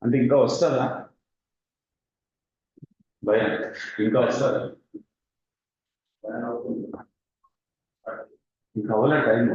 అంటే ఇంకా వస్తుందా భయ ఇంకా వస్తుందా ఇంకా అవ్వలే టైం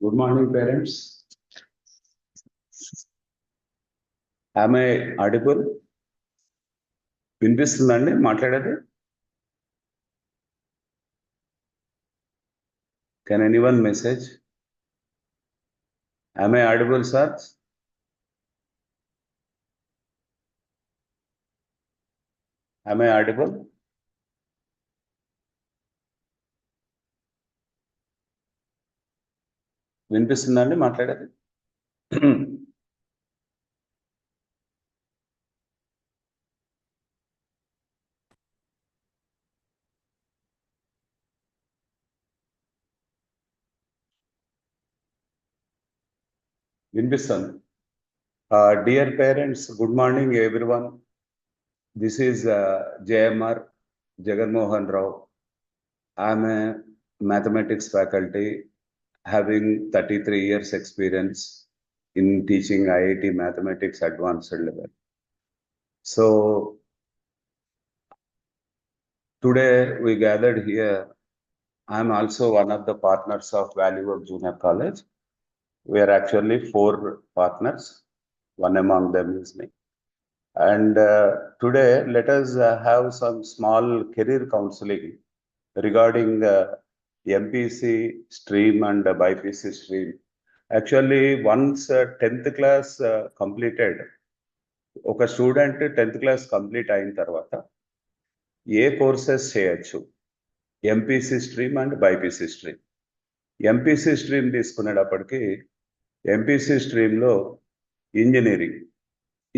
గుడ్ మార్నింగ్ పేరెంట్స్ ఆమె ఆడిబుల్ వినిపిస్తుందండి మాట్లాడేది కెన్ ఎనీవన్ మెసేజ్ ఆమె ఆడిబుల్ సార్ ఆమె ఆడిబుల్ వినిపిస్తుందండి మాట్లాడేది వినిపిస్తుంది dear parents good morning everyone this is JMR Jaganmohan Rao I'm a mathematics faculty having 33 years experience in teaching IIT mathematics advanced level. So today we gathered here. I am also one of the partners of Value Work Junior College. We are actually 4 partners. One among them is me. And today let us have some small career counseling regarding MPC stream and BIPC stream. Actually, once 10th class completed, ఒక student 10th class complete అయిన తర్వాత ఏ courses చేయొచ్చు MPC stream and BiPC stream. MPC stream తీసుకునేటప్పటికి MPC స్ట్రీమ్లో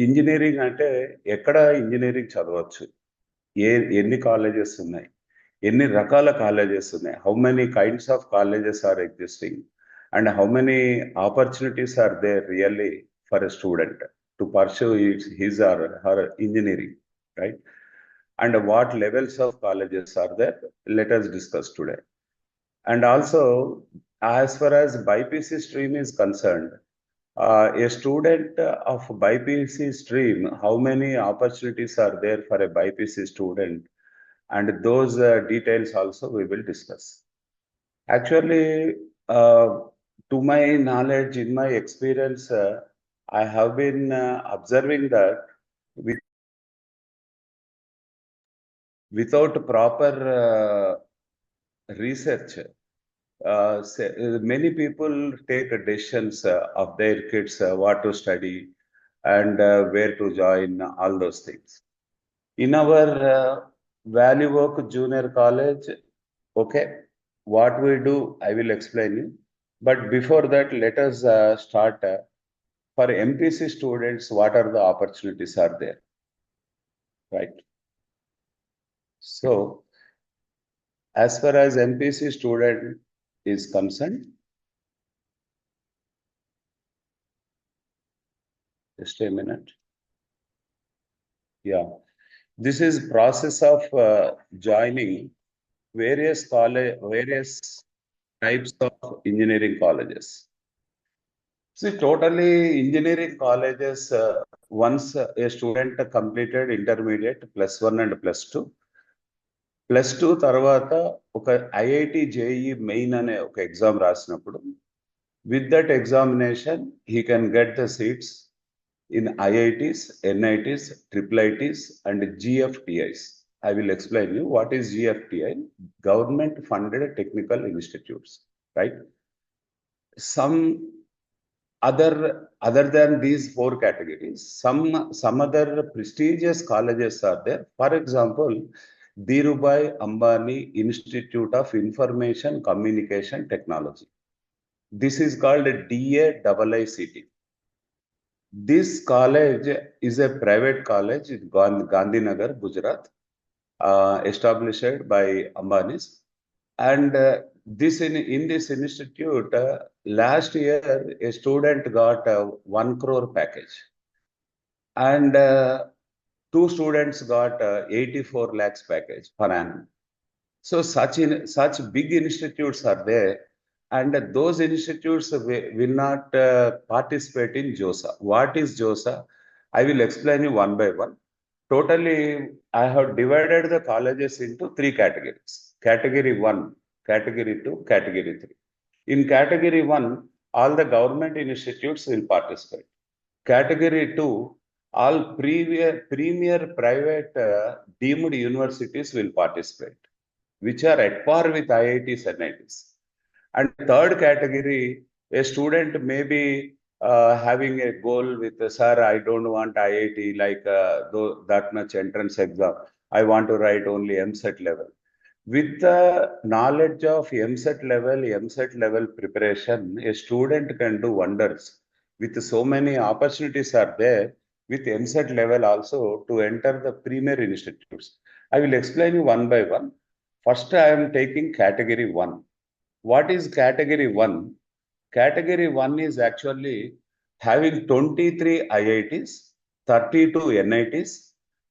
engineering అంటే ఎక్కడ engineering చదవచ్చు, ఎన్ని కాలేజెస్ ఉన్నాయి, ఎన్ని రకాల కాలేజెస్ ఉన్నాయి, how many kinds of colleges are existing and how many opportunities are there really for a student to pursue his or her engineering, right? And what levels of colleges are there, let us discuss today. And also, as far as BIPC stream is concerned, a student of BIPC stream, how many opportunities are there for a BIPC student, and those details also we will discuss. Actually, to my knowledge, in my experience, I have been observing that without proper research, many people take decisions of their kids, what to study and where to join, all those things. In our Value Work Junior College, okay, what we do, I will explain you. But before that, let us start for MPC students, what are the opportunities are there, right? So, as far as MPC student is concerned, just a minute. Yeah, this is process of joining various types of engineering colleges. See, totally engineering colleges, once a student completed intermediate +1 and +2, +2 తర్వాత ఒక IIT JEE main అనే ఒక exam రాసినప్పుడు with that examination he can get the seats in IITs, NITs, triple ITs, and GFTIs. I will explain you what is GFTI, government funded technical institutes, right? Some other than these four categories, some other prestigious colleges are there. For example, Dhirubhai Ambani Institute of Information Communication Technology. This is called DAIICT. This college is a private college in Gandhinagar, Gujarat, established by Ambanis. And in this institute, last year, a student got a 1 crore package. And two students got 84 lakhs package per annum. So such big institutes are there. And those institutes will not participate in JOSA. What is JOSA? I will explain you one by one. Totally, I have divided the colleges into three categories. Category 1, Category 2, Category 3. In Category 1, all the government institutes will participate. Category 2, all premier private deemed universities will participate, which are at par with IITs and NITs. And third category, a student may be having a goal with, sir, I don't want IIT like that much entrance exam. I want to write only MSET level. With the knowledge of MSET level preparation, a student can do wonders. With so many opportunities are there, with MSET level also to enter the premier institutes. I will explain you one by one. First, I am taking Category 1. What is Category 1? Category 1 is actually having 23 IITs, 32 NITs,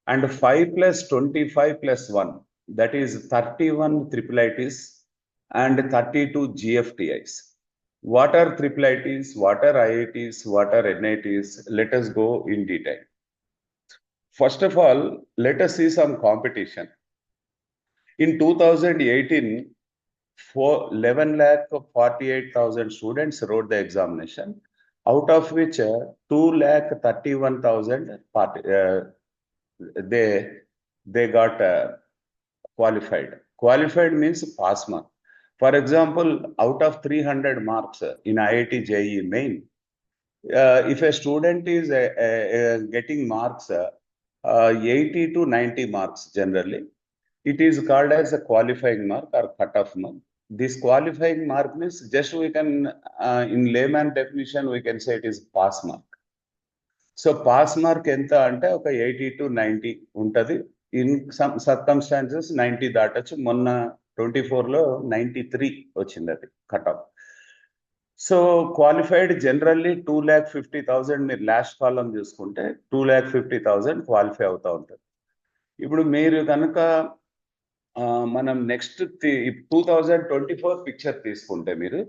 and 5 plus 25 plus 1. That is 31 triple ITs and 32 GFTIs. What are triple ITs? What are IITs? What are NITs? Let us go in detail. First of all, let us see some competition. In 2018, 11,48,000 students wrote the examination, out of which 2,31,000 they got qualified. Qualified means pass mark. For example, out of 300 marks in IIT JEE main, if a student is getting marks 80 to 90 marks generally, it is called as a qualifying mark or cutoff mark. This qualifying mark means just we can, in layman definition, we can say it is pass mark. So pass mark enta ante oka 80 to 90 untadi. In some circumstances 90 దాటొచ్చు. మొన్న 24 లో 93 వచ్చింది అది cutoff. So qualified generally 2,50,000 మీరు last కాలం చూసుకుంటే 2,50,000 qualify అవుతా ఉంటుంది. ఇప్పుడు మీరు కనుక మనం నెక్స్ట్ 2024 పిక్చర్ తీసుకుంటే మీరు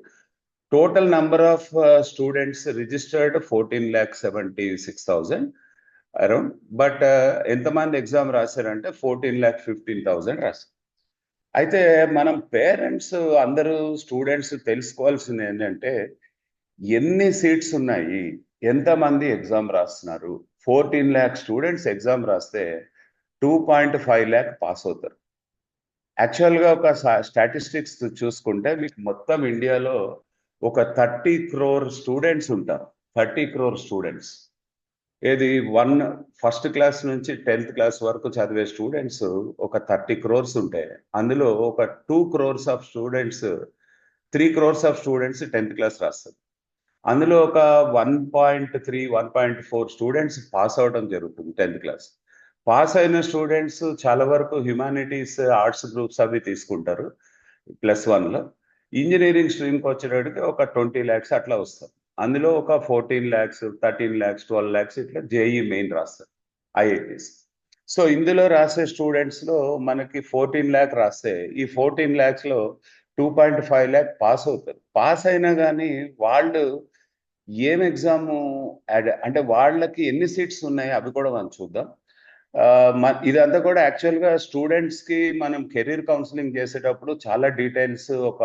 total number of students registered 14,76,000 around. But ఎంతమంది ఎగ్జామ్ రాశారంటే 14,15,000 రాశారు. అయితే మనం పేరెంట్స్ అందరూ స్టూడెంట్స్ తెలుసుకోవాల్సింది ఏంటంటే ఎన్ని సీట్స్ ఉన్నాయి, ఎంతమంది ఎగ్జామ్ రాస్తున్నారు. 14 lakh స్టూడెంట్స్ ఎగ్జామ్ రాస్తే 2.5 lakh పాస్ అవుతారు. యాక్చువల్గా ఒక స్టాటిస్టిక్స్ చూసుకుంటే మీకు మొత్తం ఇండియాలో ఒక 30 crore స్టూడెంట్స్ ఉంటారు. 30 crore స్టూడెంట్స్. ఏది ఫస్ట్ క్లాస్ నుంచి 10th క్లాస్ వరకు చదివే స్టూడెంట్స్ ఒక 30 crores ఉంటే అందులో ఒక 2 crores of students 3 crores of students 10th class రాస్తారు. అందులో ఒక 1.3 1.4 స్టూడెంట్స్ పాస్ అవడం జరుగుతుంది 10th క్లాస్. పాస్ అయిన స్టూడెంట్స్ చాలా వరకు హ్యుమానిటీస్ ఆర్ట్స్ గ్రూప్స్ అవి తీసుకుంటారు +1లో. ఇంజనీరింగ్ స్ట్రీమ్కి వచ్చేటప్పటికి ఒక 20 lakhs అట్లా వస్తారు. అందులో ఒక 14 lakhs 13 lakhs 12 lakhs ఇట్లా జేఈ మెయిన్ రాస్తారు ఐఐటీస్. సో ఇందులో రాసే స్టూడెంట్స్ లో మనకి 14 lakh రాస్తే ఈ 14 lakhs లో 2.5 lakh పాస్ అవుతారు. పాస్ అయినా కానీ వాళ్ళు ఏం ఎగ్జామ్ అంటే వాళ్ళకి ఎన్ని సీట్స్ ఉన్నాయి అవి కూడా మనం చూద్దాం. ఇదంతా కూడా యాక్చువల్గా స్టూడెంట్స్కి మనం కెరీర్ కౌన్సిలింగ్ చేసేటప్పుడు చాలా డీటెయిల్స్ ఒక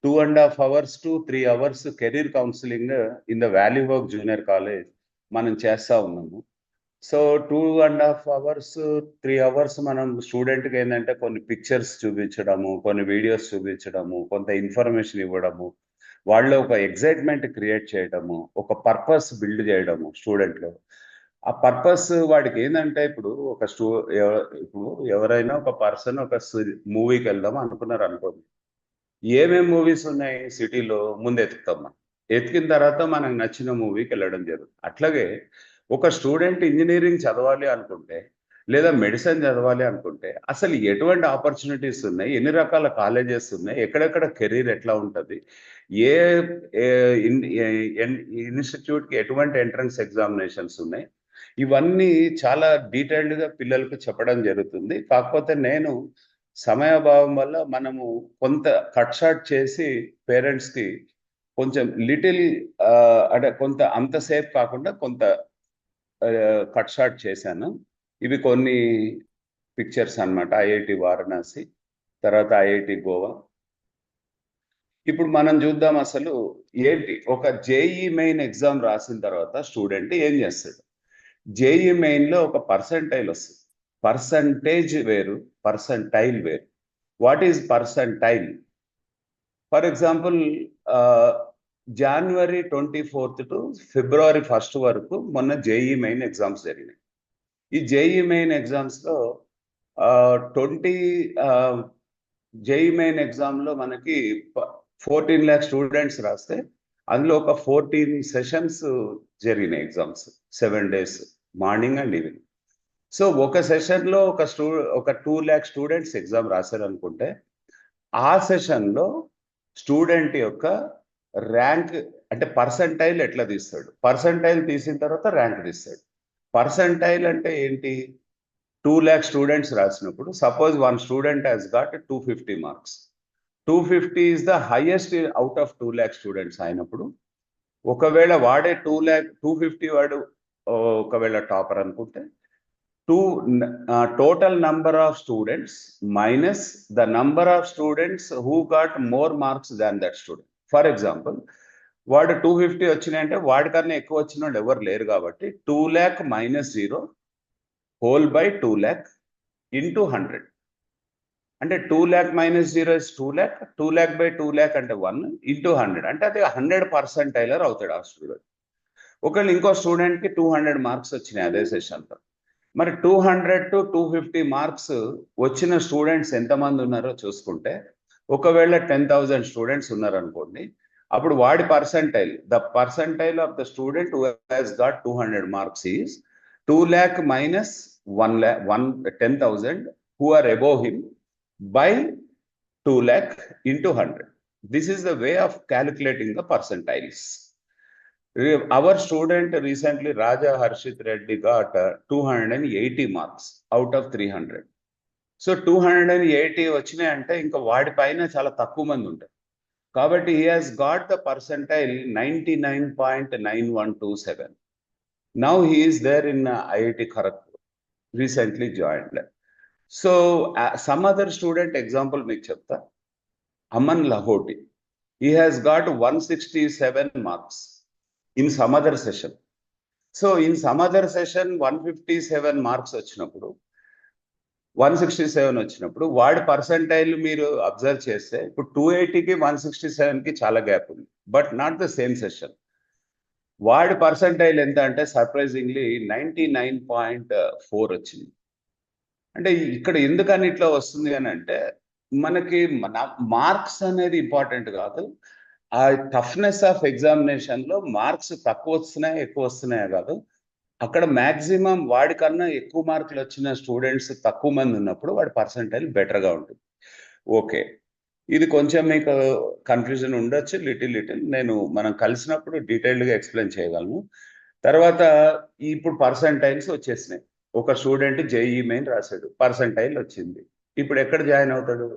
2.5 hours to 3 hours career counselling in the value work junior college మనం చేస్తా ఉన్నాము. సో 2.5 hours 3 hours మనం స్టూడెంట్కి ఏంటంటే కొన్ని పిక్చర్స్ చూపించడము, కొన్ని వీడియోస్ చూపించడము, కొంత ఇన్ఫర్మేషన్ ఇవ్వడము, వాళ్ళు ఒక ఎగ్జైట్మెంట్ క్రియేట్ చేయడము, ఒక పర్పస్ బిల్డ్ చేయడము స్టూడెంట్లో. ఆ పర్పస్ వాడికి ఏంటంటే ఇప్పుడు ఇప్పుడు ఎవరైనా ఒక పర్సన్ ఒక మూవీకి వెళ్దాం అనుకున్నారు అనుకోండి, ఏమేమి మూవీస్ ఉన్నాయి సిటీలో ముందు ఎతుకుతాం మనం. ఎతికిన తర్వాత మనకు నచ్చిన మూవీకి వెళ్ళడం జరుగుతుంది. అట్లాగే ఒక స్టూడెంట్ ఇంజనీరింగ్ చదవాలి అనుకుంటే లేదా మెడిసిన్ చదవాలి అనుకుంటే అసలు ఎటువంటి ఆపర్చునిటీస్ ఉన్నాయి, ఎన్ని రకాల కాలేజెస్ ఉన్నాయి, ఎక్కడెక్కడ కెరీర్ ఎట్లా ఉంటుంది, ఏ ఇన్స్టిట్యూట్కి ఎటువంటి ఎంట్రన్స్ ఎగ్జామినేషన్స్ ఉన్నాయి, ఇవన్నీ చాలా డీటెయిల్డ్గా పిల్లలకు చెప్పడం జరుగుతుంది. కాకపోతే నేను సమయాభావం వల్ల మనము కొంత కట్ షార్ట్ చేసి పేరెంట్స్కి కొంచెం లిటిల్ అంటే కొంత అంతసేపు కాకుండా కొంత కట్ షార్ట్ చేశాను. ఇవి కొన్ని పిక్చర్స్ అన్నమాట. ఐఐటి వారణాసి, తర్వాత ఐఐటి గోవా. ఇప్పుడు మనం చూద్దాం అసలు ఏంటి ఒక జేఈ మెయిన్ ఎగ్జామ్ రాసిన తర్వాత స్టూడెంట్ ఏం చేస్తాడు. జేఈ మెయిన్లో ఒక పర్సంటైల్ వస్తుంది. పర్సంటేజ్ వేరు, పర్సంటైల్ వేరు. What is percentile? For example January 24th to February 1st వరకు మొన్న జేఈ మెయిన్ ఎగ్జామ్స్ జరిగినాయి. ఈ జేఈ మెయిన్ ఎగ్జామ్స్లో 20 జేఈ మెయిన్ ఎగ్జామ్లో మనకి 14 lakh స్టూడెంట్స్ రాస్తే అందులో ఒక 14 సెషన్స్ జరిగినాయి exams, 7 days morning and evening. So ఒక సెషన్లో ఒక 2 lakh స్టూడెంట్స్ ఎగ్జామ్ రాశారు అనుకుంటే ఆ సెషన్లో స్టూడెంట్ యొక్క ర్యాంక్ అంటే పర్సంటైల్ ఎట్లా తీస్తాడు, పర్సంటైల్ తీసిన తర్వాత ర్యాంక్ తీస్తాడు. పర్సంటైల్ అంటే ఏంటి? 2 lakh స్టూడెంట్స్ రాసినప్పుడు suppose one student has got 250 marks. 250 is the highest out of 2 lakh students అయినప్పుడు ఒకవేళ వాడే 250 వాడు ఒకవేళ టాపర్ అనుకుంటే total number of students minus the number of students who got more marks than that student. For example, వాడు 250 వచ్చినాయంటే వాడికన్నా ఎక్కువ వచ్చిన వాళ్ళు ఎవరు లేరు కాబట్టి 2 lakh minus 0 whole by 2 lakh into 100. అంటే 2 lakh minus 0 is 2 lakh, 2 lakh by 2 lakh అంటే 1 into 100 అంటే అది 100% అవుతాడు ఆ స్టూడెంట్. ఒకవేళ ఇంకో స్టూడెంట్కి 200 మార్క్స్ వచ్చినాయి అదే సెషన్లో. మరి 200 to 250 మార్క్స్ వచ్చిన స్టూడెంట్స్ ఎంతమంది ఉన్నారో చూసుకుంటే ఒకవేళ 10,000 స్టూడెంట్స్ ఉన్నారనుకోండి, అప్పుడు వాడి percentile, the percentile of the student who has got 200 marks is 2 lakh minus 10,000 who are above him by 2 lakh into 100. This is the way of calculating the percentiles. Our student recently, Raja Harshit Reddy, got 280 marks out of 300. So 280 వచ్చినాయి అంటే ఇంకా వాడి పైన చాలా తక్కువ మంది ఉంటారు కాబట్టి he has got the percentile 99.9127. Now he is there in IIT Kharagpur, recently joined. So some other student example మీకు చెప్తా. Aman Lahoti, he has got 167 marks in some other session. So in some other session 157 marks వచ్చినప్పుడు 167 వచ్చినప్పుడు వాడి percentile మీరు observe చేస్తే ఇప్పుడు 280కి 167కి చాలా gap ఉంది, but not the same session. వాడి పర్సంటైల్ ఎంత అంటే సర్ప్రైజింగ్లీ 99.4 వచ్చింది. అంటే ఇక్కడ ఎందుకని ఇట్లా వస్తుంది అని అంటే మనకి మార్క్స్ అనేది ఇంపార్టెంట్ కాదు, ఆ టఫ్నెస్ ఆఫ్ ఎగ్జామినేషన్లో మార్క్స్ తక్కువ వస్తున్నాయా ఎక్కువ వస్తున్నాయా కాదు, అక్కడ మ్యాక్సిమం వాడికన్నా ఎక్కువ మార్కులు వచ్చిన స్టూడెంట్స్ తక్కువ మంది ఉన్నప్పుడు వాడి పర్సంటైల్ బెటర్గా ఉంటుంది. ఓకే, ఇది కొంచెం మీకు కన్ఫ్యూజన్ ఉండొచ్చు, లిటిల్ మనం కలిసినప్పుడు డీటెయిల్డ్గా ఎక్స్ప్లెయిన్ చేయగలను. తర్వాత ఇప్పుడు పర్సంటైల్స్ వచ్చేసినాయి. ఒక స్టూడెంట్ జేఈ మెయిన్ రాశాడు, పర్సంటైల్ వచ్చింది, ఇప్పుడు ఎక్కడ జాయిన్ అవుతాడు?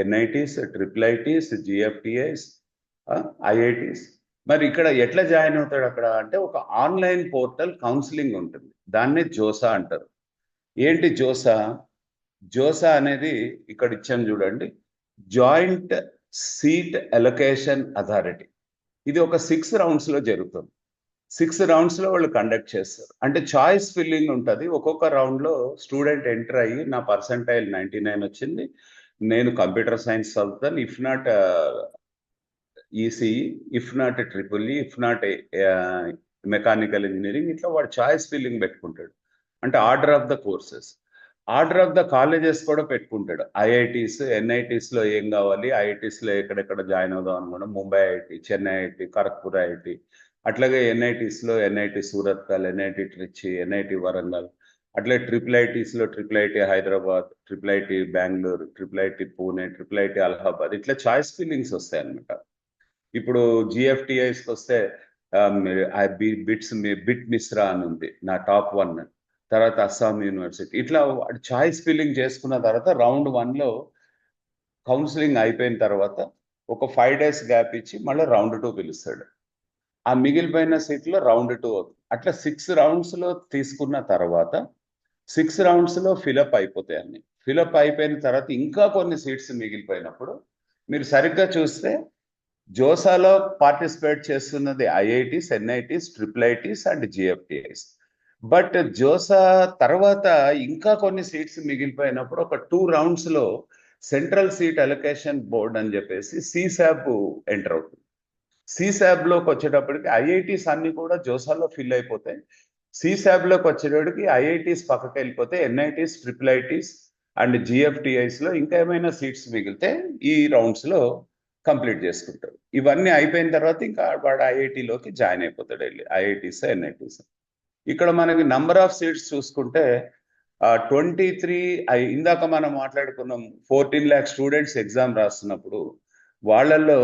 NITs, IIITs, GFTS, IITs. మరి ఇక్కడ ఎట్లా జాయిన్ అవుతాడు అక్కడ అంటే ఒక ఆన్లైన్ పోర్టల్ కౌన్సిలింగ్ ఉంటుంది, దాన్ని జోసా అంటారు. ఏంటి జోసా? జోసా అనేది ఇక్కడ ఇచ్చాను చూడండి, జాయింట్ సీట్ అలొకేషన్ అథారిటీ. ఇది ఒక 6 rounds లో జరుగుతుంది. 6 rounds లో వాళ్ళు కండక్ట్ చేస్తారు. అంటే చాయిస్ ఫిల్లింగ్ ఉంటుంది. ఒక్కొక్క రౌండ్ లో స్టూడెంట్ ఎంటర్ అయ్యి నా పర్సంటైల్ 99 వచ్చింది, నేను కంప్యూటర్ సైన్స్ చదువుతాను, if not ECE, if not triple E, if not mechanical engineering, ఇట్లా వాడు చాయిస్ ఫిల్లింగ్ పెట్టుకుంటాడు. అంటే order of the courses, order of the colleges కూడా పెట్టుకుంటాడు. ఐఐటీస్, ఎన్ఐటీస్లో ఏం కావాలి, ఐఐటీస్లో ఎక్కడెక్కడ జాయిన్ అవుదాం అనుకున్నా, Mumbai IIT, Chennai IIT, Kharagpur IIT, అట్లాగే ఎన్ఐటీస్లో NIT Surathkal, NIT Trichy, NIT Warangal, అట్లే triple IT Hyderabad, triple IT Bengaluru, triple IT Pune, triple IT Allahabad, ఇట్లా చాయిస్ ఫిల్లింగ్స్ వస్తాయి అన్నమాట. ఇప్పుడు జిఎఫ్టిఐస్కి వస్తే బిట్ మిశ్రా అని ఉంది నా టాప్ 1, తర్వాత అస్సాం యూనివర్సిటీ, ఇట్లా చాయిస్ ఫిల్లింగ్ చేసుకున్న తర్వాత రౌండ్ 1లో కౌన్సిలింగ్ అయిపోయిన తర్వాత ఒక 5 days గ్యాప్ ఇచ్చి మళ్ళీ రౌండ్ 2 పిలుస్తాడు. ఆ మిగిలిపోయిన సీట్లో రౌండ్ 2 అవుతుంది. అట్లా 6 roundsలో తీసుకున్న తర్వాత 6 roundsలో ఫిలప్ అయిపోతాయి అన్ని. ఫిలప్ అయిపోయిన తర్వాత ఇంకా కొన్ని సీట్స్ మిగిలిపోయినప్పుడు మీరు సరిగ్గా చూస్తే జోసాలో పార్టిసిపేట్ చేస్తున్నది IITs, NITs, triple ITs and GFTIs. But JoSAA తర్వాత ఇంకా కొన్ని సీట్స్ మిగిలిపోయినప్పుడు ఒక 2 roundsలో సెంట్రల్ సీట్ అలొకేషన్ బోర్డ్ అని చెప్పేసి సిసాబ్ ఎంటర్ అవుతుంది. సిసాబ్లోకి వచ్చేటప్పటికి ఐఐటీస్ అన్ని కూడా జోసాలో ఫిల్ అయిపోతాయి. సిసాబ్లోకి వచ్చేటప్పటికి ఐఐటీస్ పక్కకి వెళ్ళిపోతే ఎన్ఐటీస్, ట్రిపుల్ ఐటీస్ అండ్ జిఎఫ్టిఐస్లో ఇంకా ఏమైనా సీట్స్ మిగిలితే ఈ రౌండ్స్లో కంప్లీట్ చేసుకుంటాడు. ఇవన్నీ అయిపోయిన తర్వాత ఇంకా వాడు ఐఐటీలోకి జాయిన్ అయిపోతాడు వెళ్ళి, ఐఐటీస్, ఎన్ఐటీస్. ఇక్కడ మనకి నంబర్ ఆఫ్ సీట్స్ చూసుకుంటే 23, ఇందాక మనం మాట్లాడుకున్నాం 14 lakh స్టూడెంట్స్ ఎగ్జామ్ రాస్తున్నప్పుడు వాళ్ళల్లో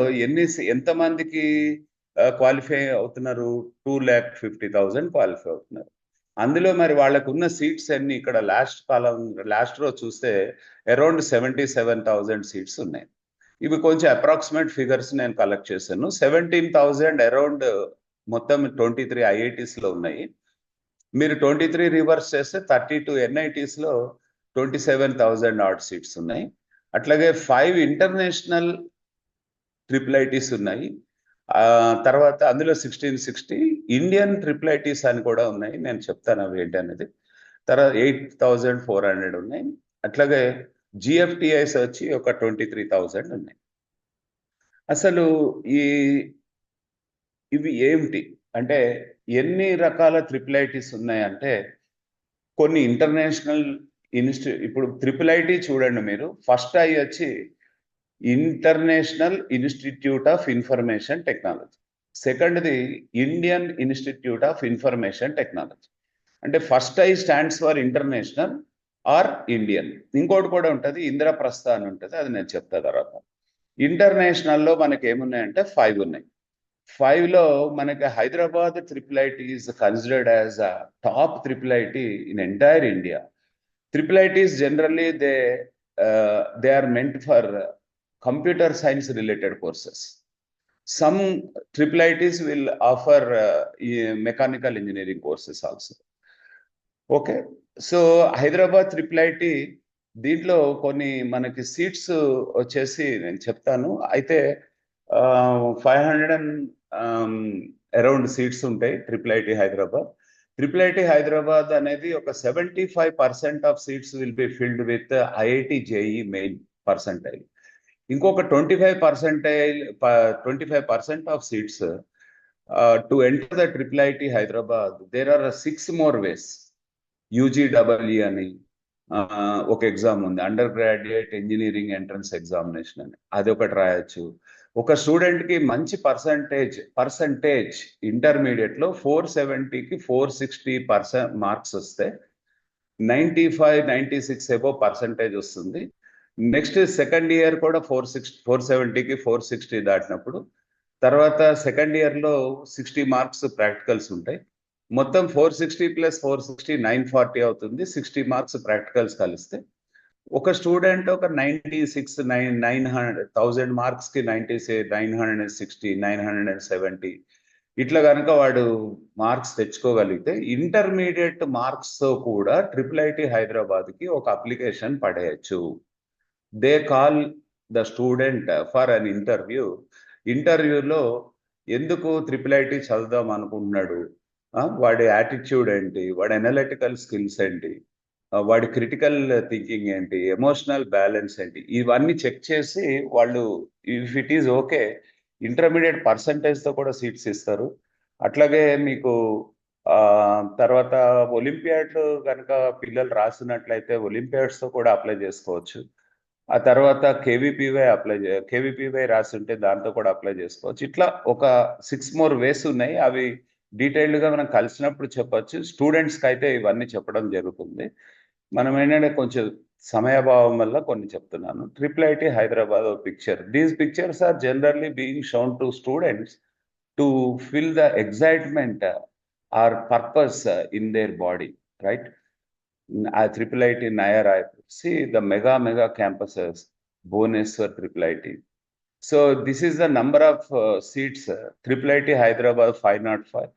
ఎంతమందికి క్వాలిఫై అవుతున్నారు? 2,50,000 క్వాలిఫై అవుతున్నారు. అందులో మరి వాళ్ళకు ఉన్న సీట్స్ అన్ని ఇక్కడ లాస్ట్ రో చూస్తే అరౌండ్ 77,000 సీట్స్ ఉన్నాయి. ఇవి కొంచెం అప్రాక్సిమేట్ ఫిగర్స్ నేను కలెక్ట్ చేశాను. 17,000 అరౌండ్ మొత్తం 23 ఐఐటీస్లో ఉన్నాయి. మీరు 23 రివర్స్ చేస్తే 32 ఎన్ఐటీస్లో 27,000 ఆడ్ సీట్స్ ఉన్నాయి. అట్లాగే 5 ఇంటర్నేషనల్ ట్రిపుల్ ఐటీస్ ఉన్నాయి. తర్వాత అందులో 1660 ఇండియన్ ట్రిపుల్ ఐటీస్ అని కూడా ఉన్నాయి, నేను చెప్తాను అవి ఏంటి అనేది. తర్వాత 8,400 ఉన్నాయి. అట్లాగే జిఎఫ్టిఐస్ వచ్చి ఒక 23,000 ఉన్నాయి. అసలు ఇవి ఏమిటి అంటే, ఎన్ని రకాల ట్రిపుల్ ఐటీస్ ఉన్నాయంటే, కొన్ని ఇంటర్నేషనల్ ఇప్పుడు ట్రిపుల్ ఐటీ చూడండి మీరు, ఫస్ట్ ఐ వచ్చి international institute of information technology, సెకండ్ది Indian institute of information technology. అంటే first I stands for international or Indian. ఇంకోటి కూడా ఉంటుంది, ఇంద్రప్రస్థ అని ఉంటుంది, అది నేను చెప్తా తర్వాత. ఇంటర్నేషనల్లో మనకి ఏమున్నాయంటే 5 ఉన్నాయి. 5లో మనకి Hyderabad triple IT is considered as a top triple IT in entire India. Triple ITs generally they are meant for computer science related courses. Some triple ITs will offer mechanical engineering courses also. Okay, so Hyderabad triple IT దీంట్లో కొన్ని మనకి seats వచ్చేసి నేను చెప్తాను. అయితే 500 around seats ఉంటాయి triple IT Hyderabad. Triple IT Hyderabad అనేది ఒక 75% of seats will be filled with IIT JEE Main percentile. ఇంకొక 25% of seats to enter the triple IT Hyderabad there are 6 more ways. UGW అని ఒక ఎగ్జామ్ ఉంది, under graduate engineering entrance examination అని, అది ఒకటి రాయొచ్చు. ఒక స్టూడెంట్కి మంచి పర్సంటేజ్ ఇంటర్మీడియట్లో 470కి 460 మార్క్స్ వస్తే 95-96 ఎబో పర్సంటేజ్ వస్తుంది. నెక్స్ట్ సెకండ్ ఇయర్ కూడా 470కి 460 దాటినప్పుడు, తర్వాత సెకండ్ ఇయర్లో 60 మార్క్స్ ప్రాక్టికల్స్ ఉంటాయి. మొత్తం 460 + 460 940 అవుతుంది. 60 మార్క్స్ ప్రాక్టికల్స్ కలిస్తే ఒక స్టూడెంట్ ఒక 900,000 మార్క్స్కి 960, 970 ఇట్లా కనుక వాడు మార్క్స్ తెచ్చుకోగలిగితే ఇంటర్మీడియట్ మార్క్స్ తో కూడా ట్రిపుల్ ఐటి హైదరాబాద్ కి ఒక అప్లికేషన్ పడేయచ్చు. They call the student for an ఇంటర్వ్యూలో ఎందుకు ట్రిపుల్ ఐటి చదువుదాం అనుకుంటున్నాడు, వాడి యాటిట్యూడ్ ఏంటి, వాడి అనలిటికల్ స్కిల్స్ ఏంటి, వాడి క్రిటికల్ థింకింగ్ ఏంటి, ఎమోషనల్ బ్యాలెన్స్ ఏంటి, ఇవన్నీ చెక్ చేసి వాళ్ళు if it is okay intermediate పర్సంటేజ్తో కూడా సీట్స్ ఇస్తారు. అట్లాగే మీకు ఆ తర్వాత ఒలింపియాడ్ కనుక పిల్లలు రాసినట్లయితే ఒలింపియాడ్స్తో కూడా అప్లై చేసుకోవచ్చు. ఆ తర్వాత కేవీపీవై రాసి ఉంటే దాంతో కూడా అప్లై చేసుకోవచ్చు. ఇట్లా ఒక 6 మోర్ వేస్ ఉన్నాయి. అవి డీటెయిల్డ్గా మనం కలిసినప్పుడు చెప్పొచ్చు. స్టూడెంట్స్కి అయితే ఇవన్నీ చెప్పడం జరుగుతుంది. మనం ఏంటంటే కొంచెం సమయాభావం వల్ల కొన్ని చెప్తున్నాను. Triple IT Hyderabad picture, these pictures are generally being shown to students to fill the excitement or purpose in their body, right? Triple IT Naya Raipur. See the mega campuses, Bhubaneswar triple IT. So this is the number of seats. Triple IT Hyderabad 505,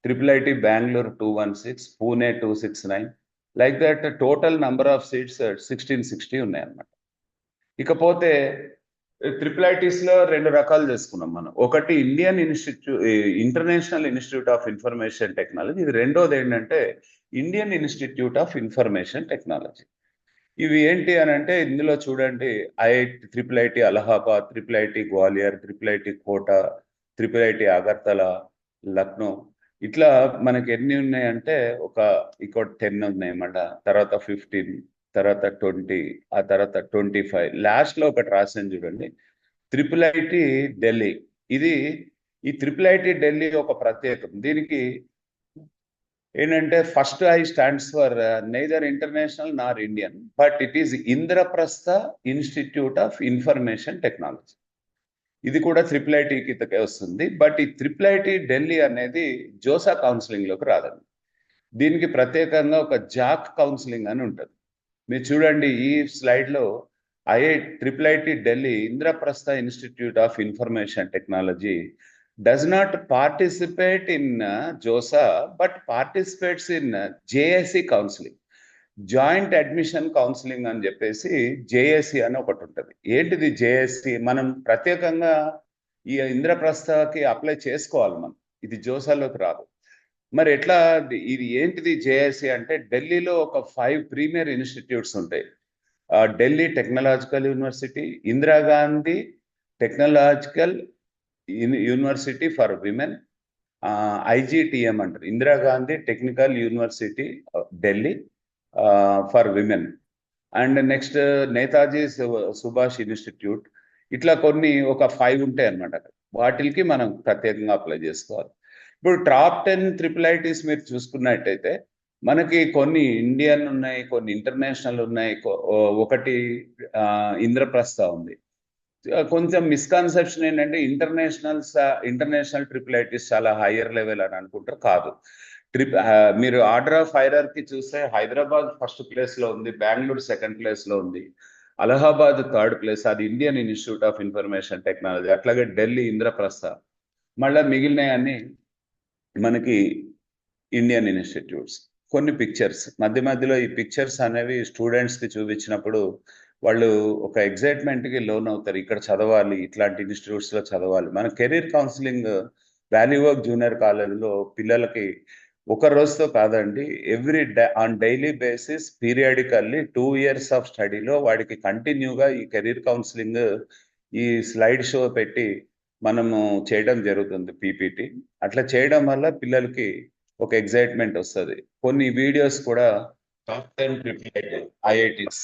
Triple IT Bangalore 216, Pune 269. Like that, total number of seats 1660 ఉన్నాయన్నమాట. ఇకపోతే triple ITs లో రెండు రకాలు చేసుకున్నాం మనం. ఒకటి International institute of information technology, ఇది రెండోది ఏంటంటే Indian institute of information Technology. ఇవి ఏంటి అని అంటే ఇందులో చూడండి, triple IT Allahabad, triple IT Gwalior, triple IT Kota, triple IT Agartala, Lucknow, ఇట్లా మనకి ఎన్ని ఉన్నాయంటే ఇక్కడ 10 ఉన్నాయి అన్నమాట. తర్వాత 15, తర్వాత 20, ఆ తర్వాత 25, లాస్ట్ లో ఒకటి రాసాను చూడండి, ట్రిపుల్ ఐటి ఢిల్లీ. ఈ ట్రిపుల్ ఐటి ఢిల్లీ ఒక ప్రత్యేకం. దీనికి ఏంటంటే first I stands for neither international nor Indian, but it is Indraprastha institute of information technology. ఇది కూడా ట్రిపుల్ ఐటి కిందకే వస్తుంది. బట్ ఈ ట్రిపుల్ ఐటి ఢిల్లీ అనేది జోసా కౌన్సిలింగ్ లోకి రాదండి. దీనికి ప్రత్యేకంగా ఒక జాక్ కౌన్సిలింగ్ అని ఉంటుంది. మీరు చూడండి ఈ స్లైడ్ లో triple IT Delhi Indraprastha institute of information technology does not participate in JOSA, but participates in JSC counseling, joint admission counselling అని చెప్పేసి జేఏసి అని ఒకటి ఉంటుంది. ఏంటిది జేఏసి? మనం ప్రత్యేకంగా ఈ ఇంద్రప్రస్థకి అప్లై చేసుకోవాలి మనం, ఇది జోసాలోకి రాదు. మరి ఎట్లా ఇది ఏంటిది జేఏసి అంటే, ఢిల్లీలో ఒక 5 ప్రీమియర్ ఇన్స్టిట్యూట్స్ ఉంటాయి. Delhi technological university, Indira Gandhi technological university for women, ఐజిటిఎం అంటారు, Indira Gandhi technical university Delhi for women. And next Netaji Subhash institute. ఇట్లా కొన్ని ఒక 5 ఉంటాయి అన్నమాట. వాటికి మనం ప్రత్యేకంగా అప్లై చేసుకోవాలి. ఇప్పుడు టాప్ 10 ట్రిపుల్ ఐటీస్ మీరు చూసుకున్నట్టయితే మనకి కొన్ని ఇండియన్ ఉన్నాయి, కొన్ని ఇంటర్నేషనల్ ఉన్నాయి, ఒకటి ఇంద్రప్రస్థ ఉంది. కొంచెం మిస్కన్సెప్షన్ ఏంటంటే ఇంటర్నేషనల్ ట్రిపుల్ ఐటీస్ చాలా హయ్యర్ లెవెల్ అని అనుకుంటారు. కాదు. మీరు ఆర్డర్ ఆఫ్ హైరార్కీ చూస్తే హైదరాబాద్ ఫస్ట్ ప్లేస్ లో ఉంది, బెంగళూరు సెకండ్ ప్లేస్ లో ఉంది, అలహాబాద్ థర్డ్ ప్లేస్, అది Indian institute of information technology. అట్లాగే ఢిల్లీ ఇంద్రప్రస్థ, మళ్ళీ మిగిలినవన్నీ మనకి ఇండియన్ ఇన్స్టిట్యూట్స్. కొన్ని పిక్చర్స్ మధ్యలో ఈ పిక్చర్స్ అనేవి స్టూడెంట్స్ కి చూపించినప్పుడు వాళ్ళు ఒక ఎగ్జైట్మెంట్ కి లోన్ అవుతారు. ఇక్కడ చదవాలి, ఇట్లాంటి ఇన్స్టిట్యూట్స్ లో చదవాలి. మన career counselling value work junior కాలేజ్లో పిల్లలకి ఒక రోజుతో కాదండి, on daily basis periodically 2 years of స్టడీలో వాడికి కంటిన్యూగా ఈ కెరీర్ కౌన్సిలింగ్, ఈ స్లైడ్ షో పెట్టి మనము చేయడం జరుగుతుంది, పీపీటీ. అట్లా చేయడం వల్ల పిల్లలకి ఒక ఎగ్జైట్మెంట్ వస్తుంది. కొన్ని వీడియోస్ కూడా top 10 triple IITs.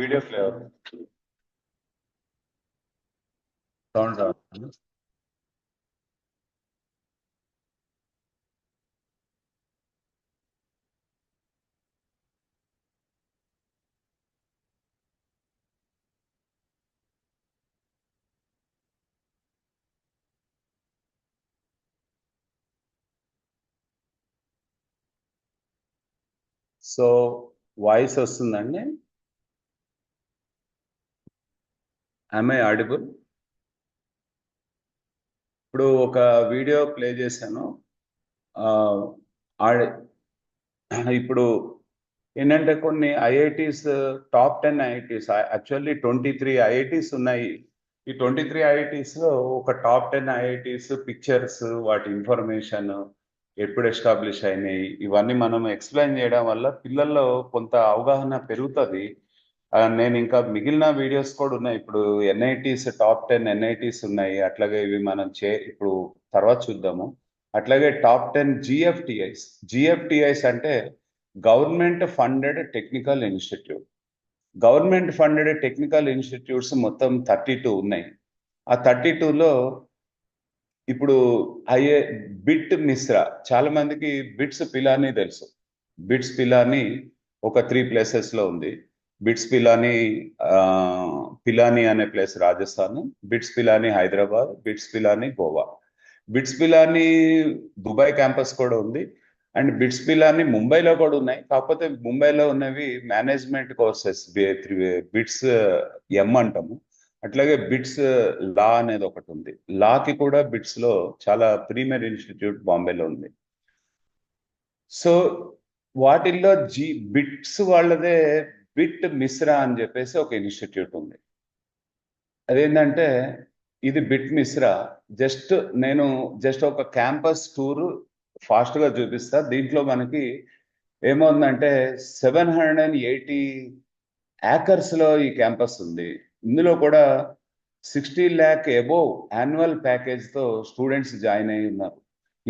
Video play అవుతుంది, సౌండ్ రాదు. సో వాయిస్ వస్తుందండి? I audible? ఇప్పుడు ఒక వీడియో ప్లే చేశాను. ఇప్పుడు ఏంటంటే కొన్ని IITs, top 10 IITs, actually 23 IITs ఉన్నాయి. ఈ 23 ఐఐటీస్ లో ఒక టాప్ 10 ఐఐటీస్ పిక్చర్స్, వాటి ఇన్ఫర్మేషన్ ఎప్పుడు ఎస్టాబ్లిష్ అయినాయి, ఇవన్నీ మనం ఎక్స్ప్లెయిన్ చేయడం వల్ల పిల్లల్లో కొంత అవగాహన పెరుగుతుంది. నేను ఇంకా మిగిలిన వీడియోస్ కూడా ఉన్నాయి. ఇప్పుడు ఎన్ఐటీస్, టాప్ 10 ఎన్ఐటీస్ ఉన్నాయి. అట్లాగే ఇవి మనం ఇప్పుడు తర్వాత చూద్దాము. అట్లాగే టాప్ 10 జిఎఫ్టిఐస్. జిఎఫ్టిఐస్ అంటే government funded technical institute. Government funded technical institutes మొత్తం 32 ఉన్నాయి. ఆ 32లో ఇప్పుడు బిట్ మిశ్రా, చాలా మందికి బిట్స్ పిలానీ తెలుసు. బిట్స్ పిలానీ ఒక 3 ప్లేసెస్లో ఉంది. బిట్స్ పిలానీ అనే place Rajasthan, bits Pilani Hyderabad, bits Pilani Goa. Bits Pilani Dubai campus కూడా ఉంది, అండ్ బిట్స్ పిలానీ ముంబైలో కూడా ఉన్నాయి. కాకపోతే ముంబైలో ఉన్నవి మేనేజ్మెంట్ కోర్సెస్, బిట్స్ ఎం అంటాము. అట్లాగే బిట్స్ లా అనేది ఒకటి ఉంది. లాకి కూడా బిట్స్ లో చాలా ప్రీమియర్ ఇన్స్టిట్యూట్ బాంబేలో ఉంది. సో వాటిల్లో బిట్స్ వాళ్ళదే బిట్ మిశ్రా అని చెప్పేసి ఒక ఇన్స్టిట్యూట్ ఉంది. అదేంటంటే ఇది బిట్ మిశ్రా. నేను ఒక క్యాంపస్ టూర్ ఫాస్ట్ గా చూపిస్తా. దీంట్లో మనకి ఏమవుతుందంటే 780 ఏకర్స్ లో ఈ క్యాంపస్ ఉంది. ఇందులో కూడా 60 lakh అబోవ్ యాన్యువల్ ప్యాకేజ్ తో స్టూడెంట్స్ జాయిన్ అయి ఉన్నారు.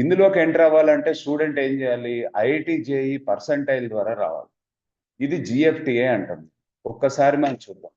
ఇందులోకి ఎంటర్ అవ్వాలంటే స్టూడెంట్ ఏం చేయాలి? ఐఐటి జేఈ పర్సంటైల్ ద్వారా రావాలి. ఇది జిఎఫ్టిఏ అంటుంది. ఒక్కసారి మనం చూద్దాం.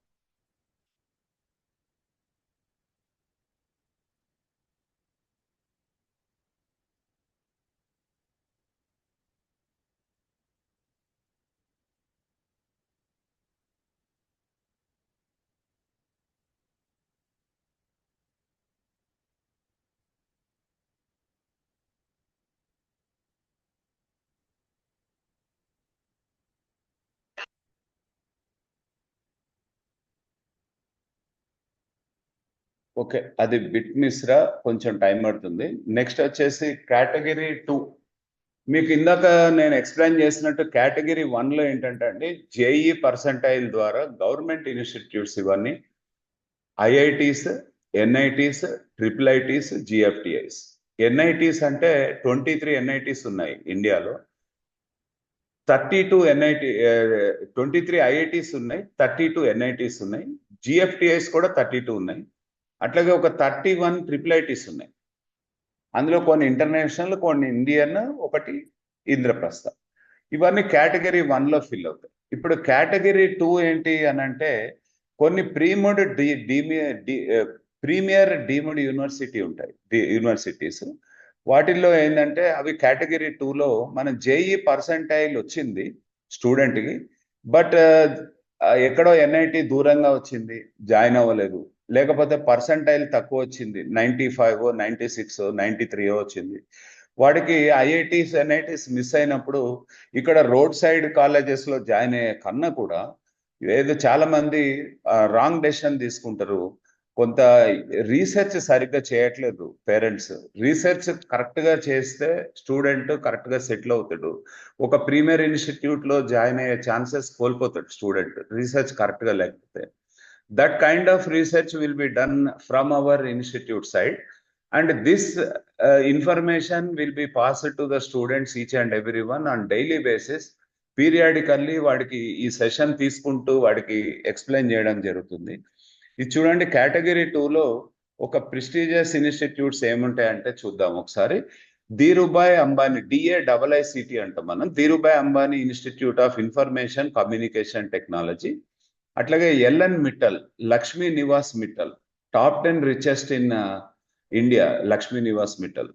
ఓకే, అది బిట్ మిశ్రా, కొంచెం టైం పడుతుంది. నెక్స్ట్ వచ్చేసి కేటగిరీ 2. మీకు ఇందాక నేను ఎక్స్ప్లెయిన్ చేసినట్టు కేటగిరీ 1లో ఏంటంటే అండి, జేఈ పర్సంటైల్ ద్వారా గవర్నమెంట్ ఇన్స్టిట్యూట్స్ ఇవన్నీ IITs, NITs, triple ITs, GFTIs. NITs అంటే 23 ఎన్ఐటీస్ ఉన్నాయి ఇండియాలో. 23 ఐఐటీస్ ఉన్నాయి, 32 ఎన్ఐటీస్ ఉన్నాయి, జిఎఫ్టిఐస్ కూడా 32 ఉన్నాయి. అట్లాగే ఒక 31 ట్రిపుల్ ఐటీస్ ఉన్నాయి. అందులో కొన్ని ఇంటర్నేషనల్, కొన్ని ఇండియన్, ఒకటి ఇంద్రప్రస్థ. ఇవన్నీ కేటగిరీ 1లో ఫిల్ అవుతాయి. ఇప్పుడు కేటగిరీ 2 ఏంటి అని అంటే, కొన్ని ప్రీమియర్ డీమ్డ్ యూనివర్సిటీ ఉంటాయి, యూనివర్సిటీస్. వాటిల్లో ఏంటంటే అవి కేటగిరీ 2లో మన జేఈ పర్సంటైల్ వచ్చింది స్టూడెంట్కి, బట్ ఎక్కడో ఎన్ఐటి దూరంగా వచ్చింది, జాయిన్ అవ్వలేదు. లేకపోతే పర్సంటైల్ తక్కువ వచ్చింది, 95, 96, 93 వచ్చింది. వాడికి ఐఐటీస్, ఎన్ఐటీస్ మిస్ అయినప్పుడు ఇక్కడ రోడ్ సైడ్ కాలేజెస్ లో జాయిన్ అయ్యే కన్నా కూడా చాలా మంది రాంగ్ డెసిషన్ తీసుకుంటారు. కొంత రీసెర్చ్ సరిగ్గా చేయట్లేదు పేరెంట్స్. రీసెర్చ్ కరెక్ట్ గా చేస్తే స్టూడెంట్ కరెక్ట్ గా సెటిల్ అవుతాడు. ఒక ప్రీమియర్ ఇన్స్టిట్యూట్ లో జాయిన్ అయ్యే ఛాన్సెస్ కోల్పోతాడు స్టూడెంట్, రీసెర్చ్ కరెక్ట్ గా లేకపోతే. That kind of research will be done from our institute side, and this information will be passed to the students, each and everyone, on daily basis. Periodically వాడికి ఈ session తీసుకుంటూ వాడికి explain చేయడం జరుగుతుంది. ఇది చూడండి, కేటగిరీ 2లో ఒక ప్రెస్టీజియస్ ఇన్స్టిట్యూట్స్ ఏముంటాయంటే చూద్దాం ఒకసారి. ధీరుభాయ్ అంబానీ, DAIICT అంటాం మనం. Dhirubhai Ambani institute of information communication technology. అట్లాగే LN Mittal, Lakshmi Niwas Mittal, top 10 richest in India, Lakshmi Niwas Mittal.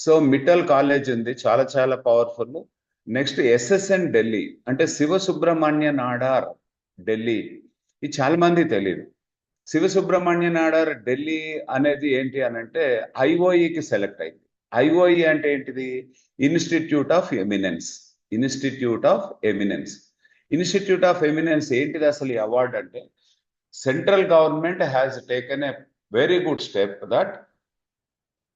So Mittal college ఉంది, చాలా చాలా పవర్ఫుల్. నెక్స్ట్ ఎస్ఎస్ఎన్ ఢిల్లీ, అంటే శివ సుబ్రహ్మణ్య నాడార్ ఢిల్లీ. ఇది చాలా మంది తెలియదు. శివ సుబ్రహ్మణ్య నాడార్ ఢిల్లీ అనేది ఏంటి అని అంటే ఐఓఈకి సెలెక్ట్ అయింది. ఐఓఈ అంటే ఏంటిది? Institute of eminence. Institute of eminence. Institute of eminence ఏంటిది అసలు ఈ అవార్డు అంటే? Central government has taken a very good step that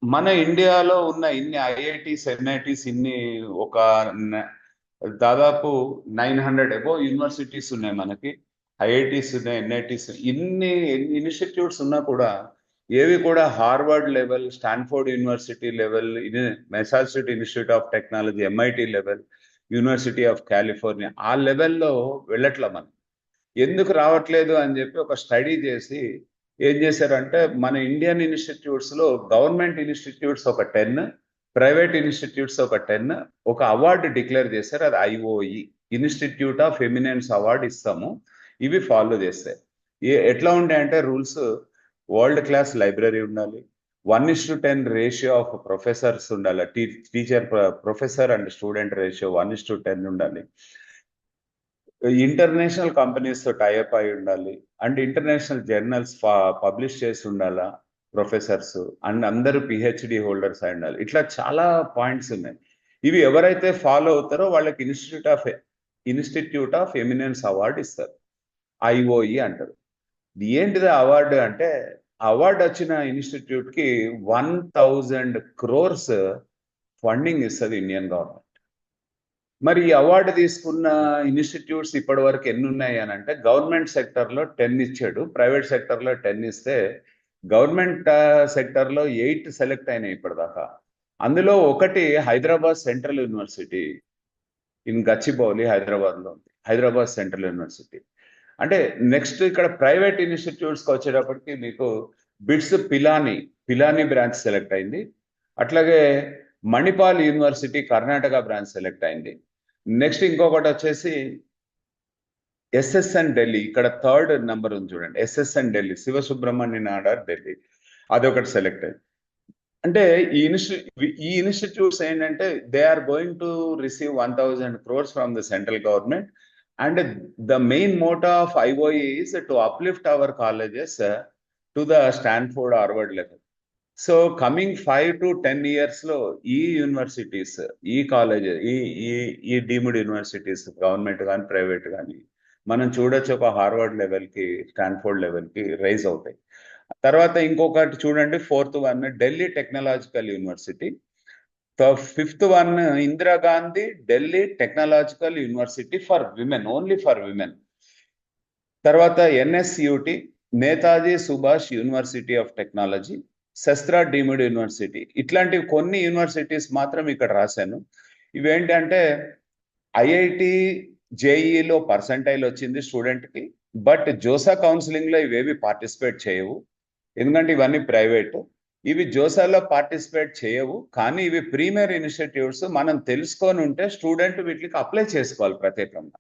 మన ఇండియాలో ఉన్న ఇన్ని ఐఐటీస్, ఎన్ఐటీస్, ఇన్ని ఒక దాదాపు 900 అబోవ్ యూనివర్సిటీస్ ఉన్నాయి మనకి. ఐఐటీస్ ఉన్నాయి, ఎన్ఐటీస్, ఇన్ని ఇన్స్టిట్యూట్స్ ఉన్నా కూడా ఏవి కూడా Harvard level, Stanford university level, Massachusetts institute of technology, MIT level, university of California ఆ లెవెల్లో వెళ్ళట్ల మనం. ఎందుకు రావట్లేదు అని చెప్పి ఒక స్టడీ చేసి ఏం చేశారంటే మన ఇండియన్ ఇన్స్టిట్యూట్స్ లో గవర్నమెంట్ ఇన్స్టిట్యూట్స్ ఒక 10, ప్రైవేట్ ఇన్స్టిట్యూట్స్ ఒక 10 ఒక అవార్డు డిక్లేర్ చేశారు. అది IOE, institute of eminence award ఇస్తాము. ఇవి ఫాలో చేస్తాయి. ఎట్లా ఉంటాయంటే రూల్స్, వరల్డ్ క్లాస్ లైబ్రరీ ఉండాలి, 1:10 రేషియో ఆఫ్ ప్రొఫెసర్స్ ఉండాలి, ప్రొఫెసర్ అండ్ స్టూడెంట్ రేషియో 1:10 ఉండాలి, ఇంటర్నేషనల్ కంపెనీస్ తో టైఅప్ అయి ఉండాలి, అండ్ ఇంటర్నేషనల్ జర్నల్స్ పబ్లిష్ చేసి ఉండాలా ప్రొఫెసర్స్, అండ్ అందరూ పిహెచ్డి హోల్డర్స్ అయి ఉండాలి. ఇట్లా చాలా పాయింట్స్ ఉన్నాయి. ఇవి ఎవరైతే ఫాలో అవుతారో వాళ్ళకి ఇన్స్టిట్యూట్ ఆఫ్ ఎమినెన్స్ అవార్డు ఇస్తారు, ఐఓఈ అంటారు. ఏంటిది అవార్డు అంటే, అవార్డు వచ్చిన ఇన్స్టిట్యూట్ కి 1000 crores ఫండింగ్ ఇస్తుంది ఇండియన్ గవర్నమెంట్. మరి ఈ అవార్డు తీసుకున్న ఇన్స్టిట్యూట్స్ ఇప్పటి వరకు ఎన్ని ఉన్నాయి అని అంటే, గవర్నమెంట్ సెక్టర్ లో 10 ఇచ్చాడు, ప్రైవేట్ సెక్టర్ లో 10 ఇస్తే గవర్నమెంట్ సెక్టర్ లో 8 సెలెక్ట్ అయినాయి ఇప్పటిదాకా. అందులో ఒకటి Hyderabad Central University in Gachibowli, Hyderabad లో ఉంది, హైదరాబాద్ సెంట్రల్ యూనివర్సిటీ. అంటే నెక్స్ట్ ఇక్కడ ప్రైవేట్ ఇన్స్టిట్యూట్స్కి వచ్చేటప్పటికి మీకు బిట్స్ పిలాని బ్రాంచ్ సెలెక్ట్ అయింది. అట్లాగే Manipal University Karnataka branch select అయింది. నెక్స్ట్ ఇంకొకటి వచ్చేసి ఎస్ఎస్ఎన్ ఢిల్లీ, ఇక్కడ 3rd నెంబర్ ఉంది చూడండి, ఎస్ఎస్ఎన్ ఢిల్లీ, శివ సుబ్రహ్మణ్య నాడార్ ఢిల్లీ, అదొకటి సెలెక్ట్ అయింది. అంటే ఈ ఇన్స్టిట్యూట్స్ ఏంటంటే they are going to receive 1000 crores from the central government. And the main motto of IOE is to uplift our colleges to the Stanford, Harvard level. So coming 5 to 10 years లో ఈ universities, ఈ college, ఈ deemed universities, government కానీ private కానీ, మనం చూడొచ్చు ఒక Harvard level కి, స్టాన్ఫోర్డ్ లెవెల్ కి రైజ్ అవుతాయి. తర్వాత ఇంకొకటి చూడండి, 4th one Delhi technological university. 5th one Indira Gandhi Delhi technological university for women, only for women. తర్వాత NSUT Netaji Subhash university of technology, Sastra deemed university. ఇట్లాంటివి కొన్ని యూనివర్సిటీస్ మాత్రం ఇక్కడ రాశాను. ఇవేంటంటే ఐఐటి జేఈలో పర్సంటైల్ వచ్చింది స్టూడెంట్ కి, బట్ జోసా కౌన్సిలింగ్ లో ఇవేవి పార్టిసిపేట్ చేయవు, ఎందుకంటే ఇవన్నీ ప్రైవేట్. ఇవి జోసాలో పార్టిసిపేట్ చేయవు, కానీ ఇవి ప్రీమియర్ ఇనిషియేటివ్స్. మనం తెలుసుకొని ఉంటే స్టూడెంట్ వీటికి అప్లై చేసుకోవాలి ప్రత్యేకంగా.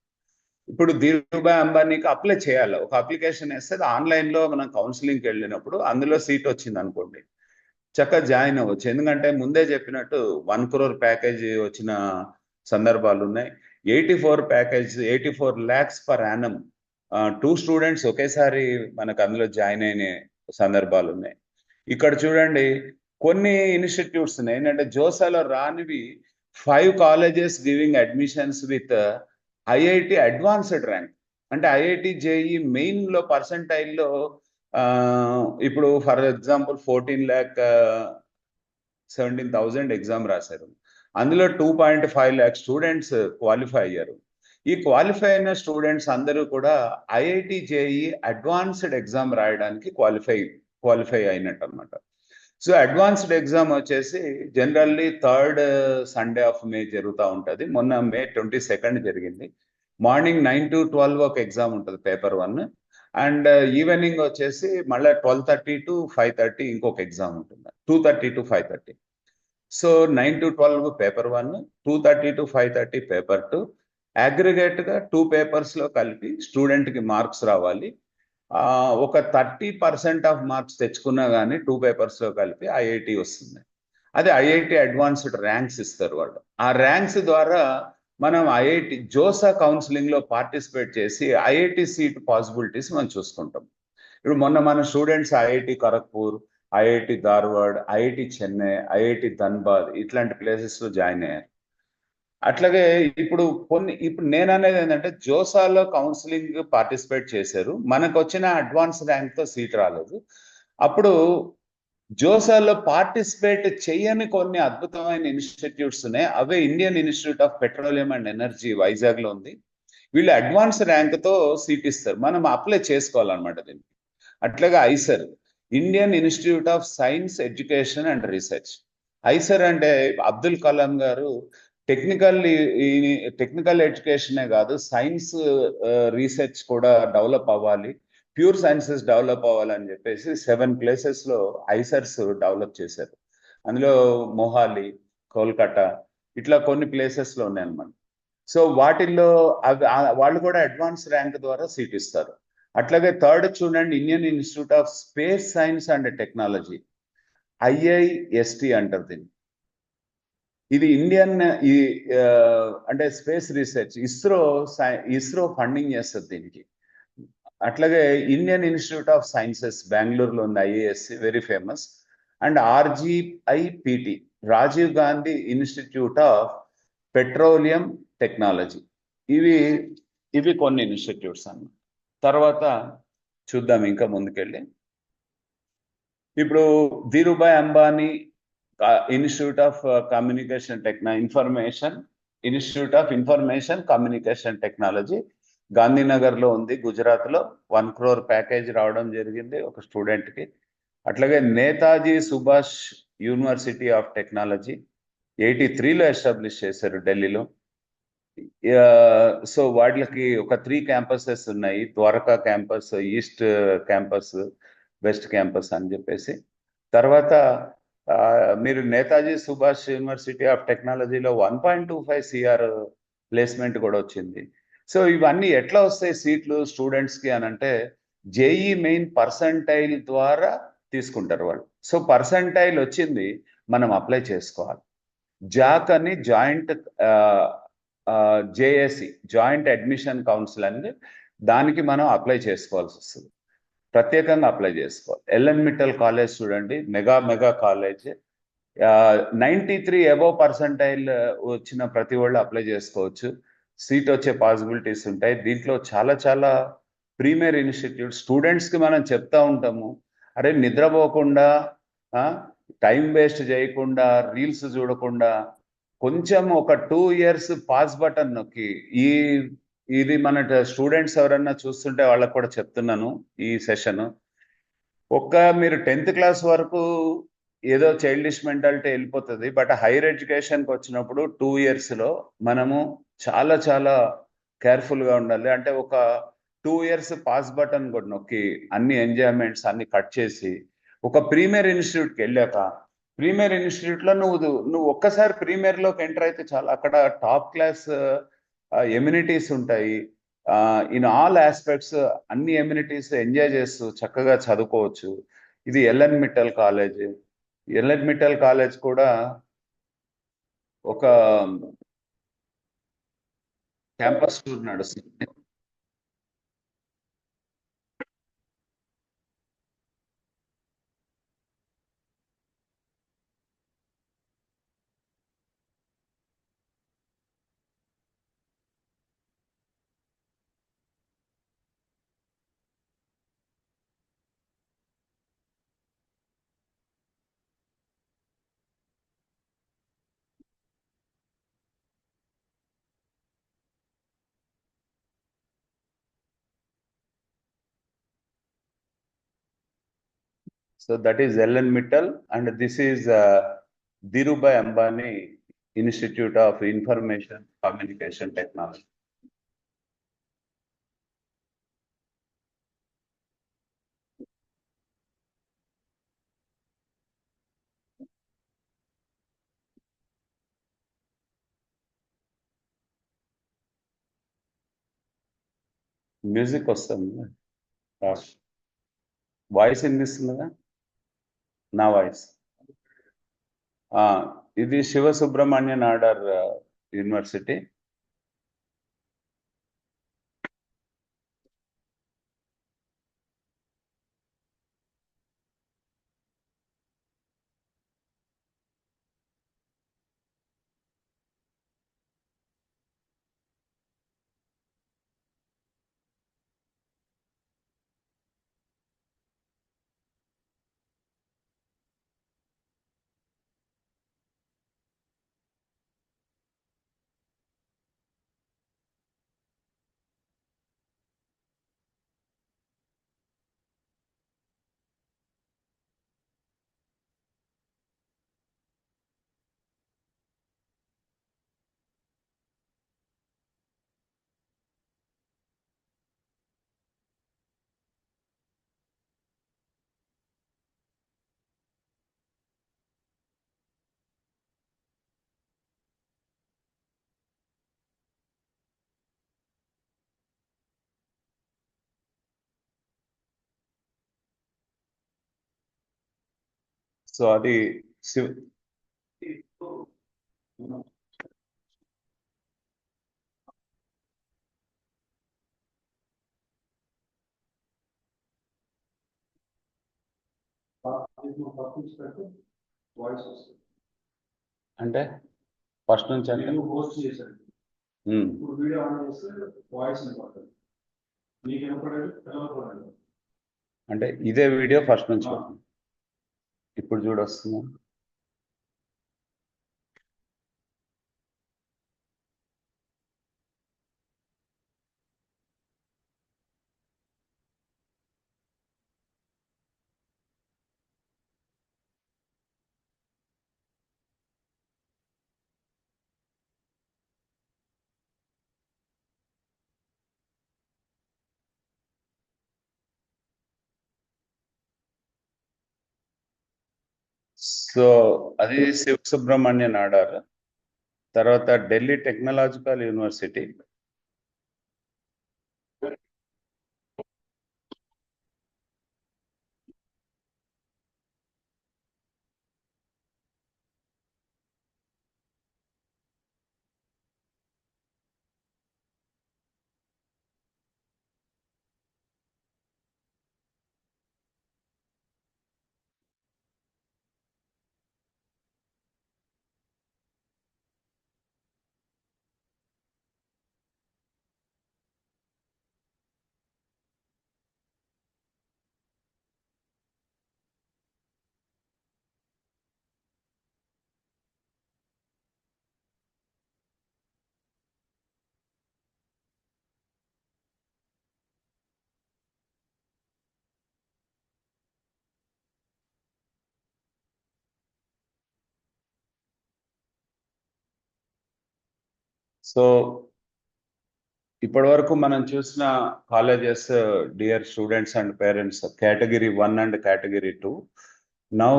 ఇప్పుడు ధీరుభాయ్ అంబానీకి అప్లై చేయాలి, ఒక అప్లికేషన్ వేస్తే ఆన్లైన్ లో మనం కౌన్సిలింగ్కి వెళ్ళినప్పుడు అందులో సీట్ వచ్చింది అనుకోండి, చక్కగా జాయిన్ అవ్వచ్చు. ఎందుకంటే ముందే చెప్పినట్టు 1 crore ప్యాకేజ్ వచ్చిన సందర్భాలు ఉన్నాయి. 84 lakhs per annum 2 students ఒకేసారి మనకు అందులో జాయిన్ అయిన సందర్భాలు ఉన్నాయి. ఇక్కడ చూడండి కొన్ని ఇన్స్టిట్యూట్స్ ఉన్నాయి ఏంటంటే జోసాలో రానివి 5 colleges giving admissions with IIT advanced rank. అంటే ఐఐటి జేఈ మెయిన్ లో పర్సంటైల్లో ఇప్పుడు ఫర్ ఎగ్జాంపుల్ 14,17,000 ఎగ్జామ్ రాశారు, అందులో 2.5 lakh స్టూడెంట్స్ క్వాలిఫై అయ్యారు. ఈ క్వాలిఫై అయిన స్టూడెంట్స్ అందరూ కూడా ఐఐటి జేఈ అడ్వాన్స్డ్ ఎగ్జామ్ రాయడానికి క్వాలిఫై అయినట్టు అనమాట. సో అడ్వాన్స్డ్ ఎగ్జామ్ వచ్చేసి generally 3rd Sunday of May జరుగుతూ ఉంటుంది. మొన్న May 22 జరిగింది. మార్నింగ్ 9 to 12 ఒక ఎగ్జామ్ ఉంటుంది, పేపర్ 1, అండ్ ఈవినింగ్ వచ్చేసి మళ్ళీ 12:30 to 5:30 ఇంకొక ఎగ్జామ్ ఉంటుంది, 2:30 to 5:30. So 9 to 12 paper 1, 2:30 to 5:30 paper 2, aggregate గా 2 పేపర్స్ లో కలిపి స్టూడెంట్ కి మార్క్స్ రావాలి. ఒక 30% ఆఫ్ మార్క్స్ తెచ్చుకున్నా కానీ 2 పేపర్స్ లో కలిపి ఐఐటి వస్తుంది. అదే ఐఐటి అడ్వాన్స్డ్ ర్యాంక్స్ ఇస్తారు వాళ్ళు. ఆ ర్యాంక్స్ ద్వారా మనం ఐఐటి జోసా కౌన్సిలింగ్ లో పార్టిసిపేట్ చేసి ఐఐటి సీట్ పాసిబిలిటీస్ మనం చూసుకుంటాం. ఇప్పుడు మొన్న మన students IIT Kharagpur, IIT Dharwad, IIT Chennai, IIT Dhanbad ఇట్లాంటి ప్లేసెస్ లో జాయిన్ అయ్యారు. అట్లాగే ఇప్పుడు నేను అనేది ఏంటంటే జోసాలో కౌన్సిలింగ్ పార్టిసిపేట్ చేశారు, మనకు వచ్చిన అడ్వాన్స్ ర్యాంక్ తో సీట్ రాలేదు. అప్పుడు జోసాలో పార్టిసిపేట్ చేయని కొన్ని అద్భుతమైన ఇన్స్టిట్యూట్స్ ఉన్నాయి. అవే Indian institute of petroleum and energy Vizag లో ఉంది. వీళ్ళు అడ్వాన్స్ ర్యాంక్ తో సీట్ ఇస్తారు, మనం అప్లై చేసుకోవాలన్నమాట దీనికి. అట్లాగే IISER, Indian institute of science education and research. IISER అంటే అబ్దుల్ కలాం గారు టెక్నికల్ టెక్నికల్ ఎడ్యుకేషనే కాదు, సైన్స్ రీసెర్చ్ కూడా డెవలప్ అవ్వాలి, ప్యూర్ సైన్సెస్ డెవలప్ అవ్వాలని చెప్పేసి 7 places లో ఐసర్స్ డెవలప్ చేశారు. అందులో మొహాలి, కోల్కతా ఇట్లా కొన్ని ప్లేసెస్ లో ఉన్నాయన్నమాట. సో వాటిల్లో వాళ్ళు కూడా అడ్వాన్స్ ర్యాంక్ ద్వారా సీట్ ఇస్తారు. అట్లాగే థర్డ్ చూడండి, Indian institute of space science and technology, IIST అంటారు దీన్ని. ఇది ఇండియన్ ఈ అంటే స్పేస్ రీసెర్చ్, ఇస్రో ఫండింగ్ చేస్తుంది దీనికి. అట్లాగే ఇండియన్ ఇన్స్టిట్యూట్ ఆఫ్ సైన్సెస్ బెంగళూరులో ఉంది, IISc very famous. And RGIPT, Rajiv Gandhi Institute of Petroleum Technology. ఇవి ఇవి కొన్ని ఇన్స్టిట్యూట్స్ అన్నమాట. తర్వాత చూద్దాం ఇంకా ముందుకెళ్ళి. ఇప్పుడు Dhirubhai Ambani institute of institute of information communication technology Gandhinagar లో ఉంది, గుజరాత్ లో. 1 crore ప్యాకేజ్ రావడం జరిగింది ఒక స్టూడెంట్ కి. అట్లాగే Netaji Subhash university of technology 83లో ఎస్టాబ్లిష్ చేశారు ఢిల్లీలో. సో వాటికి ఒక 3 campuses ఉన్నాయి, Dwarka campus, east campus, west campus అని చెప్పేసి. తర్వాత మీరు నేతాజీ సుభాష్ యూనివర్సిటీ ఆఫ్ టెక్నాలజీలో 1.25 CR ప్లేస్మెంట్ కూడా వచ్చింది. సో ఇవన్నీ ఎట్లా వస్తాయి సీట్లు స్టూడెంట్స్ కి అని అంటే, జేఈ మెయిన్ పర్సంటైల్ ద్వారా తీసుకుంటారు వాళ్ళు. సో పర్సంటైల్ వచ్చింది, మనం అప్లై చేసుకోవాలి. జాక్ అని joint JAC, joint admission council అని, దానికి మనం అప్లై చేసుకోవాల్సి వస్తుంది, ప్రత్యేకంగా అప్లై చేసుకోవాలి. ఎల్ఎన్ మిట్టల్ కాలేజ్ చూడండి, మెగా కాలేజ్. 93 అబోవ్ పర్సంటైల్ వచ్చిన ప్రతి వాళ్ళు అప్లై చేసుకోవచ్చు, సీట్ వచ్చే పాసిబిలిటీస్ ఉంటాయి. దీంట్లో చాలా చాలా ప్రీమియర్ ఇన్స్టిట్యూట్. స్టూడెంట్స్ కి మనం చెప్తా ఉంటాము, అరే నిద్రపోకుండా, టైం వేస్ట్ చేయకుండా, రీల్స్ చూడకుండా కొంచెం ఒక 2 years పాస్ బటన్ నొక్కి, ఇది మన స్టూడెంట్స్ ఎవరన్నా చూస్తుంటే వాళ్ళకు కూడా చెప్తున్నాను ఈ సెషన్. మీరు 10th క్లాస్ వరకు ఏదో చైల్డిష్ మెంటాలిటీ వెళ్ళిపోతుంది, బట్ హైయర్ ఎడ్యుకేషన్కి వచ్చినప్పుడు 2 years లో మనము చాలా చాలా కేర్ఫుల్ గా ఉండాలి. అంటే ఒక 2 years పాస్ బటన్ కూడా నొక్కి అన్ని ఎంజాయ్మెంట్స్ అన్ని కట్ చేసి ఒక ప్రీమియర్ ఇన్స్టిట్యూట్కి వెళ్ళాక, ప్రీమియర్ ఇన్స్టిట్యూట్ లో నువ్వు ఒక్కసారి ప్రీమియర్ లోకి ఎంటర్ అయితే చాలా, అక్కడ టాప్ క్లాస్ ఎమ్యూనిటీస్ ఉంటాయి. ఇన్ ఆల్ ఆస్పెక్ట్స్ అన్ని ఎమ్యూనిటీస్ ఎంజాయ్ చేస్తూ చక్కగా చదువుకోవచ్చు. ఇది LN Mittal college. LN Mittal college కూడా ఒక క్యాంపస్ టూర్ నడుస్తుంది. So that is Ellen Mittal, and this is Dhirubhai Ambani Institute of Information Communication Technology. Music వస్తుంది. వాయిస్ వినిపిస్తుందిగా నా వాయిస్. ఇది శివ సుబ్రహ్మణ్య నాడార్ యూనివర్సిటీ. సో అది శివ్ అంటే ఫస్ట్ నుంచి అంటే హోస్ట్ చేశాను. ఇప్పుడు వీడియో ఆన్ చేస్తే వాయిస్ వినపడుతుంది. మీకు వినపడేది తెలవకూడదు. అంటే ఇదే వీడియో ఫస్ట్ నుంచి ఇప్పుడు చూడొస్తుందా? సో అది శివ సుబ్రహ్మణ్య నాడార్. తర్వాత ఢిల్లీ టెక్నాలజికల్ యూనివర్సిటీ. సో ఇప్పటి వరకు మనం చూసిన colleges, dear students and parents, category 1 and category 2, now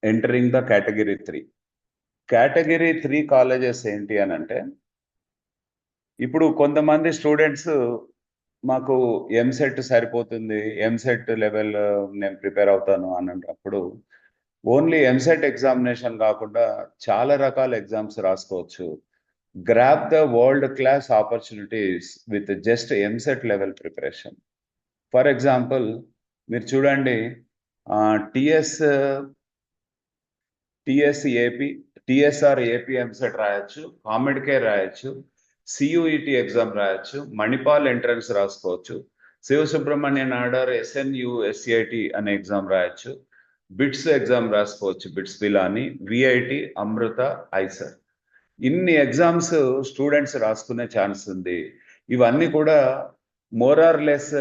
entering the category 3. Category 3 colleges ఏంటి అని అంటే, ఇప్పుడు కొంతమంది స్టూడెంట్స్ మాకు ఎంసెట్ సరిపోతుంది, ఎంసెట్ లెవెల్ నేను ప్రిపేర్ అవుతాను అన్నప్పుడు ఓన్లీ ఎంసెట్ ఎగ్జామినేషన్ కాకుండా చాలా రకాల ఎగ్జామ్స్ రాసుకోవచ్చు. Grab the world class opportunities with just EAMCET level preparation. For example మీరు చూడండి, టిఎస్ఆర్ ఏపీ ఎంసెట్ రాయొచ్చు, కామెడ్ కేర్ రాయొచ్చు, సియుఈటి ఎగ్జామ్ రాయొచ్చు, మణిపాల్ ఎంట్రన్స్ రాసుకోవచ్చు, శివ సుబ్రహ్మణ్య నాడార్ ఎస్ఎన్యు ఎస్సిఐటి అనే ఎగ్జామ్ రాయొచ్చు, బిట్స్ ఎగ్జామ్ రాసుకోవచ్చు, BITS Pilani, VIT, Amrita, IISER. ఇన్ని ఎగ్జామ్స్ స్టూడెంట్స్ రాసుకునే ఛాన్స్ ఉంది. ఇవన్నీ కూడా more or less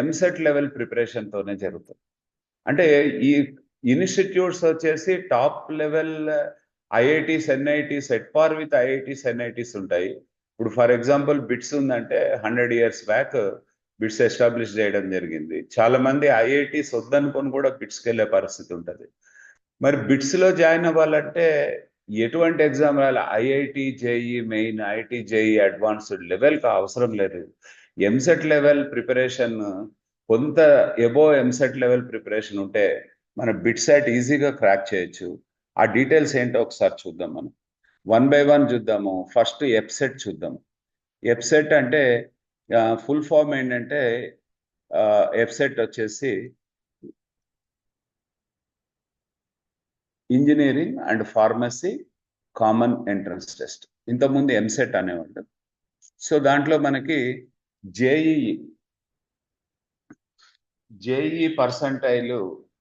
EAMCET level ప్రిపరేషన్తోనే జరుగుతుంది. అంటే ఈ ఇన్స్టిట్యూట్స్ వచ్చేసి top level IITs, NITs, at par with IITs, NITs ఉంటాయి. ఇప్పుడు ఫర్ ఎగ్జాంపుల్ బిట్స్ ఉందంటే 100 years బ్యాక్ బిట్స్ ఎస్టాబ్లిష్ చేయడం జరిగింది. చాలా మంది ఐఐటీస్ వద్దనుకొని కూడా బిట్స్కి వెళ్ళే పరిస్థితి ఉంటుంది. మరి బిట్స్లో జాయిన్ అవ్వాలంటే ఎటువంటి ఎగ్జామ్ రాయాలి? IIT JEE main, IIT JEE advanced లెవెల్కి అవసరం లేదు. ఎంసెట్ లెవెల్ ప్రిపరేషన్ కొంత ఎబో ఎంసెట్ లెవెల్ ప్రిపరేషన్ ఉంటే మన బిట్ సెట్ ఈజీగా క్రాక్ చేయొచ్చు. ఆ డీటెయిల్స్ ఏంటో ఒకసారి చూద్దాం. మనం 1 by 1 చూద్దాము. ఫస్ట్ ఎప్సెట్ చూద్దాం. ఎప్సెట్ అంటే ఫుల్ ఫామ్ ఏంటంటే ఎప్సెట్ వచ్చేసి engineering and pharmacy common entrance test. ఇంతకుముందు ఎంసెట్ అనేవాళ్ళు. సో దాంట్లో మనకి జేఈ పర్సంటైల్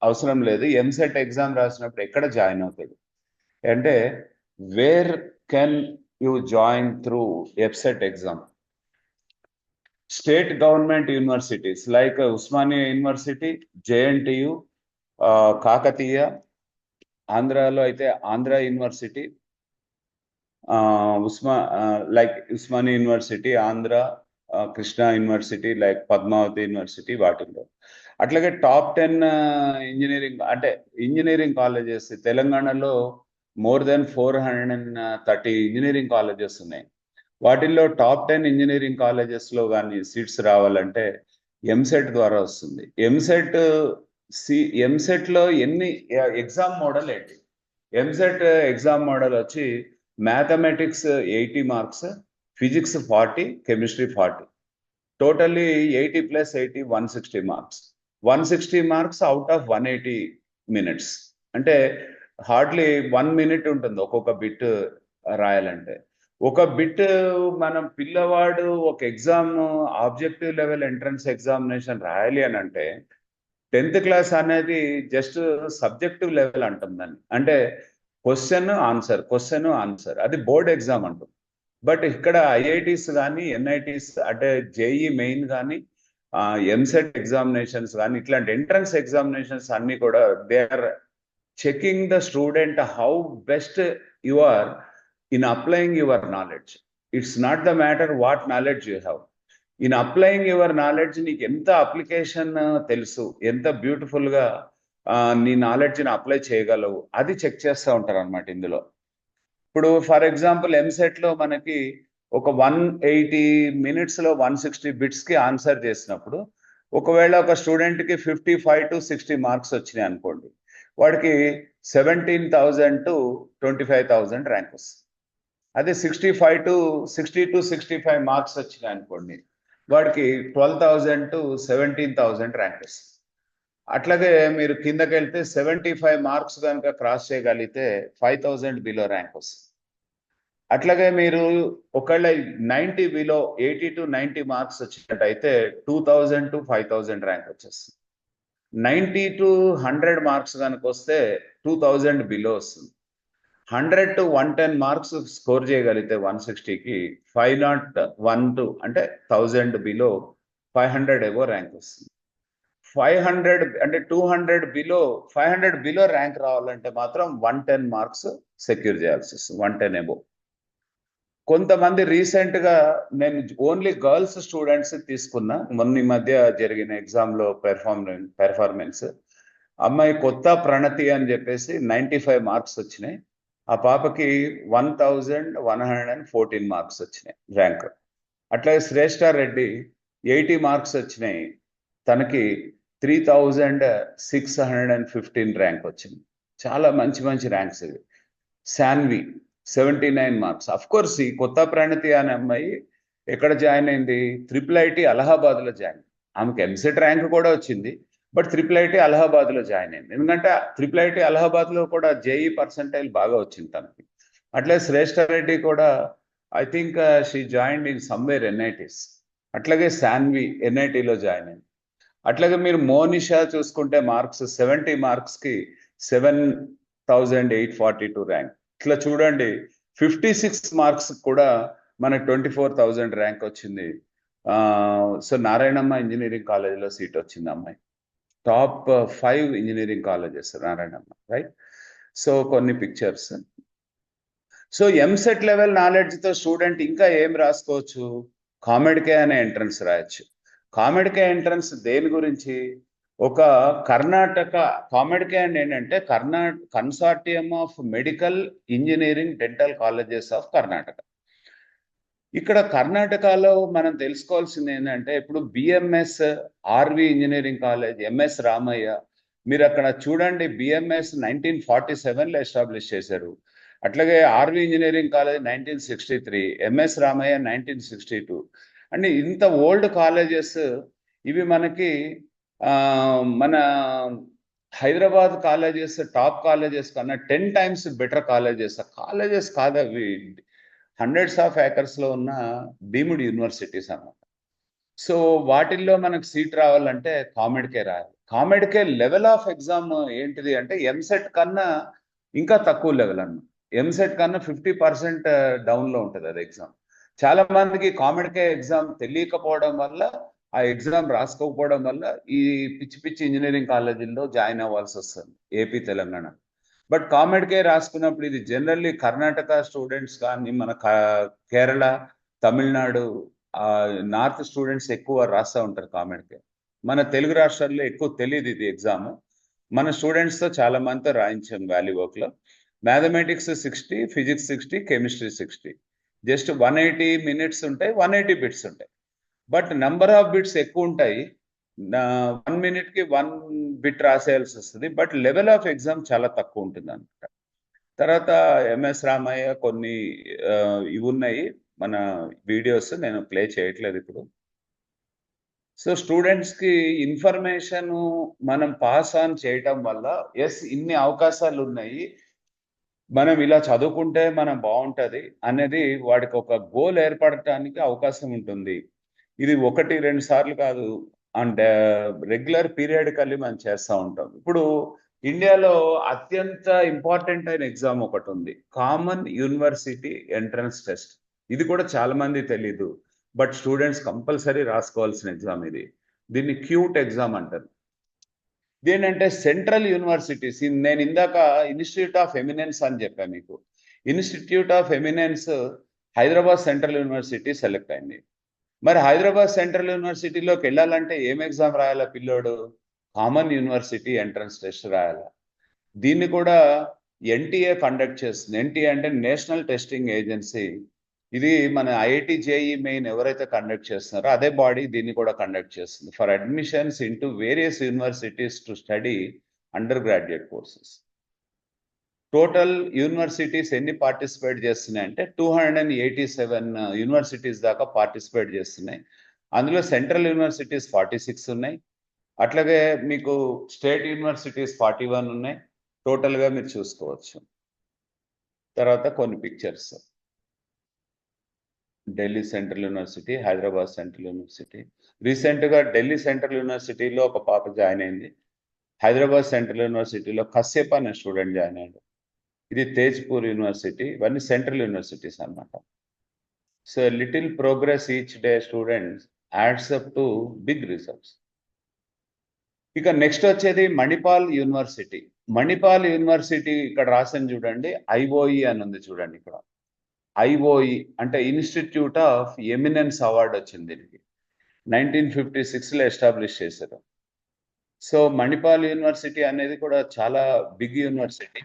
అవసరం లేదు. ఎంసెట్ ఎగ్జామ్ రాసినప్పుడు ఎక్కడ జాయిన్ అవుతుంది అంటే where can you join through EAPCET exam? State government universities like Osmania University, JNTU, Kakatiya, ఆంధ్రాలో అయితే Andhra University, like Osmania University, Andhra, Krishna University, like Padmavati University, వాటిల్లో. అట్లాగే టాప్ 10 ఇంజనీరింగ్ అంటే ఇంజనీరింగ్ కాలేజెస్ తెలంగాణలో మోర్ దెన్ 430 ఇంజనీరింగ్ కాలేజెస్ ఉన్నాయి. వాటిల్లో టాప్ 10 ఇంజనీరింగ్ కాలేజెస్లో కానీ సీట్స్ రావాలంటే ఎంసెట్ ద్వారా వస్తుంది. ఎంసెట్లో ఎన్ని ఎగ్జామ్ మోడల్ ఏంటి? ఎంసెట్ ఎగ్జామ్ మోడల్ వచ్చి mathematics 80 marks, physics 40, chemistry 40. Totally 80 + 80 160 marks. 160 marks out of 180 minutes. అంటే హార్డ్లీ 1 minute ఉంటుంది ఒక్కొక్క బిట్ రాయాలంటే. ఒక బిట్ మనం పిల్లవాడు ఒక exam objective level entrance examination రాయాలి అని అంటే 10th క్లాస్ అనేది జస్ట్ సబ్జెక్టివ్ లెవెల్ అంటాం దాన్ని. అంటే క్వశ్చన్ ఆన్సర్ అది బోర్డ్ ఎగ్జామ్ అంటాం. బట్ ఇక్కడ ఐఐటీస్ కానీ ఎన్ఐటీస్ అంటే జేఈ మెయిన్ కానీ ఎంసెట్ ఎగ్జామినేషన్స్ కానీ ఇట్లాంటి ఎంట్రన్స్ ఎగ్జామినేషన్స్ అన్ని కూడా they are checking the student how best you are in applying your knowledge. It's not the matter what knowledge you have. In applying your knowledge నీకు ఎంత application తెలుసు, ఎంత బ్యూటిఫుల్గా నీ నాలెడ్జ్ని అప్లై చేయగలవు, అది చెక్ చేస్తూ ఉంటారు అనమాట ఇందులో. ఇప్పుడు ఫర్ ఎగ్జాంపుల్ ఎంసెట్లో మనకి ఒక 180 minutesలో 160 బిట్స్కి ఆన్సర్ చేసినప్పుడు ఒకవేళ ఒక స్టూడెంట్కి 55 to 60 మార్క్స్ వచ్చినాయి అనుకోండి, వాడికి 17,000 to 25,000 ర్యాంక్ వస్తుంది. అదే 65 to 65 మార్క్స్ వచ్చినాయి అనుకోండి, వాడికి 12,000 to 17,000 ర్యాంక్ వస్తుంది. అట్లాగే మీరు కిందకి వెళ్తే 75 మార్క్స్ కనుక క్రాస్ చేయగలిగితే 5,000 బిలో ర్యాంక్ వస్తుంది. అట్లాగే మీరు ఒకవేళ 90 బిలో 80 to 90 మార్క్స్ వచ్చినట్టయితే 2,000 to 5,000 ర్యాంక్ వచ్చేస్తుంది. 90 to 100 మార్క్స్ కనుక వస్తే 2,000 బిలో వస్తుంది. 100 to 110 మార్క్స్ స్కోర్ చేయగలిగితే 160కి 501 to అంటే 1000 బిలో 500 ఎబో ర్యాంక్ వస్తుంది. 500 అంటే 200 బిలో 500 బిలో ర్యాంక్ రావాలంటే మాత్రం 110 మార్క్స్ సెక్యూర్ చేయాల్సి వస్తుంది, 110 ఎబో. కొంతమంది రీసెంట్గా నేను ఓన్లీ గర్ల్స్ స్టూడెంట్స్ తీసుకున్నా, మొన్న ఈ మధ్య జరిగిన ఎగ్జామ్లో పెర్ఫార్మెన్స్. అమ్మాయి కొత్త ప్రణతి అని చెప్పేసి 95 మార్క్స్ వచ్చినాయి. ఆ పాపకి 1,114 మార్క్స్ వచ్చినాయి ర్యాంక్. అట్లాగే శ్రేష్ఠ రెడ్డి 80 మార్క్స్ వచ్చినాయి, తనకి 3,615 ర్యాంక్ వచ్చింది. చాలా మంచి మంచి ర్యాంక్స్ ఇవి. శాన్వి 79 మార్క్స్. అఫ్ కోర్స్ ఈ కొత్త ప్రణతి అనే అమ్మాయి ఎక్కడ జాయిన్ అయింది? IIIT అలహాబాద్లో జాయిన్. ఆమెకి ఎంసెట్ ర్యాంక్ కూడా వచ్చింది, బట్ IIIT అలహాబాద్లో జాయిన్ అయింది. ఎందుకంటే IIIT అలహాబాద్లో కూడా జేఈ పర్సంటైల్ బాగా వచ్చింది తనకి. అట్లే శ్రేష్ఠ రెడ్డి కూడా I think she join in somewhere NITs. అట్లాగే శాన్వి ఎన్ఐటీలో జాయిన్ అయింది. అట్లాగే మీరు మోనిషా చూసుకుంటే మార్క్స్ 70 మార్క్స్కి 7,842 ర్యాంక్. ఇట్లా చూడండి 56 మార్క్స్ కూడా మనకు 24,000 ర్యాంక్ వచ్చింది. సో నారాయణమ్మ ఇంజనీరింగ్ కాలేజీలో సీట్ వచ్చింది అమ్మాయి. Top 5 engineering colleges Narayanamma, right? So కొన్ని పిక్చర్స్. సో ఎంసెట్ లెవెల్ నాలెడ్జ్తో స్టూడెంట్ ఇంకా ఏం రాసుకోవచ్చు? కామెడ్కే అనే ఎంట్రన్స్ రాయొచ్చు. కామెడ్కే ఎంట్రన్స్ దేని గురించి? ఒక కర్ణాటక కామెడ్కే అంటే ఏంటంటే consortium of medical engineering dental colleges of Karnataka. ఇక్కడ కర్ణాటకలో మనం తెలుసుకోవాల్సింది ఏంటంటే ఇప్పుడు BMS, RV engineering college, MS Ramaiah, మీరు అక్కడ చూడండి. బిఎంఎస్ 1947లో ఎస్టాబ్లిష్ చేశారు. అట్లాగే RV engineering college 1963, MS Ramaiah 1962. అంటే ఇంత ఓల్డ్ కాలేజెస్ ఇవి మనకి ఆ, మన హైదరాబాద్ కాలేజెస్, టాప్ కాలేజెస్ కన్నా 10 times బెటర్ కాలేజెస్ కాదు అవి. హండ్రెడ్స్ ఆఫ్ ఏకర్స్లో ఉన్న డీమ్డ్ యూనివర్సిటీస్ అన్నమాట. సో వాటిల్లో మనకు సీట్ రావాలంటే కామెడ్కే రాయాలి. కామెడ్కే లెవెల్ ఆఫ్ ఎగ్జామ్ ఏంటిది అంటే ఎంసెట్ కన్నా ఇంకా తక్కువ లెవెల్ అన్నమాట. ఎంసెట్ కన్నా 50% డౌన్లో ఉంటుంది అది ఎగ్జామ్. చాలా మందికి కామెడ్కే ఎగ్జామ్ తెలియకపోవడం వల్ల, ఆ ఎగ్జామ్ రాసుకోకపోవడం వల్ల ఈ పిచ్చి పిచ్చి ఇంజనీరింగ్ కాలేజీల్లో జాయిన్ అవ్వాల్సి వస్తుంది ఏపీ, తెలంగాణ. బట్ కామెడ్కే రాసుకున్నప్పుడు ఇది జనరల్లీ కర్ణాటక స్టూడెంట్స్ కానీ, మన కేరళ, తమిళనాడు, నార్త్ స్టూడెంట్స్ ఎక్కువ రాస్తూ ఉంటారు కామెడ్కే. మన తెలుగు రాష్ట్రాల్లో ఎక్కువ తెలియదు ఇది ఎగ్జామ్. మన స్టూడెంట్స్తో చాలా మందితో రాయించాం వాల్యూ వర్క్లో. Mathematics 60, physics 60, chemistry 60. Just 180 minutes ఉంటాయి, 180 బిట్స్ ఉంటాయి. బట్ నెంబర్ ఆఫ్ బిట్స్ ఎక్కువ ఉంటాయి. 1 minute కి 1 బిట్ రాసేయాల్సి వస్తుంది. బట్ లెవెల్ ఆఫ్ ఎగ్జామ్ చాలా తక్కువ ఉంటుంది అనమాట. తర్వాత ఎంఎస్ రామయ్య కొన్ని ఇవి ఉన్నాయి మన వీడియోస్, నేను ప్లే చేయట్లేదు ఇప్పుడు. సో స్టూడెంట్స్కి ఇన్ఫర్మేషన్ మనం పాస్ ఆన్ చేయటం వల్ల ఎస్ ఇన్ని అవకాశాలు ఉన్నాయి, మనం ఇలా చదువుకుంటే మనం బాగుంటుంది అనేది వాడికి ఒక గోల్ ఏర్పడటానికి అవకాశం ఉంటుంది. ఇది 1-2 సార్లు కాదు, అంటే రెగ్యులర్ పీరియాడికల్లీ మనం చేస్తూ ఉంటాం. ఇప్పుడు ఇండియాలో అత్యంత ఇంపార్టెంట్ అయిన ఎగ్జామ్ ఒకటి ఉంది, కామన్ యూనివర్సిటీ ఎంట్రన్స్ టెస్ట్. ఇది కూడా చాలా మంది తెలీదు, బట్ స్టూడెంట్స్ కంపల్సరీ రాసుకోవాల్సిన ఎగ్జామ్ ఇది. దీన్ని క్యూట్ ఎగ్జామ్ అంటారు. ఇదేంటంటే సెంట్రల్ యూనివర్సిటీస్, నేను ఇందాక ఇన్స్టిట్యూట్ ఆఫ్ ఎమినెన్స్ అని చెప్పాను మీకు. Institute of eminence Hyderabad Central university select అయింది. మరి హైదరాబాద్ సెంట్రల్ యూనివర్సిటీలోకి వెళ్ళాలంటే ఏం ఎగ్జామ్ రాయాలా పిల్లోడు? కామన్ యూనివర్సిటీ ఎంట్రన్స్ టెస్ట్ రాయాలా. దీన్ని కూడా ఎన్టీఏ కండక్ట్ చేస్తుంది. ఎన్టీఏ అంటే నేషనల్ టెస్టింగ్ ఏజెన్సీ. ఇది మన ఐఐటి జేఈ మెయిన్ ఎవరైతే కండక్ట్ చేస్తున్నారో అదే బాడీ దీన్ని కూడా కండక్ట్ చేస్తుంది for admissions into various universities to study undergraduate courses. Total universities ఎన్ని పార్టిసిపేట్ చేస్తున్నాయి అంటే 287 యూనివర్సిటీస్ దాకా పార్టిసిపేట్ చేస్తున్నాయి. అందులో సెంట్రల్ యూనివర్సిటీస్ 46 ఉన్నాయి. అట్లాగే మీకు స్టేట్ యూనివర్సిటీస్ 41 ఉన్నాయి. టోటల్గా మీరు చూసుకోవచ్చు. తర్వాత కొన్ని pictures, Delhi central university, Hyderabad Central university. రీసెంట్గా ఢిల్లీ సెంట్రల్ యూనివర్సిటీలో ఒక పాప జాయిన్ అయింది. హైదరాబాద్ సెంట్రల్ యూనివర్సిటీలో కశ్యప్ అనే స్టూడెంట్ జాయిన్ అయ్యాడు. ఇది తేజ్పూర్ యూనివర్సిటీ. ఇవన్నీ సెంట్రల్ యూనివర్సిటీస్ అన్నమాట. So little progress each day students adds up to big results. ఇక నెక్స్ట్ వచ్చేది మణిపాల్ యూనివర్సిటీ. మణిపాల్ యూనివర్సిటీ ఇక్కడ రాసింది చూడండి, ఐఓఈ అని ఉంది చూడండి ఇక్కడ. ఐఓఈ అంటే ఇన్స్టిట్యూట్ ఆఫ్ ఎమినెన్స్ అవార్డు వచ్చింది దీనికి. 1956లో ఎస్టాబ్లిష్ చేశారు. సో మణిపాల్ యూనివర్సిటీ అనేది కూడా చాలా big university.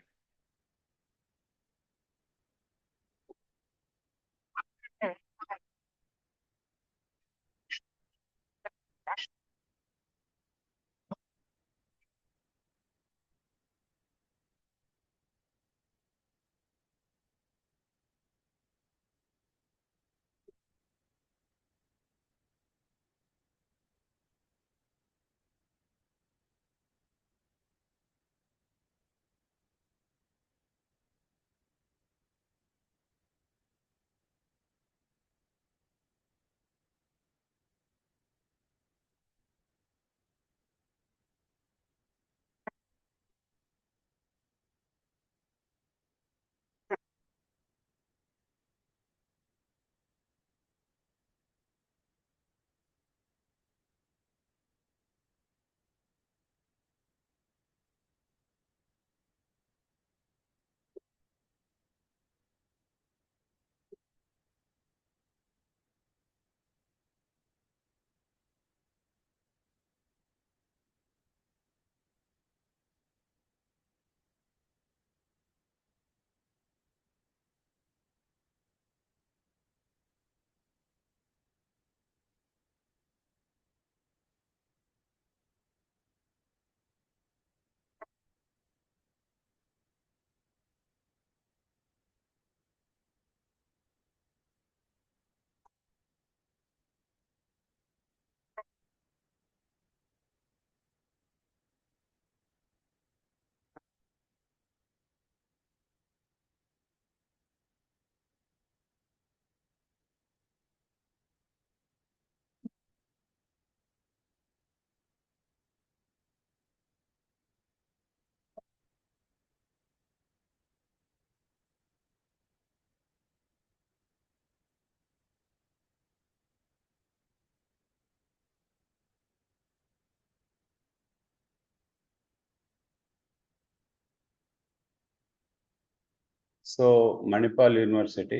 So Manipal University.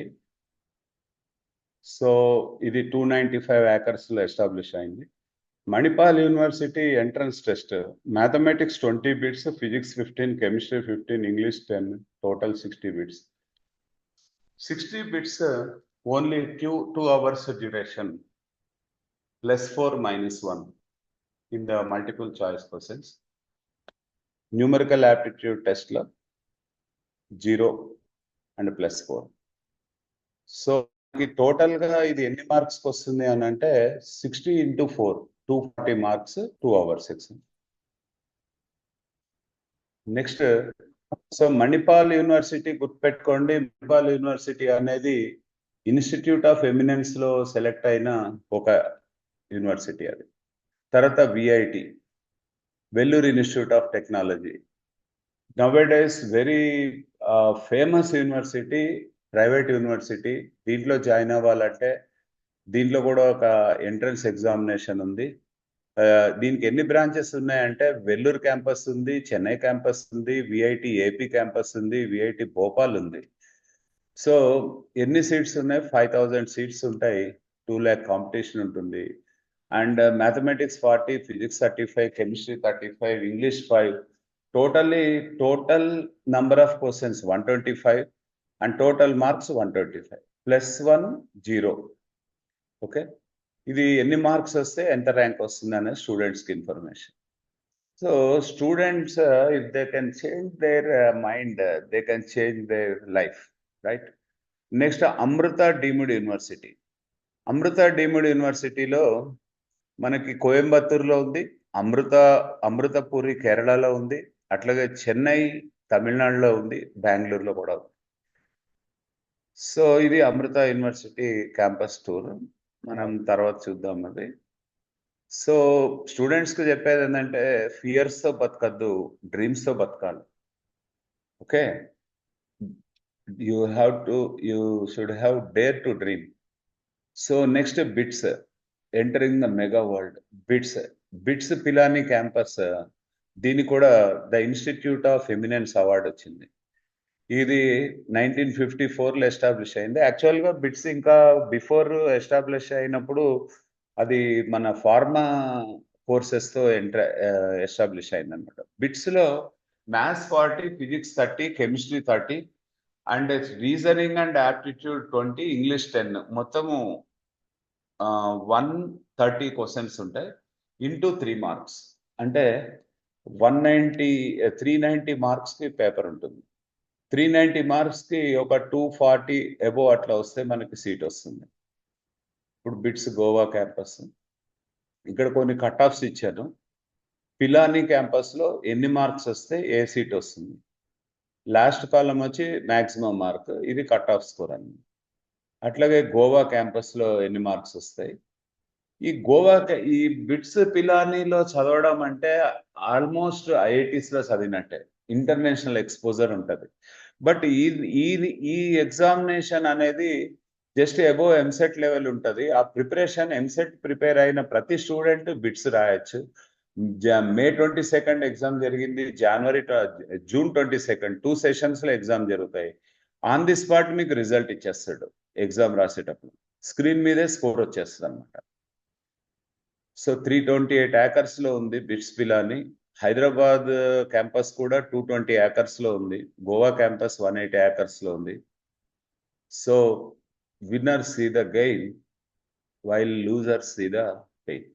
So ఇది 295 acres లో ఎస్టాబ్లిష్ అయింది. Manipal University entrance test mathematics 20 bits, physics 15, chemistry 15, English 10, total 60 bits. 60 bits only 2 hours duration, +4 -1 in the multiple choice questions. Numerical aptitude టెస్ట్లో 0 and +4. So total గా ఇది ఎన్ని marks వస్తుంది అని అంటే 60 × 4 240 marks, 2 hours exam. Next, so Manipal university గుర్తుపెట్టుకోండి. Manipal University అనేది institute of eminence లో సెలెక్ట్ అయిన ఒక యూనివర్సిటీ అది. తర్వాత VIT, Vellore institute of technology, nowadays very famous university, private university. దీంట్లో జాయిన్ అవ్వాలంటే దీంట్లో కూడా ఒక ఎంట్రన్స్ ఎగ్జామినేషన్ ఉంది. దీనికి ఎన్ని బ్రాంచెస్ ఉన్నాయంటే వెల్లూరు క్యాంపస్ ఉంది, చెన్నై క్యాంపస్ ఉంది, విఐటి ఏపీ క్యాంపస్ ఉంది, విఐటి భోపాల్ ఉంది. సో ఎన్ని సీట్స్ ఉన్నాయి? 5000 సీట్స్ ఉంటాయి. 2 lakh కాంపిటీషన్ ఉంటుంది. And mathematics 40, physics 35, chemistry 35, English 5. Total number of questions 125 and total marks 125, +1 0. Okay, ఇది ఎన్ని మార్క్స్ వస్తే ఎంత ర్యాంక్ వస్తుంది అనేది స్టూడెంట్స్కి information. So students if they can change their mind, they can change their life, right? Next, Amrita deemed university. Amrita deemed యూనివర్సిటీలో మనకి కోయంబత్తూరులో ఉంది, అమృతపూరి కేరళలో ఉంది, అట్లాగే చెన్నై తమిళనాడులో ఉంది, బెంగళూరులో కూడా ఉంది. సో ఇది అమృత యూనివర్సిటీ క్యాంపస్ టూర్, మనం తర్వాత చూద్దాం అది. సో స్టూడెంట్స్కి చెప్పేది ఏంటంటే ఫియర్స్తో బతకద్దు, డ్రీమ్స్తో బతకాలి. Okay, you should have dare to dream. So next, bits entering the mega world. Bits Pilani campus, దీని కూడా the institute of eminence award వచ్చింది. ఇది 1954లో ఎస్టాబ్లిష్ అయింది. యాక్చువల్గా బిట్స్ ఇంకా బిఫోర్ ఎస్టాబ్లిష్ అయినప్పుడు అది మన ఫార్మా కోర్సెస్తో ఎస్టాబ్లిష్ అయింది అనమాట. బిట్స్లో maths 40, physics 30, chemistry 30 and reasoning and aptitude 20, English 10. మొత్తము 130 క్వశ్చన్స్ ఉంటాయి ఇంటూ 3 మార్క్స్. అంటే 390 మార్క్స్కి పేపర్ ఉంటుంది. 390 మార్క్స్కి ఒక 240 అబోవ్ అట్లా వస్తే మనకి సీట్ వస్తుంది. ఇప్పుడు బిట్స్ గోవా క్యాంపస్, ఇక్కడ కొన్ని కట్ ఆఫ్స్ ఇచ్చాను. పిలాని క్యాంపస్లో ఎన్ని మార్క్స్ వస్తే ఏ సీట్ వస్తుంది. లాస్ట్ కాలం వచ్చి మ్యాక్సిమం మార్క్, ఇది కట్ ఆఫ్ స్కోర్ అని. అట్లాగే గోవా క్యాంపస్లో ఎన్ని మార్క్స్ వస్తాయి. ఈ బిట్స్ పిలానీలో చదవడం అంటే ఆల్మోస్ట్ ఐఐటీస్లో చదివినట్టే, ఇంటర్నేషనల్ ఎక్స్పోజర్ ఉంటుంది. బట్ ఈ ఎగ్జామినేషన్ అనేది జస్ట్ అబోవ్ ఎంసెట్ లెవెల్ ఉంటుంది. ఆ ప్రిపరేషన్, ఎంసెట్ ప్రిపేర్ అయిన ప్రతి స్టూడెంట్ బిట్స్ రాయొచ్చు. May 22 ఎగ్జామ్ జరిగింది, జూన్ 22 2 సెషన్స్లో ఎగ్జామ్ జరుగుతాయి. ఆన్ ది స్పాట్ మీకు రిజల్ట్ ఇచ్చేస్తాడు ఎగ్జామ్ రాసేటప్పుడు, స్క్రీన్ మీదే స్కోర్ వచ్చేస్తుంది అనమాట. సో 328 acres-లో ఉంది బిట్స్ పిలాని. హైదరాబాద్ క్యాంపస్ కూడా 220 acres-లో ఉంది. గోవా క్యాంపస్ 180 acres-లో ఉంది. So winners see the gain while losers see the pain.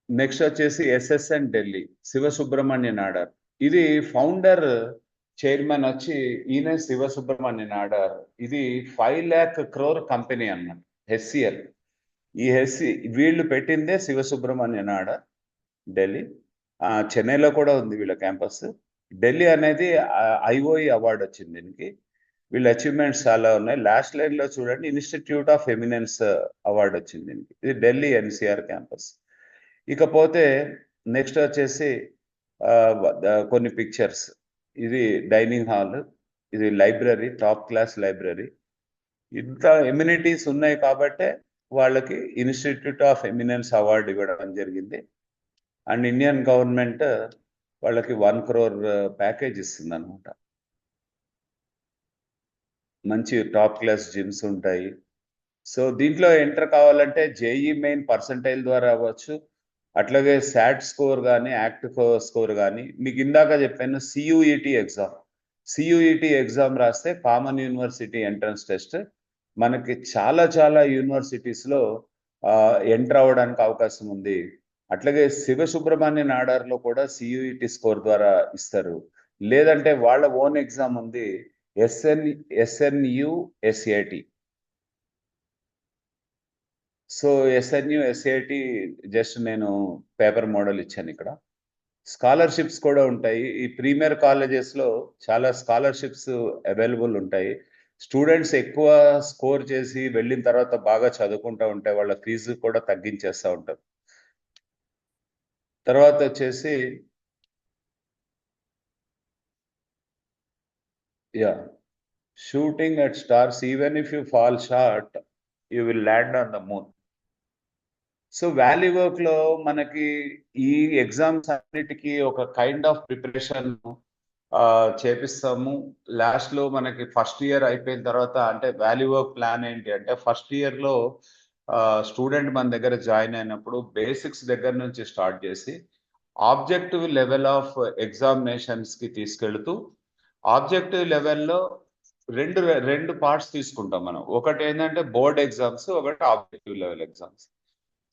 Next వచ్చేసి ఎస్ఎస్ఎన్ ఢిల్లీ, శివసుబ్రహ్మణ్య నాడార్. ఇది ఫౌండర్ చైర్మన్ వచ్చి ఈయన శివసుబ్రహ్మణ్య నాడార్. ఇది 5 lakh crore కంపెనీ అన్నమాట, హెచ్సిఎల్. ఈ వీళ్ళు పెట్టిందే శివసుబ్రహ్మణ్య నాడార్, ఢిల్లీ. చెన్నైలో కూడా ఉంది వీళ్ళ క్యాంపస్. ఢిల్లీ అనేది ఐఓఈ అవార్డు వచ్చింది దీనికి. వీళ్ళ అచీవ్మెంట్స్ చాలా ఉన్నాయి. లాస్ట్ లైన్లో చూడండి, ఇన్స్టిట్యూట్ ఆఫ్ ఎమినెన్స్ అవార్డు వచ్చింది దీనికి. ఇది ఢిల్లీ ఎన్సిఆర్ క్యాంపస్. ఇకపోతే నెక్స్ట్ వచ్చేసి కొన్ని పిక్చర్స్. ఇది డైనింగ్ హాల్, ఇది లైబ్రరీ, టాప్ క్లాస్ లైబ్రరీ. ఇంత ఎమ్యూనిటీస్ ఉన్నాయి కాబట్టే వాళ్ళకి ఇన్స్టిట్యూట్ ఆఫ్ ఎమినెన్స్ అవార్డు ఇవ్వడం జరిగింది. అండ్ ఇండియన్ గవర్నమెంట్ వాళ్ళకి 1 crore ప్యాకేజ్ ఇస్తుంది అనమాట. మంచి టాప్ క్లాస్ జిమ్స్ ఉంటాయి. సో దీంట్లో ఎంటర్ కావాలంటే జేఈ మెయిన్ పర్సంటైల్ ద్వారా అవ్వచ్చు, అట్లాగే శాట్ స్కోర్ కానీ యాక్ట్ స్కోర్ కానీ, మీకు ఇందాక చెప్పాను సియుఈటి ఎగ్జామ్ రాస్తే కామన్ యూనివర్సిటీ ఎంట్రన్స్ టెస్ట్ మనకి చాలా చాలా యూనివర్సిటీస్లో ఎంటర్ అవ్వడానికి అవకాశం ఉంది. అట్లాగే శివసుబ్రహ్మణ్య నాడార్లో కూడా సియుఈటి స్కోర్ ద్వారా ఇస్తారు. లేదంటే వాళ్ళ ఓన్ ఎగ్జామ్ ఉంది, ఎస్ఎన్యుఎస్ఏటి. సో ఎస్ఎన్యుఎస్ఏటి జస్ట్ నేను పేపర్ మోడల్ ఇచ్చాను ఇక్కడ. స్కాలర్షిప్స్ కూడా ఉంటాయి. ఈ ప్రీమియర్ కాలేజెస్లో చాలా స్కాలర్షిప్స్ అవైలబుల్ ఉంటాయి. స్టూడెంట్స్ ఎక్కువ స్కోర్ చేసి వెళ్ళిన తర్వాత బాగా చదువుకుంటూ ఉంటే వాళ్ళ ఫీజు కూడా తగ్గించేస్తూ ఉంటారు. తర్వాత వచ్చేసి shooting at stars, even if you fall short U will land on the moon. So valley work లో మనకి ఈ ఎగ్జామ్స్ అన్నిటికీ ఒక కైండ్ ఆఫ్ ప్రిపరేషన్ చేపిస్తాము. లాస్ట్ లో మనకి ఫస్ట్ ఇయర్ అయిపోయిన తర్వాత, అంటే వ్యాలీ వర్క్ ప్లాన్ ఏంటి అంటే, ఫస్ట్ ఇయర్ లో స్టూడెంట్ మన దగ్గర జాయిన్ అయినప్పుడు బేసిక్స్ దగ్గర నుంచి స్టార్ట్ చేసి ఆబ్జెక్టివ్ లెవెల్ ఆఫ్ ఎగ్జామినేషన్స్ కి తీసుకెళ్తూ, ఆబ్జెక్టివ్ లెవెల్లో రెండు పార్ట్స్ తీసుకుంటాం మనం. ఒకటి ఏంటంటే బోర్డ్ ఎగ్జామ్స్, ఒకటి ఆబ్జెక్టివ్ లెవెల్ ఎగ్జామ్స్.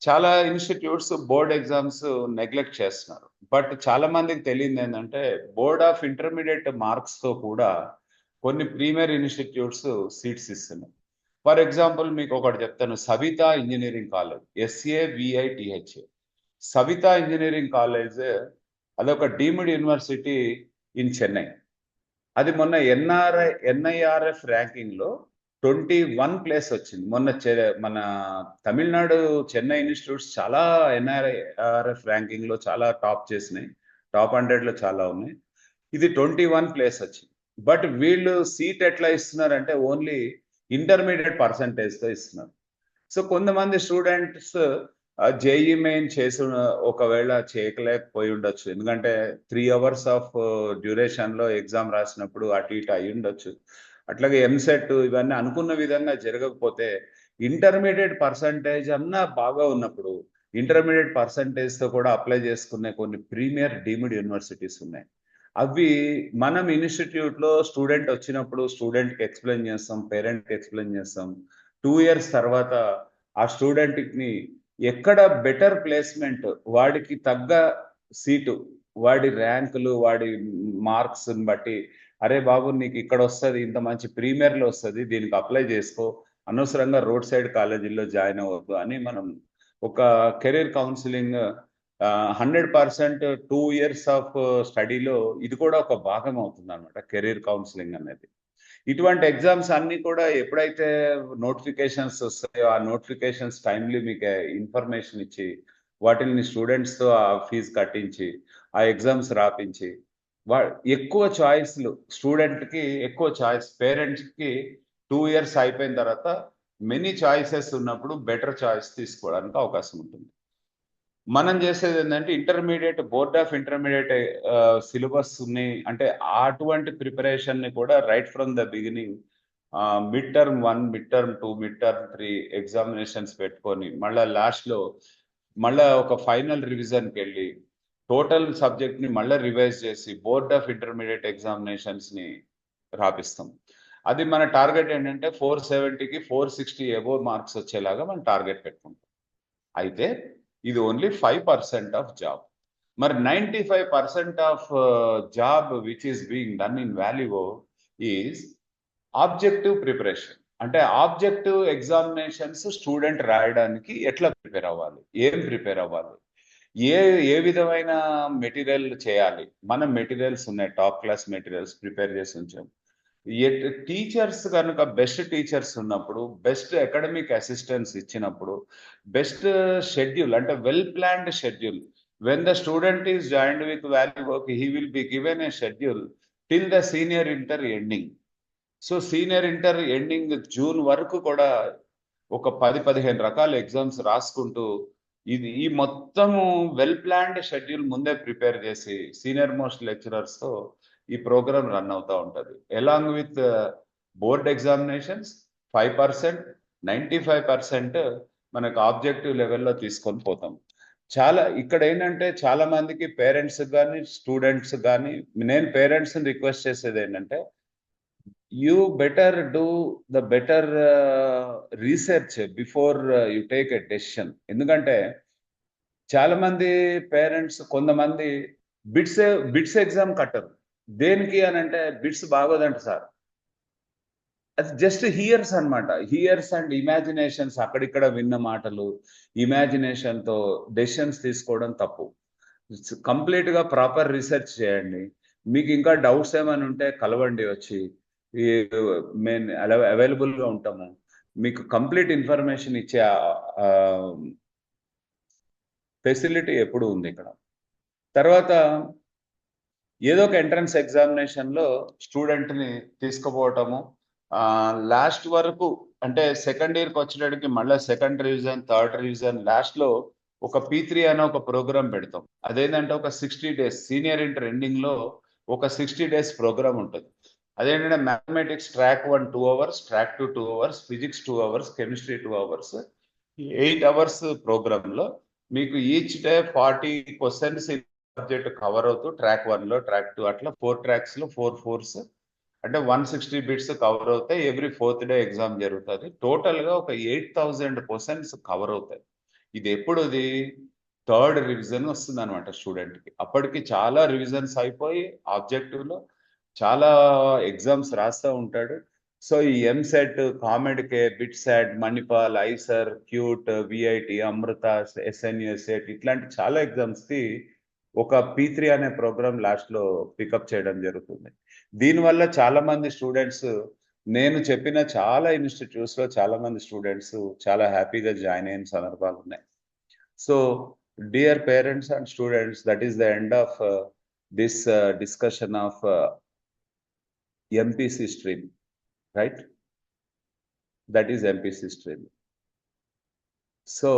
చాలా ఇన్స్టిట్యూట్స్ బోర్డ్ ఎగ్జామ్స్ నెగ్లెక్ట్ చేస్తున్నారు. బట్ చాలా మందికి తెలియదు ఏంటంటే, బోర్డ్ ఆఫ్ ఇంటర్మీడియట్ మార్క్స్ తో కూడా కొన్ని ప్రీమియర్ ఇన్స్టిట్యూట్స్ సీట్స్ ఇస్తున్నాయి. ఫర్ ఎగ్జాంపుల్ మీకు ఒకటి చెప్తాను, Savitha engineering college, SAVITH. Savitha engineering college అదొక డీమ్డ్ యూనివర్సిటీ ఇన్ చెన్నై. అది మొన్న NIRF ర్యాంకింగ్ లో 21 ప్లేస్ వచ్చింది. మొన్న మన తమిళనాడు చెన్నై ఇన్స్టిట్యూట్స్ చాలా NIRF ర్యాంకింగ్ లో చాలా టాప్ చేసినాయి, టాప్ 100 లో చాలా ఉన్నాయి. ఇది 21 ప్లేస్ వచ్చింది. బట్ వీళ్ళు సీట్ ఎట్లా ఇస్తున్నారంటే ఓన్లీ ఇంటర్మీడియట్ పర్సంటేజ్ తో ఇస్తున్నారు. సో కొంతమంది స్టూడెంట్స్ జేఈ మెయిన్ చేసి ఒకవేళ చేయలేకపోయి ఉండొచ్చు, ఎందుకంటే 3 hours ఆఫ్ డ్యూరేషన్ లో ఎగ్జామ్ రాసినప్పుడు అటు ఇటు అయి ఉండొచ్చు. అట్లాగే ఎంసెట్ ఇవన్నీ అనుకున్న విధంగా జరగకపోతే, ఇంటర్మీడియట్ పర్సంటేజ్ అన్నా బాగా ఉన్నప్పుడు ఇంటర్మీడియట్ పర్సంటేజ్ తో కూడా అప్లై చేసుకునే కొన్ని ప్రీమియర్ డీమ్డ్ యూనివర్సిటీస్ ఉన్నాయి. అవి మనం ఇన్స్టిట్యూట్ లో స్టూడెంట్ వచ్చినప్పుడు స్టూడెంట్కి ఎక్స్ప్లెయిన్ చేస్తాం, పేరెంట్కి ఎక్స్ప్లెయిన్ చేస్తాం. 2 years తర్వాత ఆ స్టూడెంట్ని ఎక్కడ బెటర్ ప్లేస్మెంట్, వాడికి తగ్గ సీటు, వాడి ర్యాంకులు, వాడి మార్క్స్ బట్టి, అరే బాబు నీకు ఇక్కడ వస్తుంది, ఇంత మంచి ప్రీమియర్లో వస్తుంది, దీనికి అప్లై చేసుకో, అనవసరంగా రోడ్ సైడ్ కాలేజీల్లో జాయిన్ అవ్వద్దు అని మనం ఒక కెరీర్ కౌన్సిలింగ్ 100% 2 years ఆఫ్ స్టడీలో ఇది కూడా ఒక భాగం అవుతుంది అనమాట, కెరీర్ కౌన్సిలింగ్ అనేది. ఇటువంటి ఎగ్జామ్స్ అన్ని కూడా ఎప్పుడైతే నోటిఫికేషన్స్ వస్తాయో, ఆ నోటిఫికేషన్స్ టైమ్లీ మీకు ఇన్ఫర్మేషన్ ఇచ్చి, వాటిని స్టూడెంట్స్తో ఆ ఫీజు కట్టించి ఆ ఎగ్జామ్స్ రాపించి, ఎక్కువ చాయిస్లు స్టూడెంట్కి, ఎక్కువ చాయిస్ పేరెంట్స్కి 2 years అయిపోయిన తర్వాత మెనీ చాయిసెస్ ఉన్నప్పుడు బెటర్ చాయిస్ తీసుకోవడానికి అవకాశం ఉంటుంది. మనం చేసేది ఏంటంటే intermediate, board of intermediate syllabus ఉన్నాయి అంటే అటువంటి ప్రిపరేషన్ ని కూడా right from the beginning mid term 1, mid term 2, mid term 3 examinations పెట్టుకొని మళ్ళీ లాస్ట్ లో మళ్ళీ ఒక ఫైనల్ రివిజన్కి వెళ్ళి టోటల్ సబ్జెక్ట్ ని మళ్ళీ రివైజ్ చేసి బోర్డ్ ఆఫ్ ఇంటర్మీడియట్ ఎగ్జామినేషన్స్ ని రాపిస్తాం. అది మన టార్గెట్ ఏంటంటే 470కి 460 అబోవ్ మార్క్స్ వచ్చేలాగా మనం టార్గెట్ పెట్టుకుంటాం. అయితే ఇది ఓన్లీ 5% ఆఫ్ జాబ్. మరి 95% of job which is being done in value is objective preparation. అంటే ఆబ్జెక్టివ్ ఎగ్జామినేషన్స్ స్టూడెంట్ రాయడానికి ఎట్లా ప్రిపేర్ అవ్వాలి, ఏం ప్రిపేర్ అవ్వాలి, ఏ విధమైన మెటీరియల్ చేయాలి. మనం మెటీరియల్స్ ఉన్నాయి, టాప్ క్లాస్ మెటీరియల్స్ ప్రిపేర్ చేసి ఉంచాం. టీచర్స్ కనుక బెస్ట్ టీచర్స్ ఉన్నప్పుడు, బెస్ట్ అకాడమిక్ అసిస్టెన్స్ ఇచ్చినప్పుడు, బెస్ట్ షెడ్యూల్ అంటే well planned schedule, when the student is joined with value work he will be given a schedule till the senior inter ending. So senior inter ending June వరకు కూడా ఒక 10-15 రకాల exams రాసుకుంటూ ఈ మొత్తము well planned schedule ముందే prepare చేసి senior most లెక్చరర్స్తో ఈ ప్రోగ్రామ్ రన్ అవుతూ ఉంటుంది. అలాంగ్ విత్ బోర్డ్ ఎగ్జామినేషన్స్ 5%, 95% మనకు ఆబ్జెక్టివ్ లెవెల్లో తీసుకొని పోతాం. చాలా ఇక్కడ ఏంటంటే చాలా మందికి పేరెంట్స్ కానీ స్టూడెంట్స్ కానీ, నేను పేరెంట్స్ని రిక్వెస్ట్ చేసేది ఏంటంటే, you better do the better research before you take a decision. ఎందుకంటే చాలా మంది పేరెంట్స్, కొంతమంది బిట్స్ బిట్స్ ఎగ్జామ్ కట్టరు. దేనికి అని అంటే, బిట్స్ బాగోదంట సార్. అది జస్ట్ హియర్స్ అన్నమాట. హియర్స్ అండ్ ఇమాజినేషన్స్, అక్కడిక్కడ విన్న మాటలు, ఇమాజినేషన్తో డెసిషన్స్ తీసుకోవడం తప్పు. కంప్లీట్గా ప్రాపర్ రీసెర్చ్ చేయండి. మీకు ఇంకా డౌట్స్ ఏమైనా ఉంటే కలవండి వచ్చి. ఈ మేము అవైలబుల్గా ఉంటాము. మీకు కంప్లీట్ ఇన్ఫర్మేషన్ ఇచ్చే ఫెసిలిటీ ఎప్పుడు ఉంది ఇక్కడ. తర్వాత ఏదో ఒక ఎంట్రన్స్ ఎగ్జామినేషన్లో స్టూడెంట్ని తీసుకుపోవటము, లాస్ట్ వరకు అంటే సెకండ్ ఇయర్కి వచ్చేటప్పటికి మళ్ళీ సెకండ్ రివిజన్, థర్డ్ రివిజన్, లాస్ట్లో ఒక P3 అనే ఒక ప్రోగ్రామ్ పెడతాం. అదేంటంటే ఒక 60 days, సీనియర్ ఇంటర్ ఎండింగ్లో ఒక 60 days ప్రోగ్రామ్ ఉంటుంది. అదేంటంటే mathematics track 1 2 hours, track 2 2 hours, physics 2 hours, chemistry 2 hours, 8 hours ప్రోగ్రాంలో మీకు each day 40 questions subject cover అవుతూ ట్రాక్ 1లో, ట్రాక్ 2 అట్లా 4 ట్రాక్స్లో 4 4s అంటే 160 బిట్స్ కవర్ అవుతాయి. ఎవ్రీ 4th డే ఎగ్జామ్ జరుగుతుంది. టోటల్గా ఒక 8000 క్వశ్చన్స్ కవర్ అవుతాయి. ఇది ఎప్పుడుది థర్డ్ రివిజన్ వస్తుంది అనమాట స్టూడెంట్కి. అప్పటికి చాలా రివిజన్స్ అయిపోయి ఆబ్జెక్టివ్లో చాలా ఎగ్జామ్స్ రాస్తూ ఉంటాడు. సో ఈ EAMCET, COMEDK, BITSAT, Manipal, IISER, CUET, VIT, Amrita, ఎస్ఎన్యుఎస్ఏట్ ఇట్లాంటి చాలా ఎగ్జామ్స్కి ఒక P3 అనే ప్రోగ్రామ్ లాస్ట్లో పికప్ చేయడం జరుగుతుంది. దీనివల్ల చాలా మంది స్టూడెంట్స్, నేను చెప్పిన చాలా ఇన్స్టిట్యూట్స్లో చాలా మంది స్టూడెంట్స్ చాలా హ్యాపీగా జాయిన్ అయిన సందర్భాలు ఉన్నాయి. So dear parents and students, that is the end of this discussion of MPC stream, right? That is MPC stream. So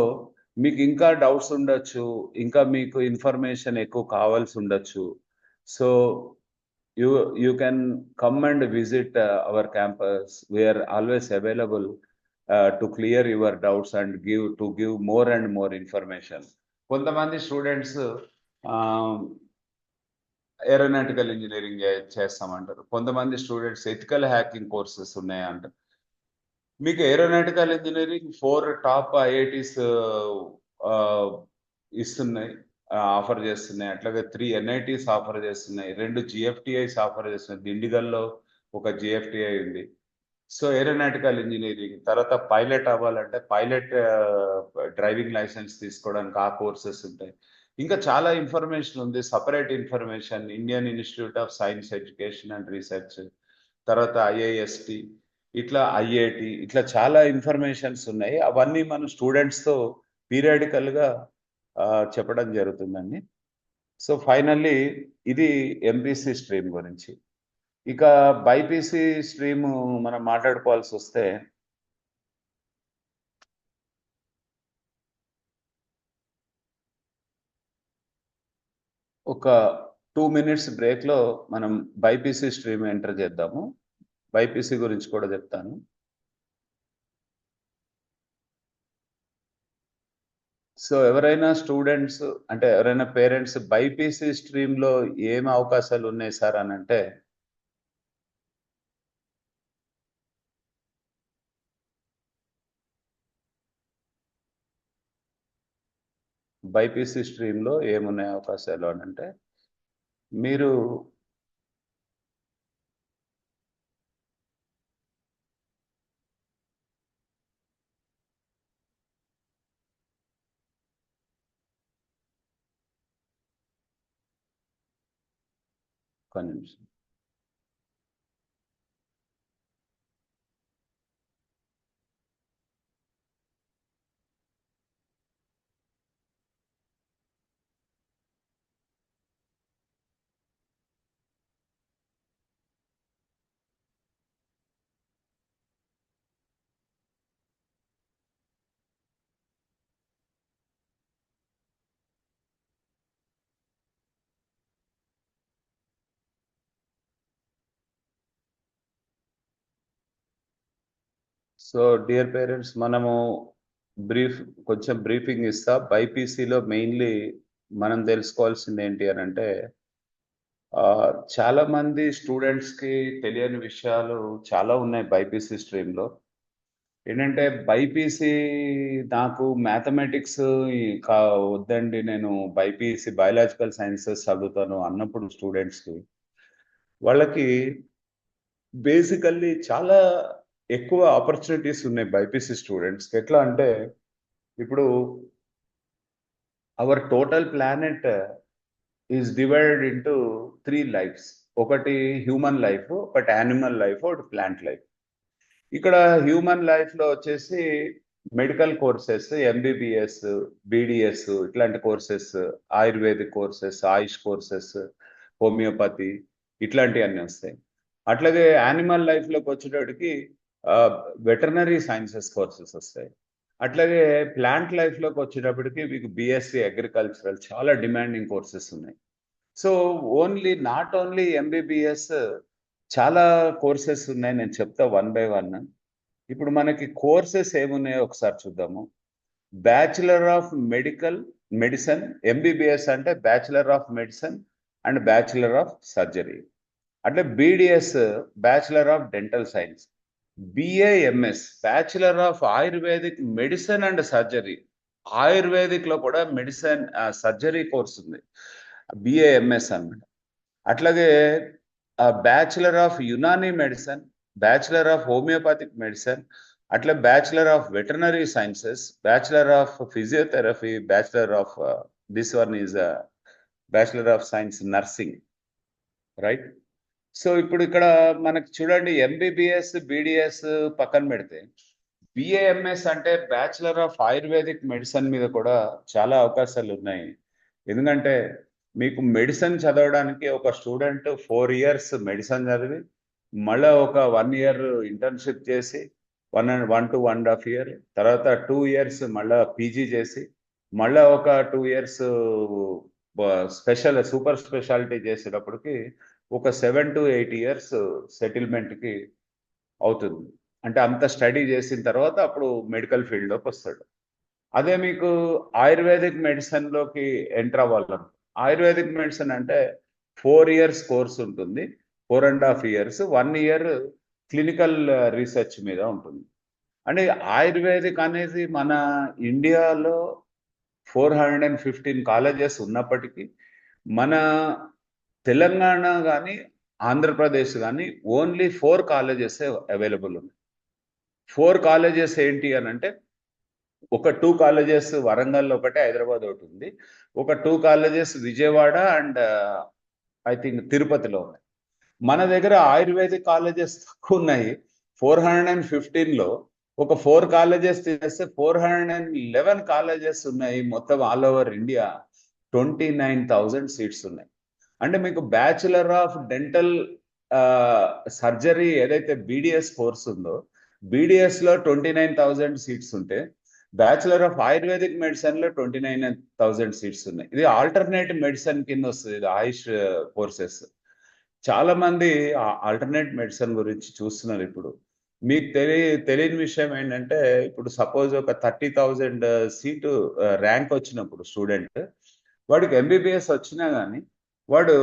మీకు ఇంకా డౌట్స్ ఉండొచ్చు, ఇంకా మీకు ఇన్ఫర్మేషన్ ఎక్కువ కావాల్సి ఉండొచ్చు. So you can come and visit our campus. We are always available to clear your doubts and give more and more information. కొంతమంది students aeronautical engineering చేస్తామంటారు. కొంతమంది స్టూడెంట్స్ ఎథికల్ హ్యాకింగ్ కోర్సెస్ ఉన్నాయంటారు. మీకు aeronautical engineering 4 top IITs ఇస్తున్నాయి, offer చేస్తున్నాయి. అట్లాగే 3 NITs offer చేస్తున్నాయి, 2 GFTIs offer చేస్తున్నాయి. దిండిగల్లో ఒక GFTI ఉంది. సో ఏరోనాటికల్ ఇంజనీరింగ్ తర్వాత పైలట్ అవ్వాలంటే పైలట్ డ్రైవింగ్ లైసెన్స్ తీసుకోవడానికి ఆ కోర్సెస్ ఉంటాయి. ఇంకా చాలా ఇన్ఫర్మేషన్ ఉంది, separate information. Indian institute of science education and research, తర్వాత IIST, ఇట్లా IIT, ఇట్లా చాలా ఇన్ఫర్మేషన్స్ ఉన్నాయి. అవన్నీ మన స్టూడెంట్స్తో పీరియాడికల్గా చెప్పడం జరుగుతుందండి. సో ఫైనల్లీ ఇది MPC స్ట్రీమ్ గురించి. ఇక బైపీసీ స్ట్రీమ్ మనం మాట్లాడుకోవాల్సి వస్తే, ఒక 2 minutes బ్రేక్లో మనం బైపీసీ స్ట్రీమ్ ఎంటర్ చేద్దాము. బైపీసీ గురించి కూడా చెప్తాను. సో ఎవరైనా స్టూడెంట్స్ అంటే ఎవరైనా పేరెంట్స్ బైపీసీ స్ట్రీమ్లో ఏం అవకాశాలు ఉన్నాయి సార్ అని అంటే, బైపీసీ స్ట్రీమ్లో ఏమున్నాయి అవకాశాలు అని అంటే, మీరు ఒక నిమిషం. సో డియర్ పేరెంట్స్, మనము కొంచెం బ్రీఫింగ్ ఇస్తా. బైపీసీలో మెయిన్లీ మనం తెలుసుకోవాల్సింది ఏంటి అని అంటే, చాలా మంది స్టూడెంట్స్ కి తెలియని విషయాలు చాలా ఉన్నాయి బైపీసీ స్ట్రీమ్ లో. ఏంటంటే బైపీసీ నాకు మ్యాథమెటిక్స్ వద్దండి, నేను బైపీసీ బయాలజికల్ సైన్సెస్ చదువుతాను అన్నప్పుడు స్టూడెంట్స్ కి, వాళ్ళకి బేసికల్లీ చాలా ఎక్కువ ఆపర్చునిటీస్ ఉన్నాయి బైపీసీ స్టూడెంట్స్కి. ఎట్లా అంటే, ఇప్పుడు our total planet is divided into 3 lifes. ఒకటి హ్యూమన్ లైఫ్, ఒకటి యానిమల్ లైఫ్, ఒకటి ప్లాంట్ లైఫ్. ఇక్కడ హ్యూమన్ లైఫ్ లో వచ్చేసి మెడికల్ కోర్సెస్, ఎంబీబీఎస్, బీడిఎస్ ఇట్లాంటి courses, ayurvedic courses, AYUSH courses, homeopathy ఇట్లాంటివన్నీ వస్తాయి. అట్లాగే యానిమల్ లైఫ్ లోకి వచ్చేటప్పటికి వెటర్నరీ సైన్సెస్ కోర్సెస్ వస్తాయి. అట్లాగే ప్లాంట్ లైఫ్ లోకి వచ్చేటప్పటికి మీకు బిఎస్సి అగ్రికల్చరల్ చాలా డిమాండింగ్ కోర్సెస్ ఉన్నాయి. సో నాట్ ఓన్లీ ఎంబీబీఎస్, చాలా కోర్సెస్ ఉన్నాయి. నేను చెప్తా వన్ బై వన్. ఇప్పుడు మనకి కోర్సెస్ ఏమున్నాయో ఒకసారి చూద్దాము. బ్యాచిలర్ ఆఫ్ మెడిసిన్, ఎంబీబీఎస్ అంటే bachelor of medicine and bachelor of surgery. అట్లా BDS bachelor of dental science, BAMS bachelor of ayurvedic medicine and surgery. Ayurvedic లో కూడా మెడిసిన్ సర్జరీ కోర్స్ ఉంది, బిఏఎంఎస్ అన్నమాట. అట్లాగే bachelor of Unani medicine, bachelor of homeopathic medicine, అట్లా bachelor of veterinary sciences, bachelor of physiotherapy, bachelor of this one is bachelor of science nursing, right? So ఇప్పుడు ఇక్కడ మనకి చూడండి, ఎంబీబీఎస్ బీడిఎస్ పక్కన పెడితే బిఏఎంఎస్ అంటే బ్యాచిలర్ ఆఫ్ ఆయుర్వేదిక్ మెడిసిన్ మీద కూడా చాలా అవకాశాలు ఉన్నాయి. ఎందుకంటే మీకు మెడిసిన్ చదవడానికి ఒక స్టూడెంట్ 4 ఇయర్స్ మెడిసిన్ చదివి, మళ్ళీ ఒక 1 ఇయర్ ఇంటర్న్షిప్ చేసి, 1 to 1.5 ఇయర్ తర్వాత 2 ఇయర్స్ మళ్ళీ పీజీ చేసి, మళ్ళీ ఒక 2 ఇయర్స్ సూపర్ స్పెషాలిటీ చేసేటప్పటికి ఒక 7 to 8 ఇయర్స్ సెటిల్మెంట్కి అవుతుంది. అంటే అంత స్టడీ చేసిన తర్వాత అప్పుడు మెడికల్ ఫీల్డ్లోకి వస్తాడు. అదే మీకు ఆయుర్వేదిక్ మెడిసిన్లోకి ఎంటర్ అవ్వాలను, ఆయుర్వేదిక్ మెడిసిన్ అంటే 4 ఇయర్స్ కోర్స్ ఉంటుంది, 4.5 ఇయర్స్, 1 ఇయర్ క్లినికల్ రీసెర్చ్ మీద ఉంటుంది. అంటే ఆయుర్వేదిక్ అనేది మన ఇండియాలో 415 కాలేజెస్ ఉన్నప్పటికీ, మన తెలంగాణ కానీ ఆంధ్రప్రదేశ్ కానీ ఓన్లీ 4 కాలేజెస్ అవైలబుల్ ఉన్నాయి. 4 కాలేజెస్ ఏంటి అని అంటే, ఒక 2 కాలేజెస్ వరంగల్ ఒకటి, హైదరాబాద్ ఒకటి ఉంది. ఒక 2 colleges Vijayawada and I think తిరుపతిలో ఉన్నాయి. మన దగ్గర ఆయుర్వేదిక్ కాలేజెస్ తక్కువ ఉన్నాయి. 415లో ఒక 4 కాలేజెస్ తీసేస్తే 411 కాలేజెస్ ఉన్నాయి. మొత్తం ఆల్ ఓవర్ ఇండియా 29,000 సీట్స్ ఉన్నాయి. అంటే మీకు బ్యాచిలర్ ఆఫ్ డెంటల్ సర్జరీ ఏదైతే బీడిఎస్ కోర్స్ ఉందో, బీడిఎస్ లో 29,000 సీట్స్ ఉంటే, బ్యాచిలర్ ఆఫ్ ఆయుర్వేదిక్ మెడిసిన్ లో 29,000 సీట్స్ ఉన్నాయి. ఇది ఆల్టర్నేట్ మెడిసిన్ కింద వస్తుంది, ఇది ఆయుష్ కోర్సెస్. చాలా మంది ఆల్టర్నేట్ మెడిసిన్ గురించి చూస్తున్నారు. ఇప్పుడు మీకు తెలియని విషయం ఏంటంటే, ఇప్పుడు సపోజ్ ఒక 30,000 సీటు ర్యాంక్ వచ్చినప్పుడు స్టూడెంట్, వాడికి ఎంబీబీఎస్ వచ్చినా కానీ వాడు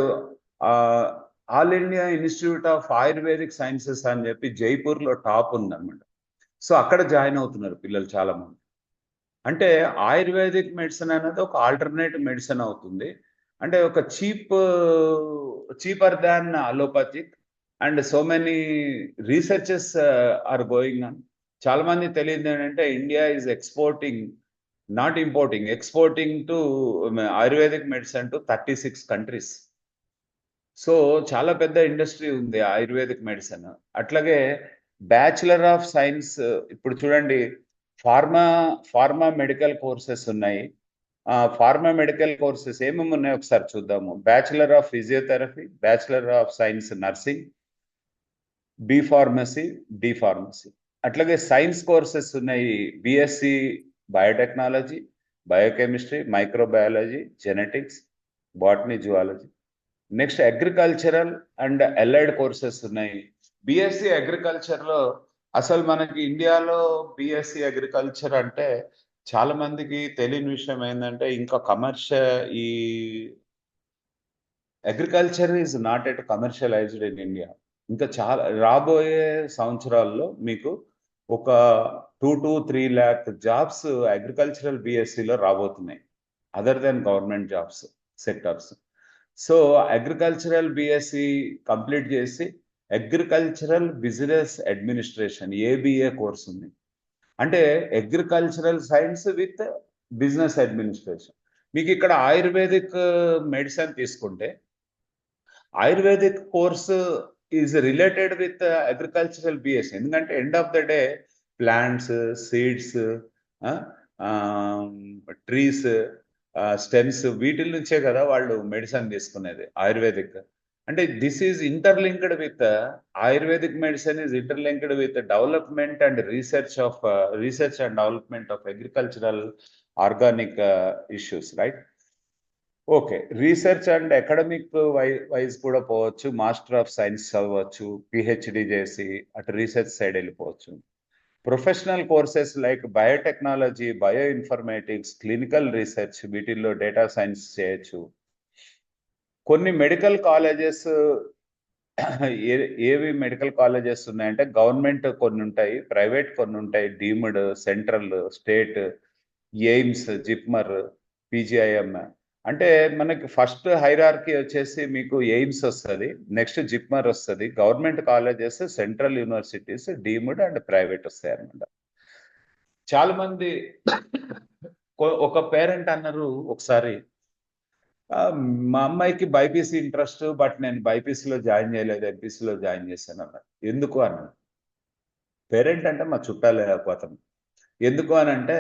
all India institute of ayurvedic sciences అని చెప్పి జైపూర్లో టాప్ ఉందన్నమాట. సో అక్కడ జాయిన్ అవుతున్నారు పిల్లలు చాలా మంది. అంటే ఆయుర్వేదిక్ మెడిసిన్ అనేది ఒక ఆల్టర్నేట్ మెడిసిన్ అవుతుంది. అంటే ఒక cheaper than allopathic, and so many researches are going on. చాలా మంది తెలియదు ఏంటంటే, India is exporting to ayurvedic medicine to 36 countries. So చాలా పెద్ద ఇండస్ట్రీ ఉంది ఆయుర్వేదిక్ మెడిసిన్. అట్లాగే బ్యాచిలర్ ఆఫ్ సైన్స్, ఇప్పుడు చూడండి, ఫార్మా మెడికల్ కోర్సెస్ ఉన్నాయి. ఫార్మా మెడికల్ కోర్సెస్ ఏమేమి ఉన్నాయో ఒకసారి చూద్దాము. Bachelor of physiotherapy, bachelor of science nursing, B pharmacy, D pharmacy. అట్లాగే సైన్స్ కోర్సెస్ ఉన్నాయి, BSc biotechnology, biochemistry, microbiology, genetics, botany, zoology. Next agricultural and allied courses ఉన్నాయి. BSc agriculture లో అసలు మనకి ఇండియాలో బిఎస్సి అగ్రికల్చర్ అంటే చాలా మందికి తెలియని విషయం ఏంటంటే ఇంకా ఈ agriculture is not at commercialised in India. ఇంకా చాలా రాబోయే సంవత్సరాల్లో మీకు ఒక 2 to 3 lakh జాబ్స్ అగ్రికల్చరల్ బిఎస్సిలో రాబోతున్నాయి, other than government jobs sectors. So agricultural BSc complete చేసి agricultural business administration ABA course ఉంది. అంటే agricultural science with business administration. మీకు ఇక్కడ ఆయుర్వేదిక్ మెడిసిన్ తీసుకుంటే ayurvedic course is related with agricultural BSc. ఎందుకంటే end of the day plants, seeds, trees, stems వీటి నుంచే కదా వాళ్ళు మెడిసిన్ తీసుకునేది ఆయుర్వేదిక్. అంటే this is interlinked with ayurvedic medicine is interlinked with development and research and development of agricultural organic issues, right? Okay, research and academic wise కూడా పోవచ్చు, master of science చదవచ్చు, PhD చేసి అటు రీసెర్చ్ సైడ్ వెళ్ళిపోవచ్చు. Professional courses like biotechnology, bioinformatics, clinical research వీటిల్లో data science చేయొచ్చు. కొన్ని medical colleges ఏవి మెడికల్ కాలేజెస్ ఉన్నాయంటే గవర్నమెంట్ కొన్ని ఉంటాయి, ప్రైవేట్ కొన్ని ఉంటాయి, deemed, central, state, AIIMS, JIPMER, PGIM. అంటే మనకి ఫస్ట్ హైరార్కీ వచ్చేసి మీకు ఎయిమ్స్ వస్తుంది, నెక్స్ట్ జిప్మర్ వస్తుంది, government colleges, central universities, deemed and private వస్తాయి అనమాట. చాలా మంది ఒక పేరెంట్ అన్నారు ఒకసారి, మా అమ్మాయికి బైపీసీ ఇంట్రెస్ట్, బట్ నేను బైపీసీలో జాయిన్ చేయలేదు, ఎంపీసీలో జాయిన్ చేశాను అన్నారు. ఎందుకు అన్నాను. పేరెంట్ అంటే మా చుట్టాలే అతను. ఎందుకు అని అంటే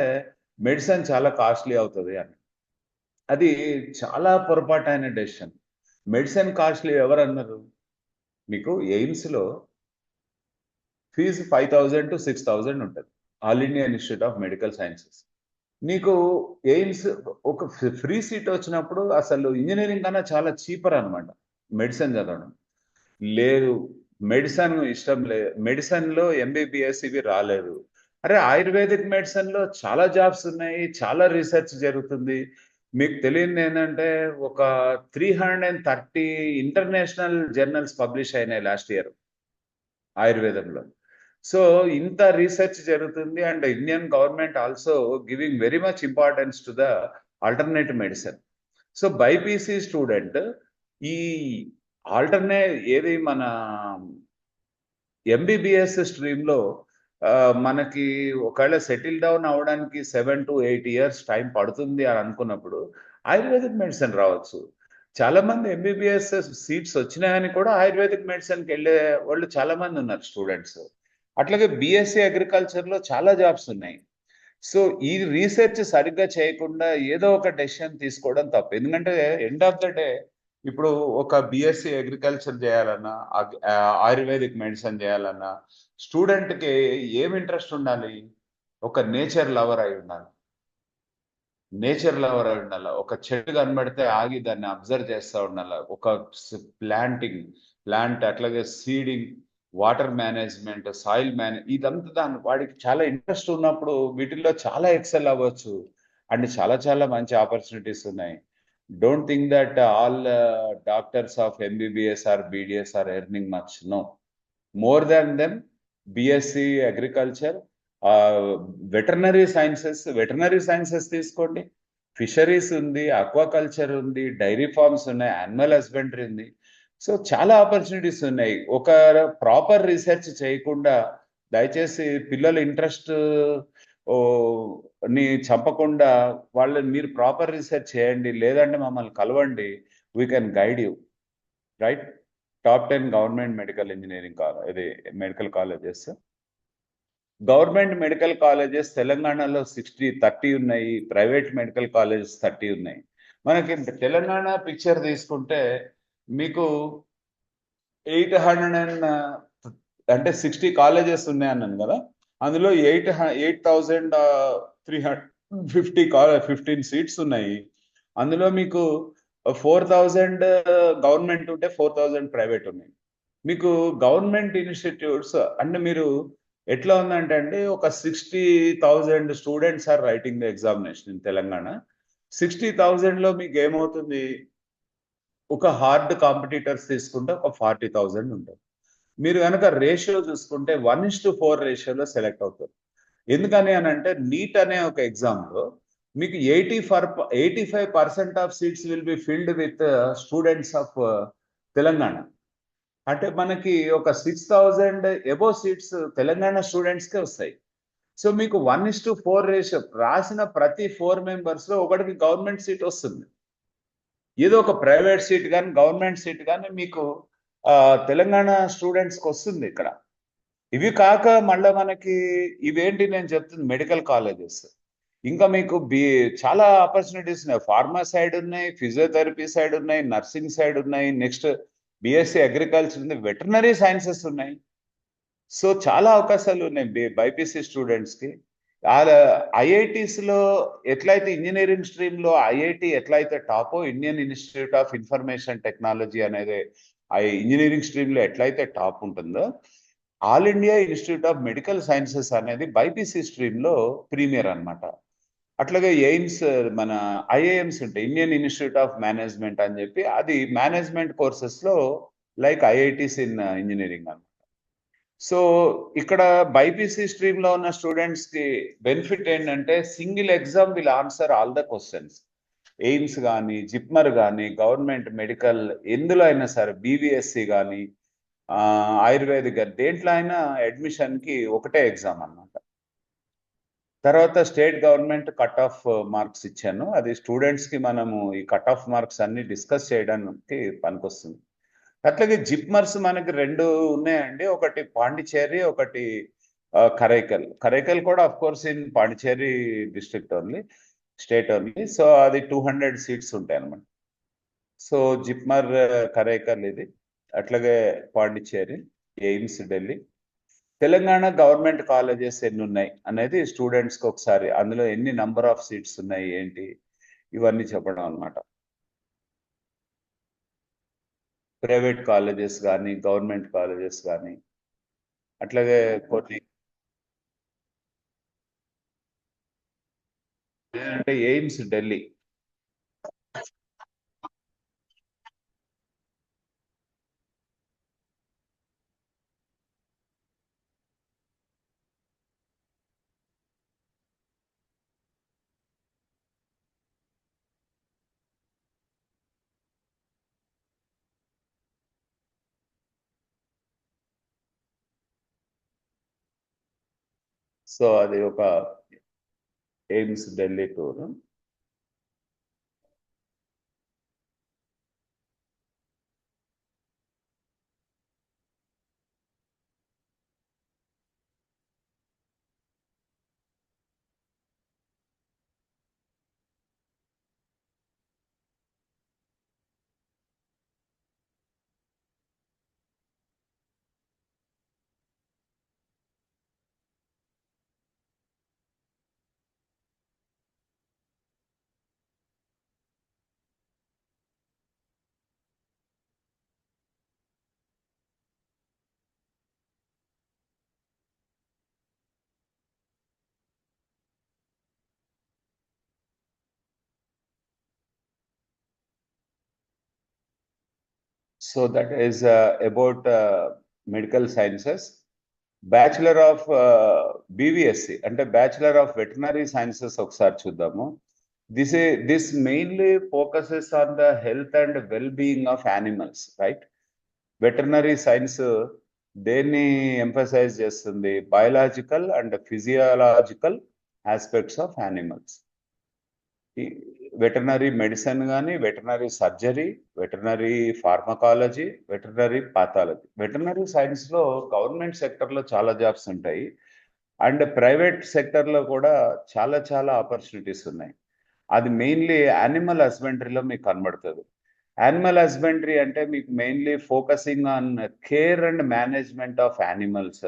మెడిసిన్ చాలా కాస్ట్లీ అవుతుంది అని. అది చాలా పొరపాటైన డెసిషన్. మెడిసిన్ కాస్ట్లీ ఎవరు అన్నారు? మీకు ఎయిమ్స్లో ఫీజు 5,000 to 6,000 ఉంటుంది, all India institute of medical sciences. నీకు ఎయిమ్స్ ఒక ఫ్రీ సీట్ వచ్చినప్పుడు అసలు ఇంజనీరింగ్ కన్నా చాలా చీపర్ అనమాట మెడిసిన్ చదవడం. లేదు, మెడిసిన్ ఇష్టం లేదు, మెడిసిన్లో ఎంబీబీఎస్ ఇవి రాలేదు. అరే ఆయుర్వేదిక్ మెడిసిన్లో చాలా జాబ్స్ ఉన్నాయి, చాలా రీసెర్చ్ జరుగుతుంది. మీకు తెలియదు ఏంటంటే ఒక 330 ఇంటర్నేషనల్ జర్నల్స్ పబ్లిష్ అయినాయి లాస్ట్ ఇయర్ ఆయుర్వేదంలో. సో ఇంత రీసెర్చ్ జరుగుతుంది and Indian government also giving very much importance to the alternative medicine. So BiPC student ఈ ఏది మన ఎంబీబీఎస్ స్ట్రీమ్లో మనకి ఒకవేళ సెటిల్ డౌన్ అవ్వడానికి 7 to 8 years టైం పడుతుంది అని అనుకున్నప్పుడు ఆయుర్వేదిక్ మెడిసిన్ రావచ్చు. చాలా మంది ఎంబీబీఎస్ సీట్స్ వచ్చినాయని కూడా ఆయుర్వేదిక్ మెడిసిన్కి వెళ్ళే వాళ్ళు చాలా మంది ఉన్నారు స్టూడెంట్స్. అట్లాగే బిఎస్సి అగ్రికల్చర్లో చాలా జాబ్స్ ఉన్నాయి. సో ఈ రీసెర్చ్ సరిగ్గా చేయకుండా ఏదో ఒక డెసిషన్ తీసుకోవడం తప్పు. ఎందుకంటే ఎండ్ ఆఫ్ ద డే ఇప్పుడు ఒక బిఎస్సి అగ్రికల్చర్ చేయాలన్నా, ఆయుర్వేదిక్ మెడిసిన్ చేయాలన్నా స్టూడెంట్కి ఏం ఇంట్రెస్ట్ ఉండాలి? ఒక నేచర్ లవర్ అయి ఉండాలి. ఒక చెట్టు కనబడితే ఆగి దాన్ని అబ్జర్వ్ చేస్తూ ఉండాలి. ఒక ప్లాంట్ అట్లాగే సీడింగ్, వాటర్ మేనేజ్మెంట్, సాయిల్ ఇదంతా వాడికి చాలా ఇంట్రెస్ట్ ఉన్నప్పుడు వీటిల్లో చాలా ఎక్సెల్ అవ్వచ్చు అండ్ చాలా చాలా మంచి ఆపర్చునిటీస్ ఉన్నాయి. Don't think that all doctors of MBBS or BDS or earning much. No, more than them BSc agriculture, veterinary sciences తీసుకోండి, ఫిషరీస్ ఉంది, అక్వాకల్చర్ ఉంది, డైరీ ఫార్మ్స్ ఉన్నాయి, యానిమల్ హస్బెండరీ ఉంది. సో చాలా ఆపర్చునిటీస్ ఉన్నాయి. ఒక ప్రాపర్ రీసెర్చ్ చేయకుండా దయచేసి పిల్లల ఇంట్రెస్ట్ ని చంపకుండా మీరు ప్రాపర్ రీసెర్చ్ చేయండి, లేదంటే మమ్మల్ని కలవండి, we can guide you, right? Top 10 government medical colleges. Government medical colleges తెలంగాణలో 30 ఉన్నాయి, ప్రైవేట్ మెడికల్ కాలేజెస్ 30 ఉన్నాయి. మనకి తెలంగాణ పిక్చర్ తీసుకుంటే మీకు 60 కాలేజెస్ ఉన్నాయి అన్నాను కదా, అందులో 8,315 సీట్స్ ఉన్నాయి. అందులో మీకు 4,000 గవర్నమెంట్ ఉంటే 4,000 ప్రైవేట్ ఉన్నాయి. మీకు గవర్నమెంట్ ఇన్స్టిట్యూట్స్ అంటే మీరు ఎట్లా ఉందంటే అండి, ఒక 60,000 students are writing the examination in Telangana. 60,000లో మీకు ఏమవుతుంది, ఒక హార్డ్ కాంపిటీటర్స్ తీసుకుంటే ఒక 40,000 ఉంటుంది. మీరు కనుక రేషియో చూసుకుంటే 1:4 రేషియోలో సెలెక్ట్ అవుతారు. ఎందుకని అని అంటే, నీట్ అనే ఒక ఎగ్జామ్లో మీకు 85% of seats will be filled with students of Telangana. అంటే మనకి ఒక 6,000 అబోవ్ సీట్స్ తెలంగాణ స్టూడెంట్స్కే వస్తాయి. సో మీకు 1:4 రేషియో, రాసిన ప్రతి 4 మెంబర్స్ లో ఒకటికి గవర్నమెంట్ సీట్ వస్తుంది. ఏదో ఒక ప్రైవేట్ సీట్ కానీ గవర్నమెంట్ సీట్ కానీ మీకు తెలంగాణ స్టూడెంట్స్కి వస్తుంది ఇక్కడ. ఇవి కాక మళ్ళీ మనకి ఇవేంటి నేను చెప్తుంది, మెడికల్ కాలేజెస్. ఇంకా మీకు చాలా ఆపర్చునిటీస్ ఉన్నాయి. ఫార్మా సైడ్ ఉన్నాయి, ఫిజియోథెరపీ సైడ్ ఉన్నాయి, నర్సింగ్ సైడ్ ఉన్నాయి, నెక్స్ట్ బిఎస్సి అగ్రికల్చర్ ఉంది, వెటర్నరీ సైన్సెస్ ఉన్నాయి. సో చాలా అవకాశాలు ఉన్నాయి బైపీసీ స్టూడెంట్స్కి. ఐఐటీస్ లో ఎట్లయితే ఇంజనీరింగ్ స్ట్రీమ్ లో ఐఐటి ఎట్లయితే టాపో, Indian institute of information technology అనేది ఇంజనీరింగ్ స్ట్రీమ్ లో ఎట్లయితే టాప్ ఉంటుందో, all India institute of medical sciences అనేది బైపీసీ స్ట్రీమ్ లో ప్రీమియర్ అన్నమాట. అట్లాగే ఎయిమ్స్, మన ఐఐఎంస్ ఉంటాయి, ఇండియన్ ఇన్స్టిట్యూట్ ఆఫ్ మేనేజ్మెంట్ అని చెప్పి, అది మేనేజ్మెంట్ కోర్సెస్ లో లైక్ ఐఐటీస్ ఇన్ ఇంజనీరింగ్ అన్నమాట. సో ఇక్కడ బైపీసీ స్ట్రీమ్ లో ఉన్న స్టూడెంట్స్ కి బెనిఫిట్ ఏంటంటే, single exam will answer all the questions. AIIMS కానీ, జిప్మర్ కానీ, గవర్నమెంట్ మెడికల్ ఎందులో అయినా సరే, బీవీఎస్సి కానీ, ఆయుర్వేదిక్ కానీ, దేంట్లో అయినా అడ్మిషన్ కి ఒకటే ఎగ్జామ్ అన్నమాట. తర్వాత state government cut off marks ఇచ్చాను. అది స్టూడెంట్స్ కి మనము ఈ కట్ ఆఫ్ మార్క్స్ అన్ని డిస్కస్ చేయడానికి పనికొస్తుంది. అట్లాగే జిప్మర్స్ మనకి 2 ఉన్నాయండి. ఒకటి పాండిచేరి, ఒకటి కరైకల్. కరైకల్ కూడా of course in Pondicherry district only, state only. So అది 200 సీట్స్ ఉంటాయి అన్నమాట. సో జిప్మర్, కరైకల్ ఇది. అట్లాగే Pondicherry, AIIMS Delhi. Telangana government colleges ఎన్ని ఉన్నాయి అనేది స్టూడెంట్స్కి ఒకసారి, అందులో ఎన్ని నంబర్ ఆఫ్ సీట్స్ ఉన్నాయి ఏంటి, ఇవన్నీ చెప్పడం అన్నమాట. ప్రైవేట్ కాలేజెస్ కానీ, గవర్నమెంట్ కాలేజెస్ కానీ, అట్లాగే కొన్ని అంటే ఎయిమ్స్ ఢిల్లీ. సో అది ఒక AIIMS Delhi tour. So that is about medical sciences. Bachelor of BVSc అంటే బ్యాచులర్ ఆఫ్ వెటనరీ సైన్సెస్ ఒకసారి చూద్దాము. This mainly focuses on the health and well being of animals, right? Veterinary science దేన్ని emphasize చేస్తుంది? Biological and physiological aspects of animals. Veterinary medicine కానీ, veterinary surgery, veterinary pharmacology, veterinary pathology. Veterinary science లో government sector లో చాలా jobs ఉంటాయి, and private sector లో కూడా చాలా చాలా ఆపర్చునిటీస్ ఉన్నాయి. అది మెయిన్లీ యానిమల్ హస్బెండరీలో మీకు కనబడుతుంది. యానిమల్ హస్బెండరీ అంటే మీకు mainly focusing on care and management of animals,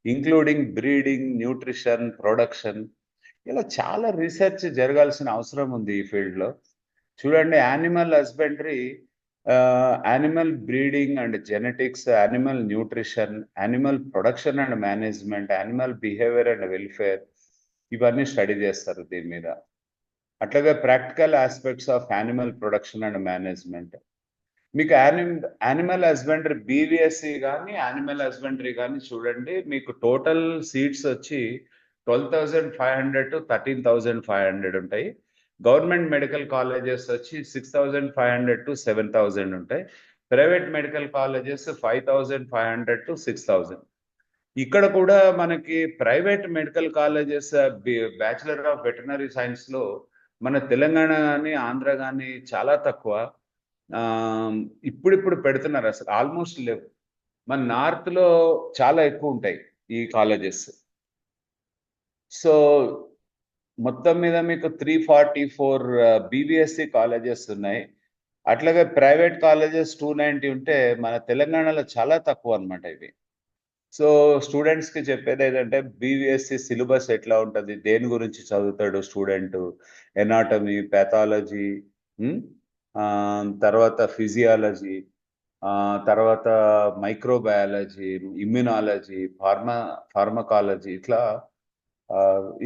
including breeding, nutrition, production. ఇలా చాలా రీసెర్చ్ జరగాల్సిన అవసరం ఉంది ఈ ఫీల్డ్లో. చూడండి, animal husbandry animal breeding and genetics, animal nutrition, animal production and management, animal behaviour and welfare, ఇవన్నీ స్టడీ చేస్తారు దీని మీద. అట్లాగే practical aspects of animal production and management. మీకు యానిమల్ హస్బెండరీ బీవీఎస్సీ కానీ యానిమల్ హస్బెండరీ కానీ చూడండి, మీకు టోటల్ సీట్స్ వచ్చి 12,500 to 13,500 ఉంటాయి. గవర్నమెంట్ మెడికల్ కాలేజెస్ వచ్చి 6,500 to 7,000 ఉంటాయి. Private medical colleges 5,500 to 6,000. ఇక్కడ కూడా మనకి private medical colleges bachelor of veterinary science లో మన తెలంగాణ కానీ ఆంధ్ర కానీ చాలా తక్కువ. ఇప్పుడిప్పుడు పెడుతున్నారు, అసలు ఆల్మోస్ట్ లేవు. మన నార్త్ లో చాలా ఎక్కువ ఉంటాయి ఈ కాలేజెస్. సో మొత్తం మీద మీకు 344 బీబీఎస్సీ కాలేజెస్ ఉన్నాయి. అట్లాగే ప్రైవేట్ కాలేజెస్ 290 ఉంటే మన తెలంగాణలో చాలా తక్కువ అనమాట ఇవి. సో స్టూడెంట్స్ కి చెప్పేది ఏంటంటే బీవీఎస్సీ సిలబస్ ఎట్లా ఉంటుంది, దేని గురించి చదువుతాడు స్టూడెంట్, ఎనాటమీ, పాథాలజీ, తర్వాత ఫిజియాలజీ, తర్వాత మైక్రోబయాలజీ, ఇమ్యునాలజీ, ఫార్మకాలజీ, ఇట్లా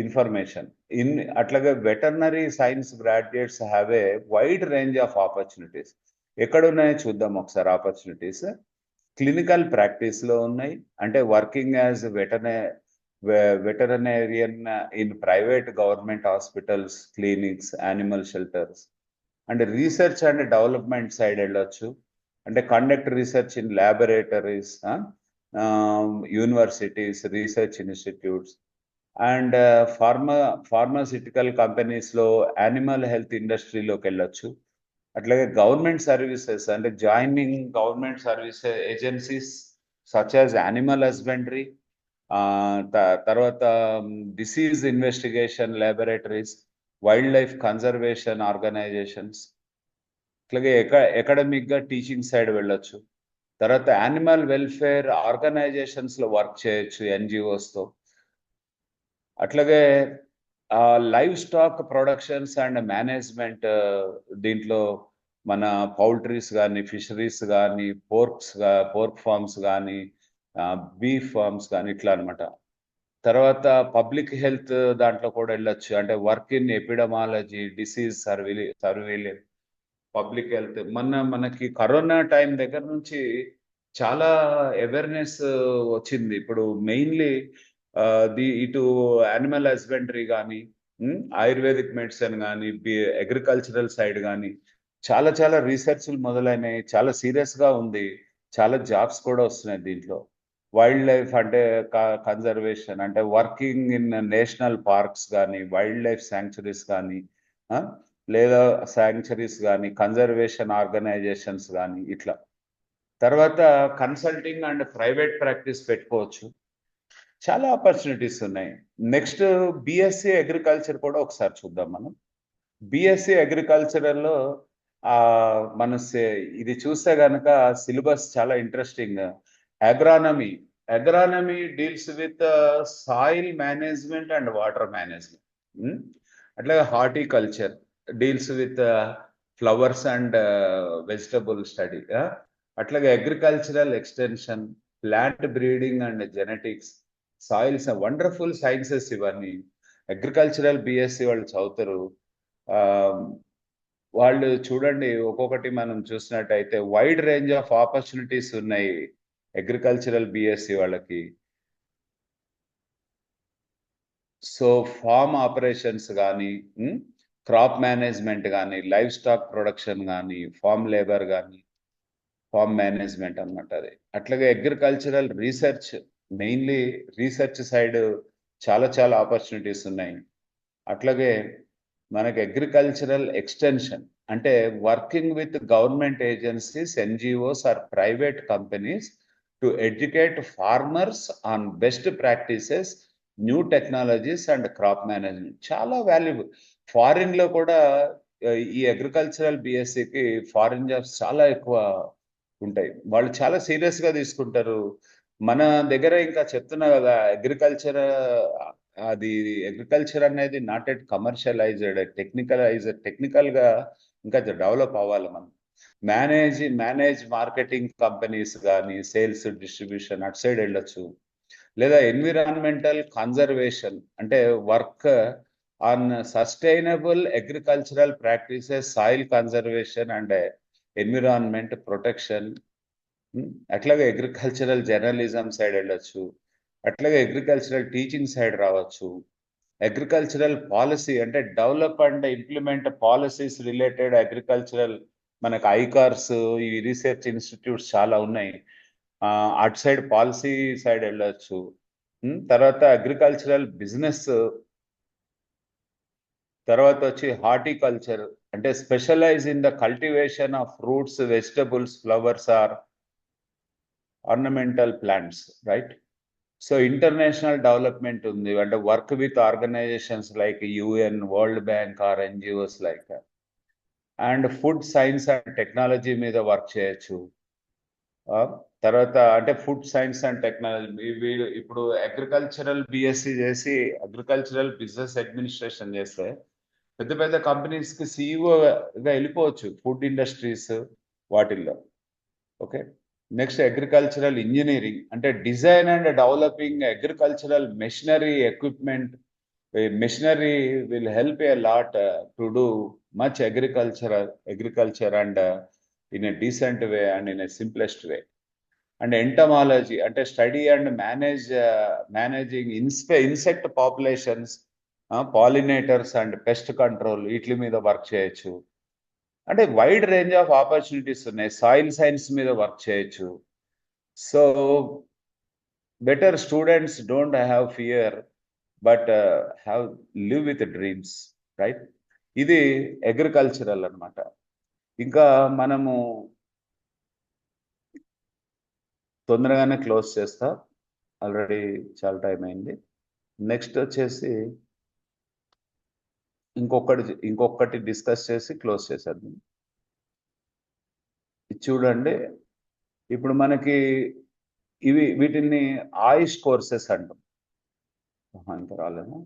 ఇన్ఫర్మేషన్ అట్లాగే veterinary science graduates have a wide range of opportunities. ఎక్కడ ఉన్నాయో చూద్దాం ఒకసారి ఆపర్చునిటీస్. క్లినికల్ ప్రాక్టీస్ లో ఉన్నాయి, అంటే working as veterinarian in private government hospitals, clinics, animal shelters. అంటే రీసెర్చ్ అండ్ డెవలప్మెంట్ సైడ్ వెళ్ళొచ్చు, అంటే conduct research in laboratories, universities, research institutes, and pharmaceutical companies లో యానిమల్ హెల్త్ ఇండస్ట్రీలోకి వెళ్ళొచ్చు. అట్లాగే గవర్నమెంట్ సర్వీసెస్, అంటే joining government service agencies such as animal husbandry, తర్వాత disease investigation laboratories, wildlife conservation organisations. అట్లాగే academic గా టీచింగ్ సైడ్ వెళ్ళొచ్చు. తర్వాత యానిమల్ వెల్ఫేర్ ఆర్గనైజేషన్స్ లో వర్క్ చేయొచ్చు ఎన్జిఓస్ తో. అట్లాగే live stock productions and management, దీంట్లో మన పౌల్ట్రీస్ కానీ, ఫిషరీస్ కానీ, పోర్క్ ఫార్మ్స్ కానీ, బీఫ్ ఫార్మ్స్ కానీ, ఇట్లా అనమాట. తర్వాత పబ్లిక్ హెల్త్ దాంట్లో కూడా వెళ్ళొచ్చు, అంటే work in epidemiology, disease surveillance, public health. మనకి కరోనా టైం దగ్గర నుంచి చాలా అవేర్నెస్ వచ్చింది. ఇప్పుడు మెయిన్లీ ఇటు యానిమల్ హస్బెండరీ కానీ, ఆయుర్వేదిక్ మెడిసిన్ కానీ, అగ్రికల్చరల్ సైడ్ కానీ చాలా చాలా రీసెర్చ్లు మొదలైనవి. చాలా సీరియస్ గా ఉంది, చాలా జాబ్స్ కూడా వస్తున్నాయి దీంట్లో. వైల్డ్ లైఫ్ అంటే కన్జర్వేషన్, అంటే వర్కింగ్ ఇన్ నేషనల్ పార్క్స్ కానీ, వైల్డ్ లైఫ్ శాంక్చురీస్ కానీ, లేదా శాంక్చురీస్ కానీ, కన్జర్వేషన్ ఆర్గనైజేషన్స్ కానీ, ఇట్లా. తర్వాత కన్సల్టింగ్ అండ్ ప్రైవేట్ ప్రాక్టీస్ పెట్టుకోవచ్చు. చాలా ఆపర్చునిటీస్ ఉన్నాయి. నెక్స్ట్ బిఎస్సి అగ్రికల్చర్ కూడా ఒకసారి చూద్దాం మనం. బిఎస్సి అగ్రికల్చరల్లో మన ఇది చూస్తే కనుక సిలబస్ చాలా interesting. Agronomy deals with soil management and water management. అట్లాగే horticulture deals with flowers and vegetable study. అట్లాగే agricultural extension, plant breeding and genetics, soils, wonderful sciences ఇవన్నీ. అగ్రికల్చరల్ బిఎస్సి వాళ్ళు చదువుతారు. వాళ్ళు చూడండి, ఒక్కొక్కటి మనం చూసినట్టయితే వైడ్ రేంజ్ ఆఫ్ ఆపర్చునిటీస్ ఉన్నాయి అగ్రికల్చరల్ బిఎస్సి వాళ్ళకి. సో ఫార్మ్ ఆపరేషన్స్ కానీ, క్రాప్ మేనేజ్మెంట్ కానీ, లైవ్ స్టాక్ ప్రొడక్షన్ కానీ, ఫార్మ్ లేబర్ కానీ, ఫార్మ్ మేనేజ్మెంట్ అన్నమాట అది. అట్లాగే agricultural research, mainly research side చాలా చాలా ఆపర్చునిటీస్ ఉన్నాయి. అట్లాగే మనకి అగ్రికల్చరల్ ఎక్స్టెన్షన్, అంటే working with government agencies, NGOs or private companies to educate farmers on best practices, new technologies and crop management. చాలా వాల్యుబుల్. ఫారిన్ లో కూడా ఈ అగ్రికల్చరల్ బిఎస్సికి ఫారిన్ జాబ్స్ చాలా ఎక్కువ ఉంటాయి. వాళ్ళు చాలా సీరియస్ గా తీసుకుంటారు. మన దగ్గర ఇంకా చెప్తున్నా కదా, అగ్రికల్చర్ అనేది నాట్ ఎట్ కమర్షియలైజ్డ్, టెక్నికల్ గా ఇంకా డెవలప్ అవ్వాలి మనం. మేనేజ్ మార్కెటింగ్ కంపెనీస్ కానీ సేల్స్ డిస్ట్రిబ్యూషన్ అటు సైడ్ వెళ్ళొచ్చు. లేదా ఎన్విరాన్మెంటల్ కన్జర్వేషన్ అంటే work on sustainable agricultural practices, soil conservation and environment protection. అట్లాగే అగ్రికల్చరల్ జర్నలిజం సైడ్ వెళ్ళొచ్చు. అట్లాగే అగ్రికల్చరల్ టీచింగ్ సైడ్ రావచ్చు. అగ్రికల్చరల్ పాలసీ అంటే develop and implement policies related agricultural, మనకు ఐకార్స్, ఈ రీసెర్చ్ ఇన్స్టిట్యూట్స్ చాలా ఉన్నాయి. అటు సైడ్ పాలసీ సైడ్ వెళ్ళొచ్చు. తర్వాత అగ్రికల్చరల్ బిజినెస్, తర్వాత వచ్చి హార్టికల్చర్ అంటే specialise in the cultivation of fruits, vegetables, flowers or ornamental plants, right? So international development ఉంది అంటే work with organisations like UN, world bank or NGOs like. And food science and technology మీద work చేయొచ్చు. తర్వాత అంటే food science and technology, వీళ్ళు ఇప్పుడు agricultural BSc చేసి agricultural business administration చేస్తే పెద్ద పెద్ద కంపెనీస్కి సిఇఓగా వెళ్ళిపోవచ్చు, ఫుడ్ ఇండస్ట్రీస్ వాటిల్లో. ఓకే, నెక్స్ట్ అగ్రికల్చరల్ ఇంజనీరింగ్ అంటే design and developing agricultural machinery equipment. Machinery will help a lot to do much agriculture and in a decent way and in a simplest way. And entomology అంటే study and managing insect populations, pollinators and pest control, వీటి మీద work చేయొచ్చు. అంటే wide range of opportunities ఉన్నాయి. Soil science మీద work చేయొచ్చు. So better students don't have fear but have live with dreams, right? ఇది agricultural అన్నమాట. ఇంకా మనము తొందరగానే క్లోజ్ చేస్తా, ఆల్రెడీ చాలా టైం అయింది. నెక్స్ట్ వచ్చేసి ఇంకొకటి డిస్కస్ చేసి క్లోజ్ చేసేద్దాం. ఇది చూడండి, ఇప్పుడు మనకి వీటిని ఆయుష్ కోర్సెస్ అంటాం. ఇంకా రాలేదా?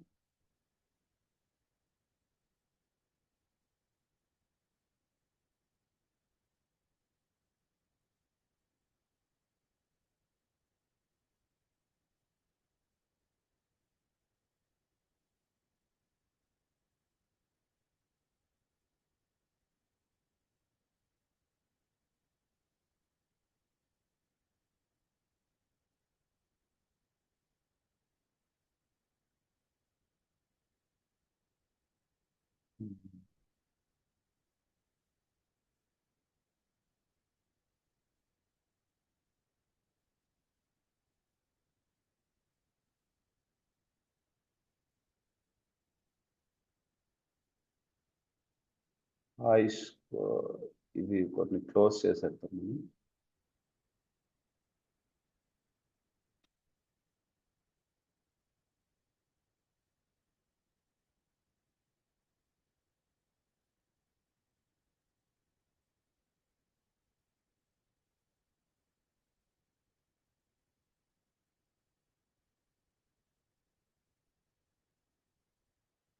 ఆయుష్ ఇది కొన్ని క్లోజ్ చేసేద్దాం.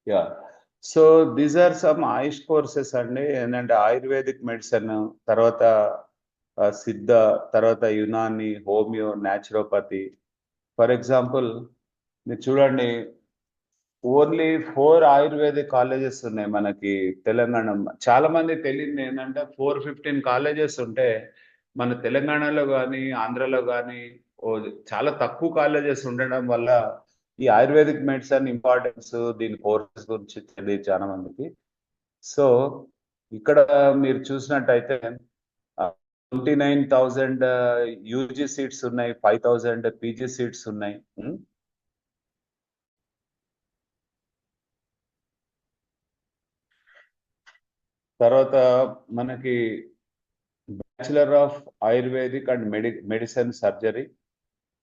Yeah, so these are some AYUSH courses అండి. ఏంటంటే ఆయుర్వేదిక్ మెడిసిన్, తర్వాత సిద్ధ, తర్వాత Unani, homeo, naturopathy. For example మీరు చూడండి, ఓన్లీ 4 ఆయుర్వేదిక్ కాలేజెస్ ఉన్నాయి మనకి తెలంగాణ. చాలా మంది తెలియదు ఏంటంటే 415 కాలేజెస్ ఉంటే మన తెలంగాణలో కానీ ఆంధ్రలో కానీ చాలా తక్కువ కాలేజెస్ ఉండడం వల్ల ఈ ఆయుర్వేదిక్ మెడిసిన్ ఇంపార్టెన్స్, దీని కోర్సెస్ గురించి తెలియదు చాలా మందికి. సో ఇక్కడ మీరు చూసినట్టయితే 29,000 యూజీ సీట్స్ ఉన్నాయి, 5,000 పీజీ సీట్స్ ఉన్నాయి. తర్వాత మనకి bachelor of ayurvedic and medicine surgery,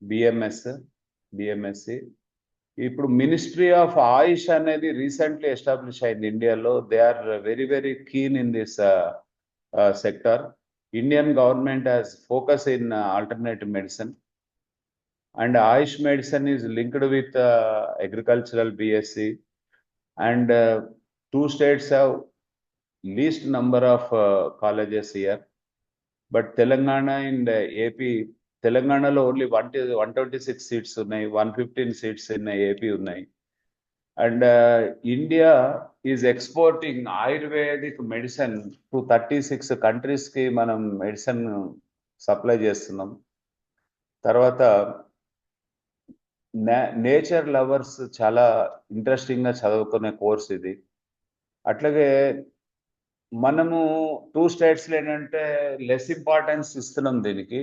BMSc. ఇప్పుడు మినిస్ట్రీ ఆఫ్ ఆయుష్ అనేది రీసెంట్లీ ఎస్టాబ్లిష్ అయింది ఇండియాలో. They are very very keen in this sector. Indian government has focus in alternative medicine and AYUSH medicine is linked with agricultural BSc and 2 states have least number of colleges here. But Telangana and AP, Telangana only 126 seats ఉన్నాయి, 115 seats in AP ఉన్నాయి. And India is exporting Ayurvedic medicine to 36 countries కి మనం medicine supply చేస్తున్నాం. తర్వాత nature lovers చాలా interesting గా చదువుకునే course ఇది. అట్లాగే మనము 2 స్టేట్స్ లో ఏంటంటే లెస్ ఇంపార్టెన్స్ ఇస్తున్నాం దీనికి.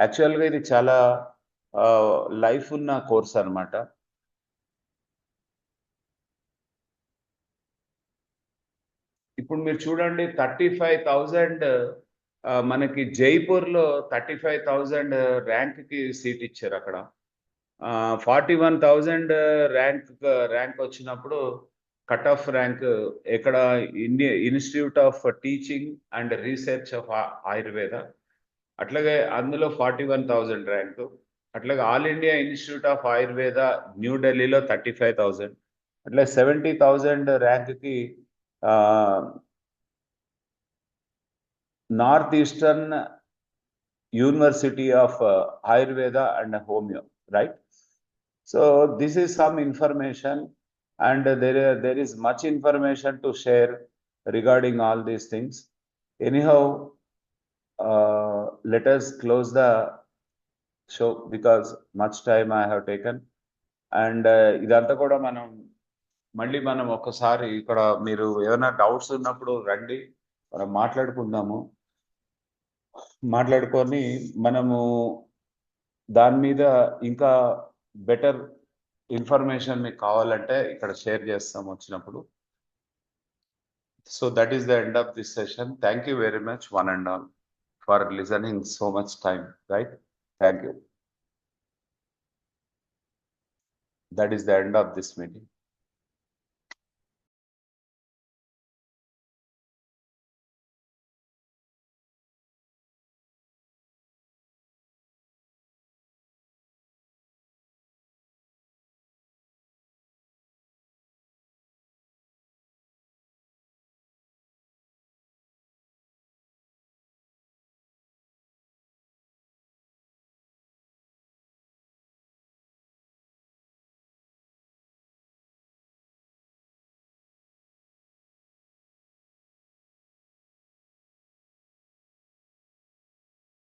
యాక్చువల్గా ఇది చాలా లైఫ్ ఉన్న కోర్స్ అన్నమాట. ఇప్పుడు మీరు చూడండి 35,000 మనకి జైపూర్లో 35,000 ర్యాంక్కి సీట్ ఇచ్చారు అక్కడ. 41,000 ర్యాంక్ వచ్చినప్పుడు కట్ ఆఫ్ ర్యాంక్ ఎక్కడ India institute of teaching and research of Ayurveda, అట్లాగే అందులో 41,000 ర్యాంక్. అట్లాగే all India institute of Ayurveda న్యూఢిల్లీలో 35,000. అట్లా 70,000 ర్యాంక్కి north eastern university of Ayurveda and Homeo, right? So this is some information, and there is much information to share regarding all these things. Anyhow, let us close the show because much time I have taken. And ఇదంతా కూడా మనం ఒక్కసారి ఇక్కడ మీరు ఏమైనా doubts ఉన్నప్పుడు రండి, మనం మాట్లాడుకొని మనము దాని మీద ఇంకా బెటర్ ఇన్ఫర్మేషన్ మీకు కావాలంటే ఇక్కడ షేర్ చేస్తాం వచ్చినప్పుడు. So that is the end of this session. Thank you very much, one and all, for listening so much time, right? Thank you. That is the end of this meeting.